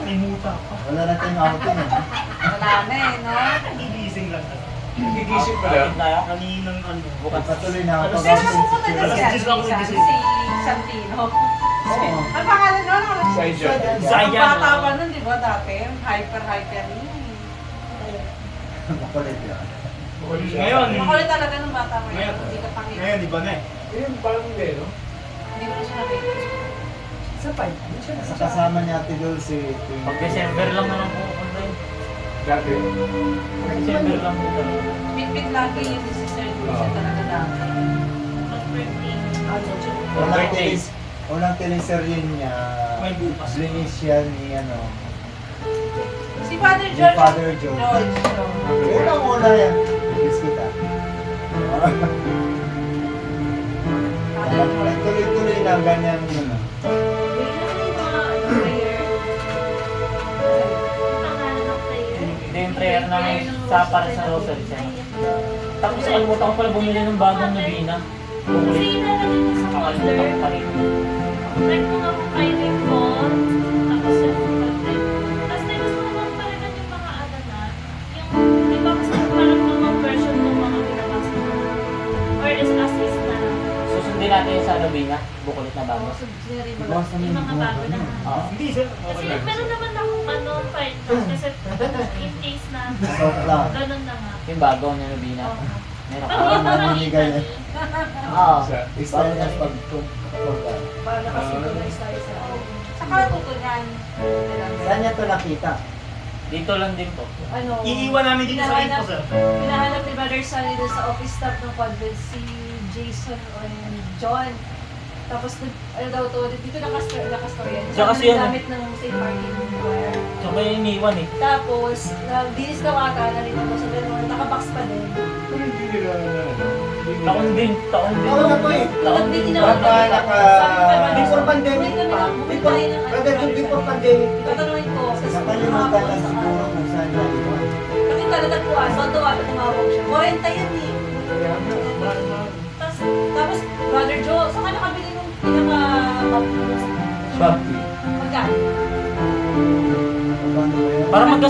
Speaker 7: May muta pa.
Speaker 2: Wala na tayong outing eh.
Speaker 1: Wala na eh, no?
Speaker 7: Gigising lang talaga.
Speaker 5: Gigising pa lang.
Speaker 7: Kaninang ano.
Speaker 2: Bukas patuloy na ako.
Speaker 1: Pero napupunta na
Speaker 7: Alas
Speaker 1: siya,
Speaker 7: 10 lang ako
Speaker 1: si
Speaker 7: nagising.
Speaker 1: Santino.
Speaker 2: Oo.
Speaker 1: Ang pangalan nun?
Speaker 5: Saijan.
Speaker 7: Saijan.
Speaker 1: Ang bata pa nun, di ba dati? Hyper yun.
Speaker 2: Makulit yun.
Speaker 7: Ngayon.
Speaker 1: Makulit talaga ng bata mo yun.
Speaker 7: Ngayon.
Speaker 1: Hindi ka pangit.
Speaker 7: Ngayon, di ba na eh?
Speaker 5: Yun, parang hindi, no?
Speaker 1: Hindi mo na siya nakita.
Speaker 2: Sa pipe. Sa kasama ni Ate Dulce.
Speaker 3: Pag December lang naman po ako yun.
Speaker 5: Dati.
Speaker 3: December lang po talaga.
Speaker 1: Bit-bit lagi yung si Sir Dulce talaga dati.
Speaker 2: Unang teleserye niya.
Speaker 7: May bukas.
Speaker 2: Blinis siya ni ano.
Speaker 1: Si Father
Speaker 2: Si
Speaker 1: George.
Speaker 2: Father George. Yun ang una yan. Kiss kita. Tuloy-tuloy na ganyan yun.
Speaker 3: Hindi yung prayer namin sa para sa rosary siya. Tapos nakalimutan ko pala bumili ng bagong nabina. Bumili. Nakalimutan ko pa rin. Susundin natin yung sa nabina. Bukulit na bago.
Speaker 6: Yung mga bago na.
Speaker 3: Oo.
Speaker 7: Hindi, sir.
Speaker 6: Kasi meron naman akong ano, part kasi in case na
Speaker 2: Sobra.
Speaker 6: ganun na nga.
Speaker 3: Yung bago na nabina.
Speaker 6: Oo.
Speaker 3: Meron
Speaker 6: Pag
Speaker 3: ka.
Speaker 6: yun naman
Speaker 2: Namimigay
Speaker 6: ito.
Speaker 3: Oo.
Speaker 2: Style na pag-program.
Speaker 4: Para nakasintonize tayo sa
Speaker 1: Saka natuto niyan.
Speaker 2: Saan niya ito nakita?
Speaker 3: Dito lang din po.
Speaker 4: ano.
Speaker 7: Iiwan namin dito sa info, sir.
Speaker 4: Hinahanap ni Brother Sunny doon sa office staff ng convent si Jason and John. Tapos, ano daw to, dito nakastoryan.
Speaker 3: Siya kasi yan,
Speaker 4: gamit ng St. Martin Choir.
Speaker 3: So may iniwan eh.
Speaker 4: Tapos, dinis daw ata, narinig ko sa ganun, nakabox pa din.
Speaker 5: Pero hindi nila ano.
Speaker 3: Taon din.
Speaker 2: Ako na po eh.
Speaker 3: Taon
Speaker 4: Hindi
Speaker 3: din.
Speaker 4: naman
Speaker 2: Before pandemic pa. Before pandemic.
Speaker 4: Tatanungin ko, sa
Speaker 2: Nakalimutan lang siguro kung saan na iwan.
Speaker 4: Kasi talatagpuan, so doon ata tumawag siya. 40 yan eh. Tapos, Brother Joe, saan ka nakabili nung pinaka-map mo?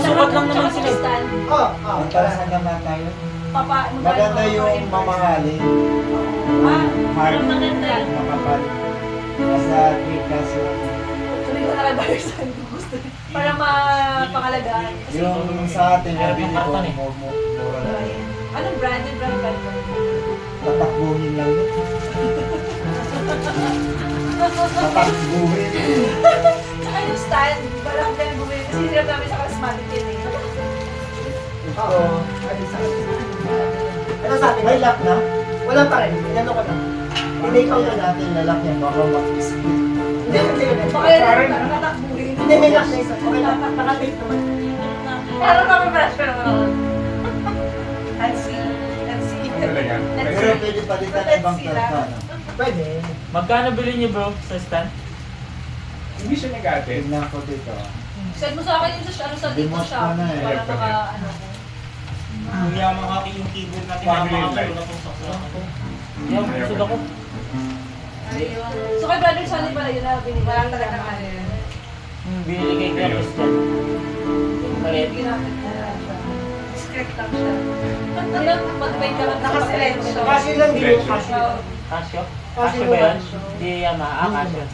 Speaker 3: Magsusukat lang naman sila.
Speaker 4: Stand.
Speaker 2: Para
Speaker 8: Saan naman tayo?
Speaker 4: Maganda
Speaker 8: yung mamahalin.
Speaker 4: Ah,
Speaker 6: Maganda yun.
Speaker 8: Makapal. Nasa 3 kasi.
Speaker 4: tuloy ko na kay brother Sunny kung gusto niya. Para mapangalagaan. Kasi,
Speaker 8: Yung sa atin,
Speaker 3: Meron
Speaker 8: nabili
Speaker 3: yung
Speaker 8: ko,
Speaker 3: karton eh.
Speaker 8: mura na.
Speaker 4: anong brand? Yung brand ba?
Speaker 8: Tatakbuhin lang yun. Tatakbuhin.
Speaker 4: Saka yung stand, parang kami bumili. Kasi hirap namin sa charismatic yun eh.
Speaker 2: Oo. Ano sa atin?
Speaker 8: May lock na?
Speaker 2: Wala pa rin. Inano ko lang.
Speaker 8: Tinake out na natin na lock yan. Baka mag-split.
Speaker 2: Hindi.
Speaker 4: Baka yun ang nakatakbuhin.
Speaker 2: Hindi, may lock na isa. Okay lang. Nakatape naman.
Speaker 1: Parang kami fresh pero naman. Let's see.
Speaker 5: Talaga.
Speaker 8: Pero pwede palitan ng ibang person.
Speaker 2: Pwede.
Speaker 3: Magkano bilhin niyo bro sa stand?
Speaker 5: Hindi siya nag-attend.
Speaker 8: Tignan ko dito.
Speaker 4: Send mo sa akin yung sa dito
Speaker 8: Dimos
Speaker 4: shop.
Speaker 8: ko na eh.
Speaker 4: Para maka, ano ko.
Speaker 3: Kuya, makaki yung keyboard natin.
Speaker 5: Mag-green light.
Speaker 3: Yung gusto ako.
Speaker 1: Ayun.
Speaker 4: So kay brother Sunny pala yun na binili.
Speaker 1: Wala talaga ano yun.
Speaker 3: Binili kay Kuya Christian. Maliit.
Speaker 4: Ginamit na lang siya.
Speaker 1: Script lang siya.
Speaker 4: Hindi lang, mag-wait ka lang.
Speaker 1: Naka-silencio.
Speaker 2: Kasi lang din yung
Speaker 5: Silencio.
Speaker 2: Casio.
Speaker 3: Casio?
Speaker 2: Casio
Speaker 3: Casio ba yun?
Speaker 2: Casio.
Speaker 3: Hindi Yamaha, Casio.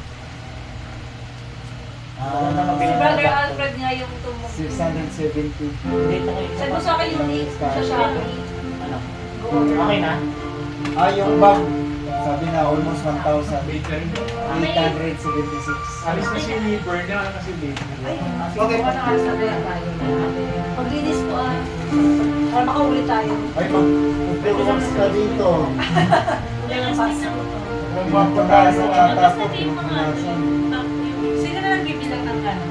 Speaker 8: Ah,
Speaker 4: Si brother Alfred nga yung tumong.
Speaker 8: 670.
Speaker 3: Dito kayo.
Speaker 4: Send mo sa akin yung link sa Shopee.
Speaker 3: Ano?
Speaker 4: Go order.
Speaker 3: Okay na?
Speaker 8: Yung bag. Sabi na almost 1,000.
Speaker 5: Late na rin.
Speaker 8: 876.
Speaker 5: Alis na si Burn na kasi late na.
Speaker 2: Okay.
Speaker 1: Kung ano alas na ba yan tayo?
Speaker 4: Paglinis po para makahuli tayo.
Speaker 8: Ay, mag-performance ka dito.
Speaker 4: Hindi lang pass.
Speaker 8: Magpapagasa ka, tapos
Speaker 6: Tapos natin yung mga
Speaker 8: magpapagasa.
Speaker 1: Sino na nagbibilang ng ano?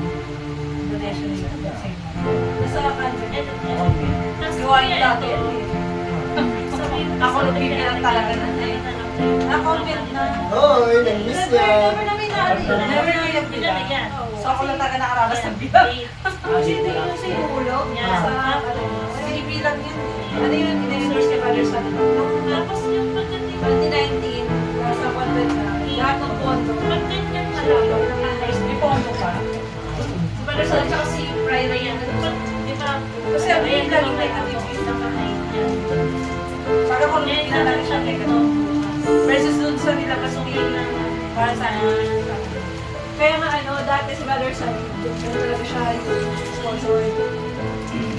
Speaker 1: Donation nila?
Speaker 4: Nasa country.
Speaker 1: Iwain dati. Ako nagbibilang talaga na eh. Na-comment na.
Speaker 2: Oo, nag-miss niya.
Speaker 4: Never namin naari.
Speaker 1: Never na yung bilang. So ako lang talaga nakaranas ng bilang.
Speaker 4: Kasi ito yung sa hulog. Sa ano.
Speaker 1: Binibilang yun.
Speaker 4: Ano yun? Ina-endorse kay brother Sunny.
Speaker 6: Tapos yung pagdating
Speaker 4: 2019, nasa convent na. Lahat ng pondo.
Speaker 6: pagdating na lang.
Speaker 1: May pondo pa.
Speaker 4: Si brother Sunny tsaka si Friar yan.
Speaker 6: Di ba?
Speaker 1: Kasi ang bilang lagi may attribute. Para kung pinalagay siya kay versus dun sa nilabas ng para sa
Speaker 4: Kaya nga ano, dati si brother Sunny, doon talaga siya yung sponsor.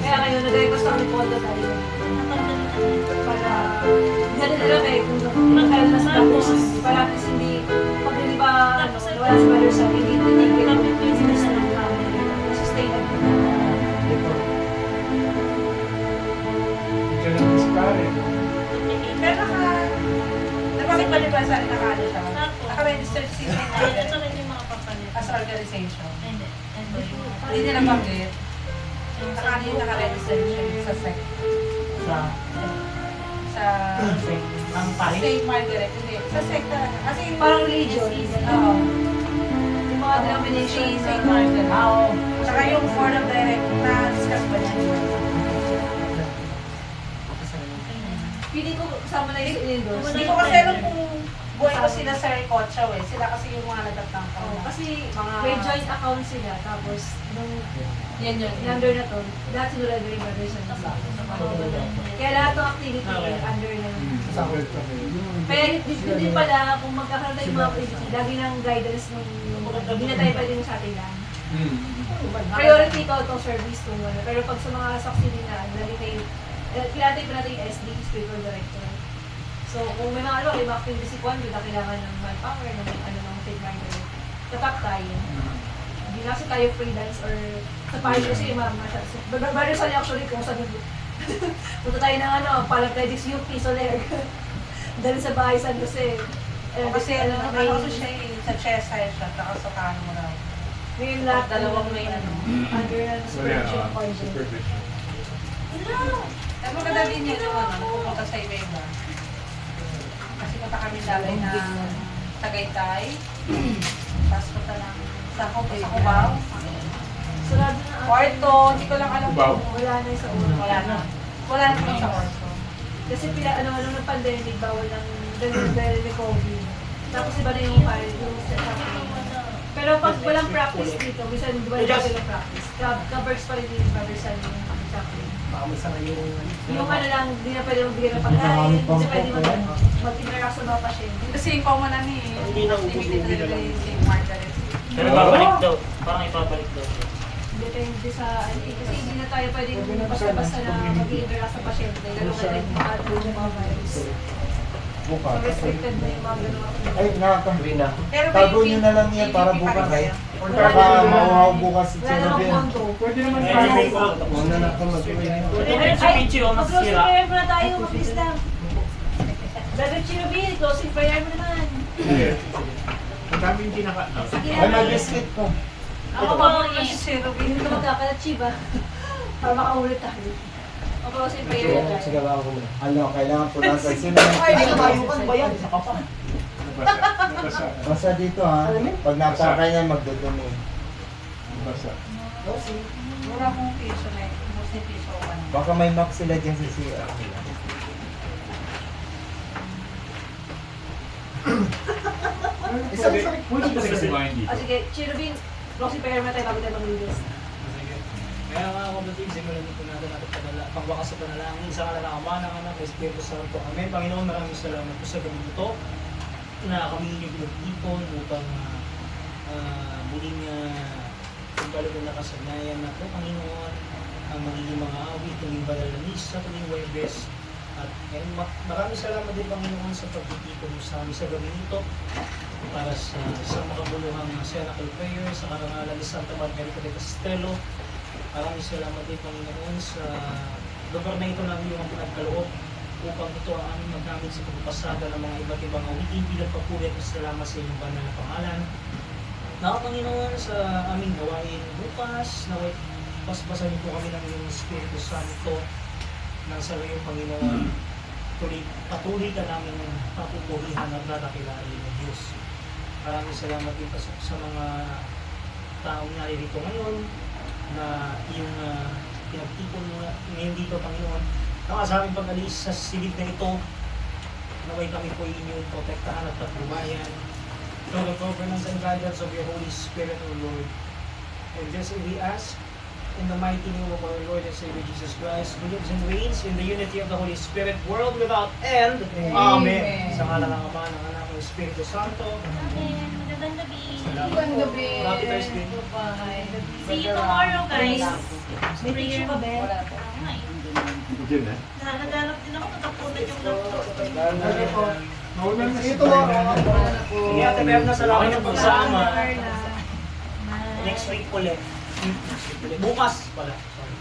Speaker 4: Kaya ngayon, nag-request kami pondo tayo. Para, hindi nila eh, kung magkailan na sa tapos, para at least hindi, pag hindi ba, ano, wala si brother Sunny, hindi titigil yung business na namin. Sustainable.
Speaker 5: Diyan lang si Karen.
Speaker 1: pero nakakita sa nakano siya. Naka-registered si
Speaker 6: Ito rin yung mga papalit.
Speaker 1: as organization.
Speaker 6: Hindi.
Speaker 1: Hindi nila banggit. Nakano yung naka-registered siya sa SEC.
Speaker 3: Sa
Speaker 1: Sa
Speaker 3: ang pari.
Speaker 1: St. Margaret. Hindi. Sa SEC talaga. Kasi
Speaker 4: Parang religion.
Speaker 1: Oo.
Speaker 4: Yung mga denomination
Speaker 1: Si St. Margaret. Oo. Tsaka yung board of directors na-discuss ba niya?
Speaker 4: Pili ko kasama na yung in-endorse.
Speaker 1: Hindi ko kasi alam kung buhay ko sila sa Recocho eh. Sila kasi yung mga natatang ko.
Speaker 4: Oo, kasi
Speaker 1: Mga-
Speaker 4: may joint account sila, tapos nung
Speaker 1: Yan yun.
Speaker 4: under na to, lahat sinulad rin brothers and sisters. Kaya lahat ng activity under na yun. Kaya din pala kung magkakaroon tayo ng mga activity, lagi ng guidance nung hindi na tayo pwede sa atin lang. Priority ko itong service kung ano. Pero pag sa mga saksi din na, lagi kayo, kinatay pa natin yung SD, spiritual director. So kung may mga ano, may mga activity si Juan, na kailangan ng manpower, ng ano ng fit minder, tatap tayo. Hindi na kasi tayo freelance or sa parish kasi yung mga brother Sunny actually kung saan yung punta tayo ng ano, Palagtedix UP, Soler. Dahil sa bahay San Jose.
Speaker 1: Kasi ano kasi siya eh, sa chest size siya, saka sa kano mo lang.
Speaker 4: Ngayon lahat
Speaker 1: Dalawang may ano.
Speaker 4: under na
Speaker 5: So yan,
Speaker 4: supervision content.
Speaker 5: supervision.
Speaker 1: Pero maganda din yun yung ano, pupunta sa iba-iba. Kasi punta kami dati na Tagaytay. Tapos punta lang sa Cubao.
Speaker 4: Sarado na
Speaker 1: Kwarto, hindi ko lang alam
Speaker 5: Cubao?
Speaker 1: kung
Speaker 4: wala na yung sa una.
Speaker 1: wala na. Wala na sa Kwarto.
Speaker 4: Kasi pila, ano ng pandemic, bawal ng dahil ni COVID. Tapos iba na yung file, yung setup. Pero pag walang practice dito, minsan di ba yung walang practice, ka-works pa rin yung Brother San yung chaplain.
Speaker 2: Baka masama yung...
Speaker 4: Yung ano lang, hindi na pwede magbigay ng pagkain, hindi na pwede mag-interact sa mga pasyente.
Speaker 1: Kasi yung common na ni, limited talaga yung St. Margaret.
Speaker 3: Pero babalik daw. Parang ipabalik daw.
Speaker 4: Depende sa, kasi hindi na tayo pwedeng basta-basta na mag-interact sa pasyente, lalo na rin makatulong yung mga virus. So restricted na yung mga gano'n.
Speaker 8: Ay, nakakambri na.
Speaker 1: Pero
Speaker 8: Tago nyo na lang yan para bukas. Baka mauhaw bukas si
Speaker 4: Wala namang
Speaker 8: Cherubin.
Speaker 4: kondo.
Speaker 5: Pwede naman
Speaker 3: Eh,
Speaker 5: tayo.
Speaker 3: may ko.
Speaker 8: Huwag na lang ito mag-uwi.
Speaker 3: Pwede si Pichi o
Speaker 4: Mag-closing
Speaker 3: masisira.
Speaker 4: prayer muna tayo, mabilis lang. Brother Cherubin, closing prayer mo naman.
Speaker 5: Ang dami yung tinaka.
Speaker 4: Sige
Speaker 8: Ay,
Speaker 4: na.
Speaker 8: may biscuit ko.
Speaker 1: Ako pa mo yung Cherubin.
Speaker 4: Hindi ka magkakalatsi ba? Para makaulit tayo. O closing prayer
Speaker 8: Sige,
Speaker 4: na
Speaker 8: sige
Speaker 4: tayo.
Speaker 8: ba ako muna. Ano, kailangan po lang sa sino.
Speaker 2: Ayukan ba yan?
Speaker 5: Nabasa. Nabasa.
Speaker 8: Basta dito ha. Pag napakay niya, magdudumi.
Speaker 5: Nabasa.
Speaker 1: Mura mong piso na yun. Muslim piso ka na.
Speaker 8: Baka may map sila dyan sa CR.
Speaker 2: Isang sakit.
Speaker 5: Pwede talaga si Mandy.
Speaker 4: O sige, Cherubin, closing prayer muna tayo bago tayo maglilis.
Speaker 9: Sige. Kaya mga kapatid, simulan po natin ating pagwakas sa panalangin sa ngalan ng Ama, ng Anak, ng Espiritu Santo. Amen. Panginoon, maraming salamat po sa gabi ito na kami inyong pinag-ipon upang muling pagkalugan na kasanayan na po, Panginoon, ang magiging mga awit, tuwing banal na misa, tuwing Huwebes. At maraming salamat din, Panginoon, sa pagtitipon mo sa amin sa gabi ito para sa makabuluhang Cenacle Prayer, sa karangalan ni Santa Margarita de Castelo. Maraming salamat din, Panginoon, sa lugar na ito namin yung pinagkaloob upang ito ang aming magamit sa pagpapasada ng mga iba't ibang awitin bilang papuri at salamat sa inyong banal na pangalan. Na Panginoon, sa aming gawain bukas, naway paspasan niyo po kami ng iyong Espiritu Santo nang sa iyong Panginoon. Patuloy ka namin papupurihan at natakilain ng Diyos. Maraming salamat din sa mga taong naririto ngayon na yung pinagtipon mo ngayon dito, Panginoon. Ang sa aming pag-alis sa silid na ito, naway kami po inyong protektahan at patnubayan through the governance and guidance of your Holy Spirit, O Lord. And just we ask in the mighty name of our Lord and Savior Jesus Christ, who lives and reigns in the unity of the Holy Spirit, world without end. Amen. Sa ngalan ng Ama, ng Anak, ng Espiritu Santo.
Speaker 6: Amen. Magandang gabi.
Speaker 1: Magandang gabi.
Speaker 9: Happy Thursday.
Speaker 6: See you tomorrow, guys.
Speaker 4: May tissue ka, Ben?
Speaker 1: Wala po.
Speaker 5: Diyan na.
Speaker 6: Naghanap din ako, natapunan yung laptop.
Speaker 5: Nauna na si
Speaker 2: Ito
Speaker 9: Sige, Ate Beb, salamat ng pagsama.
Speaker 4: Carla.
Speaker 9: Next week ulit. Bukas pala. Sorry.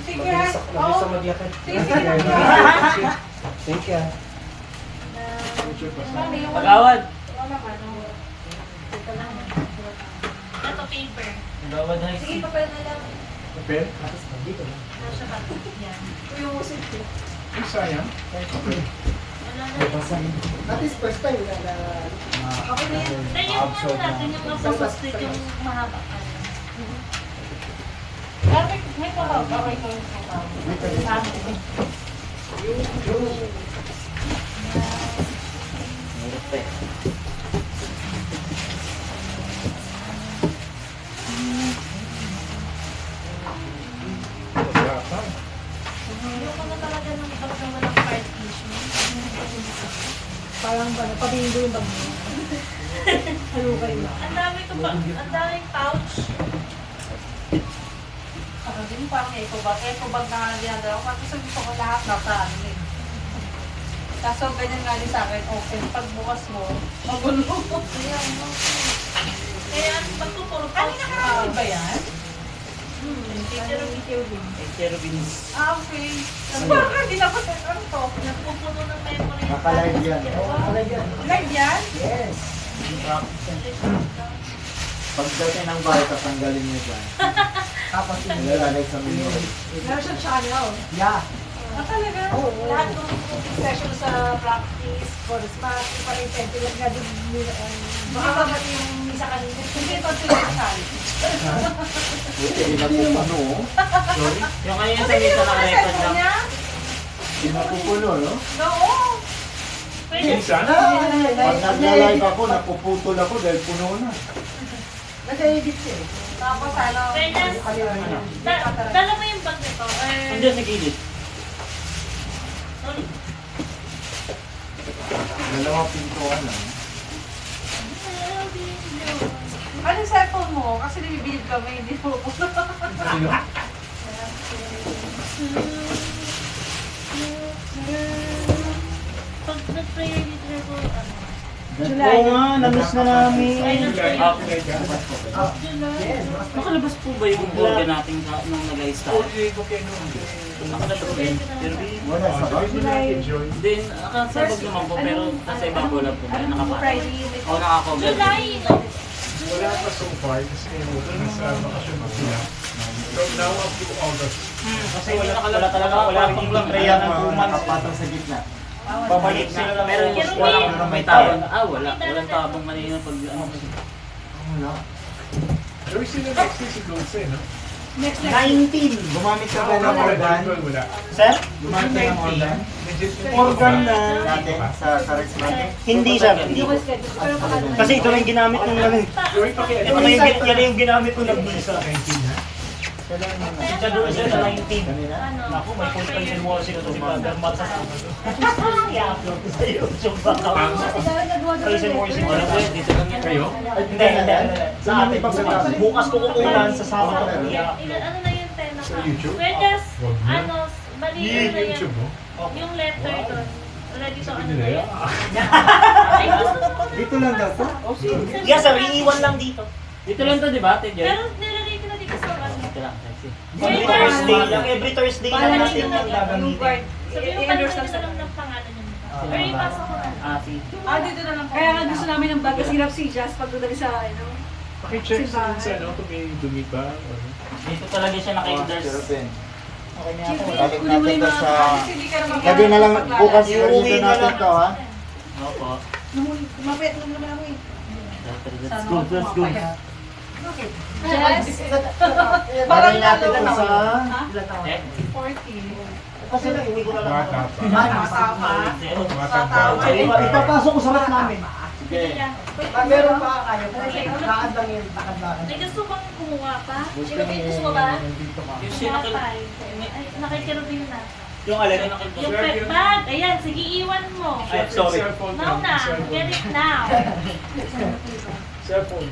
Speaker 1: Sige, ha? Oo. Sige, sige lang.
Speaker 8: Thank you.
Speaker 1: Mami, yung
Speaker 3: Pagawad.
Speaker 1: wala ka, no?
Speaker 4: Ito lang.
Speaker 6: Ito, paper.
Speaker 3: Pagawad high
Speaker 4: Sige,
Speaker 3: school.
Speaker 4: papel na lang.
Speaker 5: Papel?
Speaker 6: Nasa bato. Yan.
Speaker 4: Ito yung musik ko.
Speaker 5: Ay, sayang.
Speaker 6: Wala na.
Speaker 2: That is first time na
Speaker 4: Okay na yan.
Speaker 6: Then yung ano natin, yung nasa-substitute yung mahaba.
Speaker 1: Bakit may pahaba? Okay ko yung pahaba.
Speaker 5: Wala pa.
Speaker 6: Ayoko na talaga ng bag na walang partition.
Speaker 4: Parang ano, pabingo yung bag mo. Halukay mo.
Speaker 6: Ang dami ko pa, ang daming pouch.
Speaker 1: Ako din parang eco bag. Eco bag na nga ginagawa ko. Kasi gusto ko lahat nasa ano eh. Kaso ganyan nga din sa akin, open. Pagbukas mo, magulo.
Speaker 6: Kaya ano. Kaya pagtuturo
Speaker 1: Ano
Speaker 6: pouch.
Speaker 1: nakakawin ba yan?
Speaker 3: Cherubins.
Speaker 1: Ah, okay. Parang hindi na ko ano to.
Speaker 6: Nagpupuno ng memory.
Speaker 8: Nakalive yan.
Speaker 1: Live yan?
Speaker 2: Yes.
Speaker 8: Pagdating ng bahay, tatanggalin niyo dyan.
Speaker 2: Tapos yun.
Speaker 8: Nilalagay sa memory.
Speaker 4: Meron siyang channel.
Speaker 2: Yeah.
Speaker 1: Ah, talaga?
Speaker 4: Lahat ng session sa practice, for the smash, yung parang intention lang nga din baka mabat yung misa kanina.
Speaker 1: Hindi ito pinasal.
Speaker 8: Buti, di napupuno. Sorry?
Speaker 3: Yung kanina sa misa na record lang.
Speaker 1: niya?
Speaker 8: Di napupuno, no?
Speaker 1: Oo.
Speaker 5: Minsan?
Speaker 8: Pag nagla-live ako, napuputol ako dahil puno na.
Speaker 2: Nag-edit siya eh.
Speaker 1: Tapos ano,
Speaker 6: Fairness, dala mo yung bag nito.
Speaker 3: Andiyan sa gilid.
Speaker 6: Sorry.
Speaker 8: Dalawang pintuan lang.
Speaker 1: ano yung cellphone mo? Kasi nabibilib kami, hindi mo po.
Speaker 5: Sino?
Speaker 6: Pag nag-prayer leader ko, ano?
Speaker 9: Oo nga, na-miss na namin.
Speaker 6: Ay, nag-prayer.
Speaker 2: Yes.
Speaker 3: Nakalabas po ba yung organ natin nung nag-i-start? Nakalabas po yun.
Speaker 8: Wala sa bag.
Speaker 3: Then, nakasabag naman po, pero nasa ibabaw lang po. Nakapasok.
Speaker 4: Friday.
Speaker 3: O nakakover.
Speaker 6: July, no?
Speaker 5: Wala pa so far kasi nasa bakasyon pa sila. From now up to August.
Speaker 9: Kasi wala talaga, wala pang lang prayer ng 2 months.
Speaker 8: Kapatang sa gitna.
Speaker 9: Babalik sila lang.
Speaker 3: Pero walang may tabang. Wala. Walang tabang kanina pag ano.
Speaker 8: Wala.
Speaker 5: Pero sila next year si Dulce, no?
Speaker 9: 19.
Speaker 8: Gumamit ka ba ng organ?
Speaker 5: Wala.
Speaker 9: Sir?
Speaker 8: Gumamit ka ng organ?
Speaker 9: Organ na.
Speaker 8: Dati, sa Rex Mate?
Speaker 9: Hindi sir,
Speaker 4: Hindi
Speaker 9: hindi.
Speaker 4: ko schedule. Pero paano?
Speaker 9: Kasi ito na yung ginamit nung ano.
Speaker 5: Joey,
Speaker 9: Ito na yung, yan na yung ginamit ko ng visa.
Speaker 5: 19 ha?
Speaker 9: Siya doon siya sa 19.
Speaker 8: Kanina?
Speaker 6: Ano?
Speaker 9: Naku, may full time in war sila to si Father Matt sa i-upload ko sa YouTube baka. Praise and worship.
Speaker 3: Wala po yun. Dito lang yan.
Speaker 5: Kayo?
Speaker 9: Hindi. Sa atin bukas ko kukunan sa Sabado.
Speaker 6: Ano na yung tema
Speaker 5: Sa
Speaker 6: ka?
Speaker 5: YouTube?
Speaker 6: Pwede,
Speaker 5: Wag na.
Speaker 6: ano, mali yun na
Speaker 5: YouTube
Speaker 6: yan.
Speaker 5: mo?
Speaker 6: Yung letter doon. Already to
Speaker 5: Sabi
Speaker 6: ano
Speaker 5: nila
Speaker 6: na
Speaker 5: yun.
Speaker 6: yun. Ay, gusto mo ko na.
Speaker 8: Dito lang daw to?
Speaker 9: Yes sir, iiwan lang dito.
Speaker 3: Dito lang to, di ba, Ate Joy?
Speaker 6: Pero nilagay ko na dito sa ano.
Speaker 3: Dito lang, sexy.
Speaker 9: Every Thursday lang, every Thursday lang natin yung
Speaker 4: Yung
Speaker 9: gagamitin.
Speaker 4: guard.
Speaker 6: Sabi mo,
Speaker 4: I-endorse
Speaker 6: palitan
Speaker 4: lang
Speaker 6: nyo na lang ng pangalan nyo. Or ipasok ko na.
Speaker 3: Si.
Speaker 1: Dito na lang po.
Speaker 4: Kaya nga gusto namin ng bag kasi hirap si Jazz pagdating sa ano.
Speaker 5: Pakicheck sa ano kung may dumi ba. or ano.
Speaker 3: Dito talaga siya naka-endorse.
Speaker 8: Sirupin.
Speaker 9: Okay na ako.
Speaker 8: Balik natin to sa...
Speaker 1: Kasi hindi ka naman
Speaker 8: Gabi na lang bukas
Speaker 9: Iuwi
Speaker 8: i-review
Speaker 9: na
Speaker 8: natin
Speaker 9: lang.
Speaker 8: to ha.
Speaker 3: Opo.
Speaker 1: Mapayat lang naman ako eh.
Speaker 3: That's good, that's good.
Speaker 1: Jess?
Speaker 8: Parang natin to sa...
Speaker 3: Eh,
Speaker 1: 40.
Speaker 9: Kasi lang, iwi ko na lang.
Speaker 5: Bata pa.
Speaker 1: Bata pa.
Speaker 5: Bata pa.
Speaker 9: Ay, ipapasok ko sa rep namin.
Speaker 6: Sige lang.
Speaker 2: Meron pa kaya pa. Lakad lang yun. Lakad-lakad.
Speaker 6: May gusto bang kumuha pa?
Speaker 4: Sino ba gusto mo ba?
Speaker 3: yung
Speaker 6: Kumuha
Speaker 3: sinakil...
Speaker 6: pa eh. Ay, nakikirubin na.
Speaker 9: Yung alin?
Speaker 6: Yung pet bag, ayan, sige iwan mo.
Speaker 9: Ay, sorry.
Speaker 5: Cellphone
Speaker 6: Now na, get it now.
Speaker 5: Cellphone.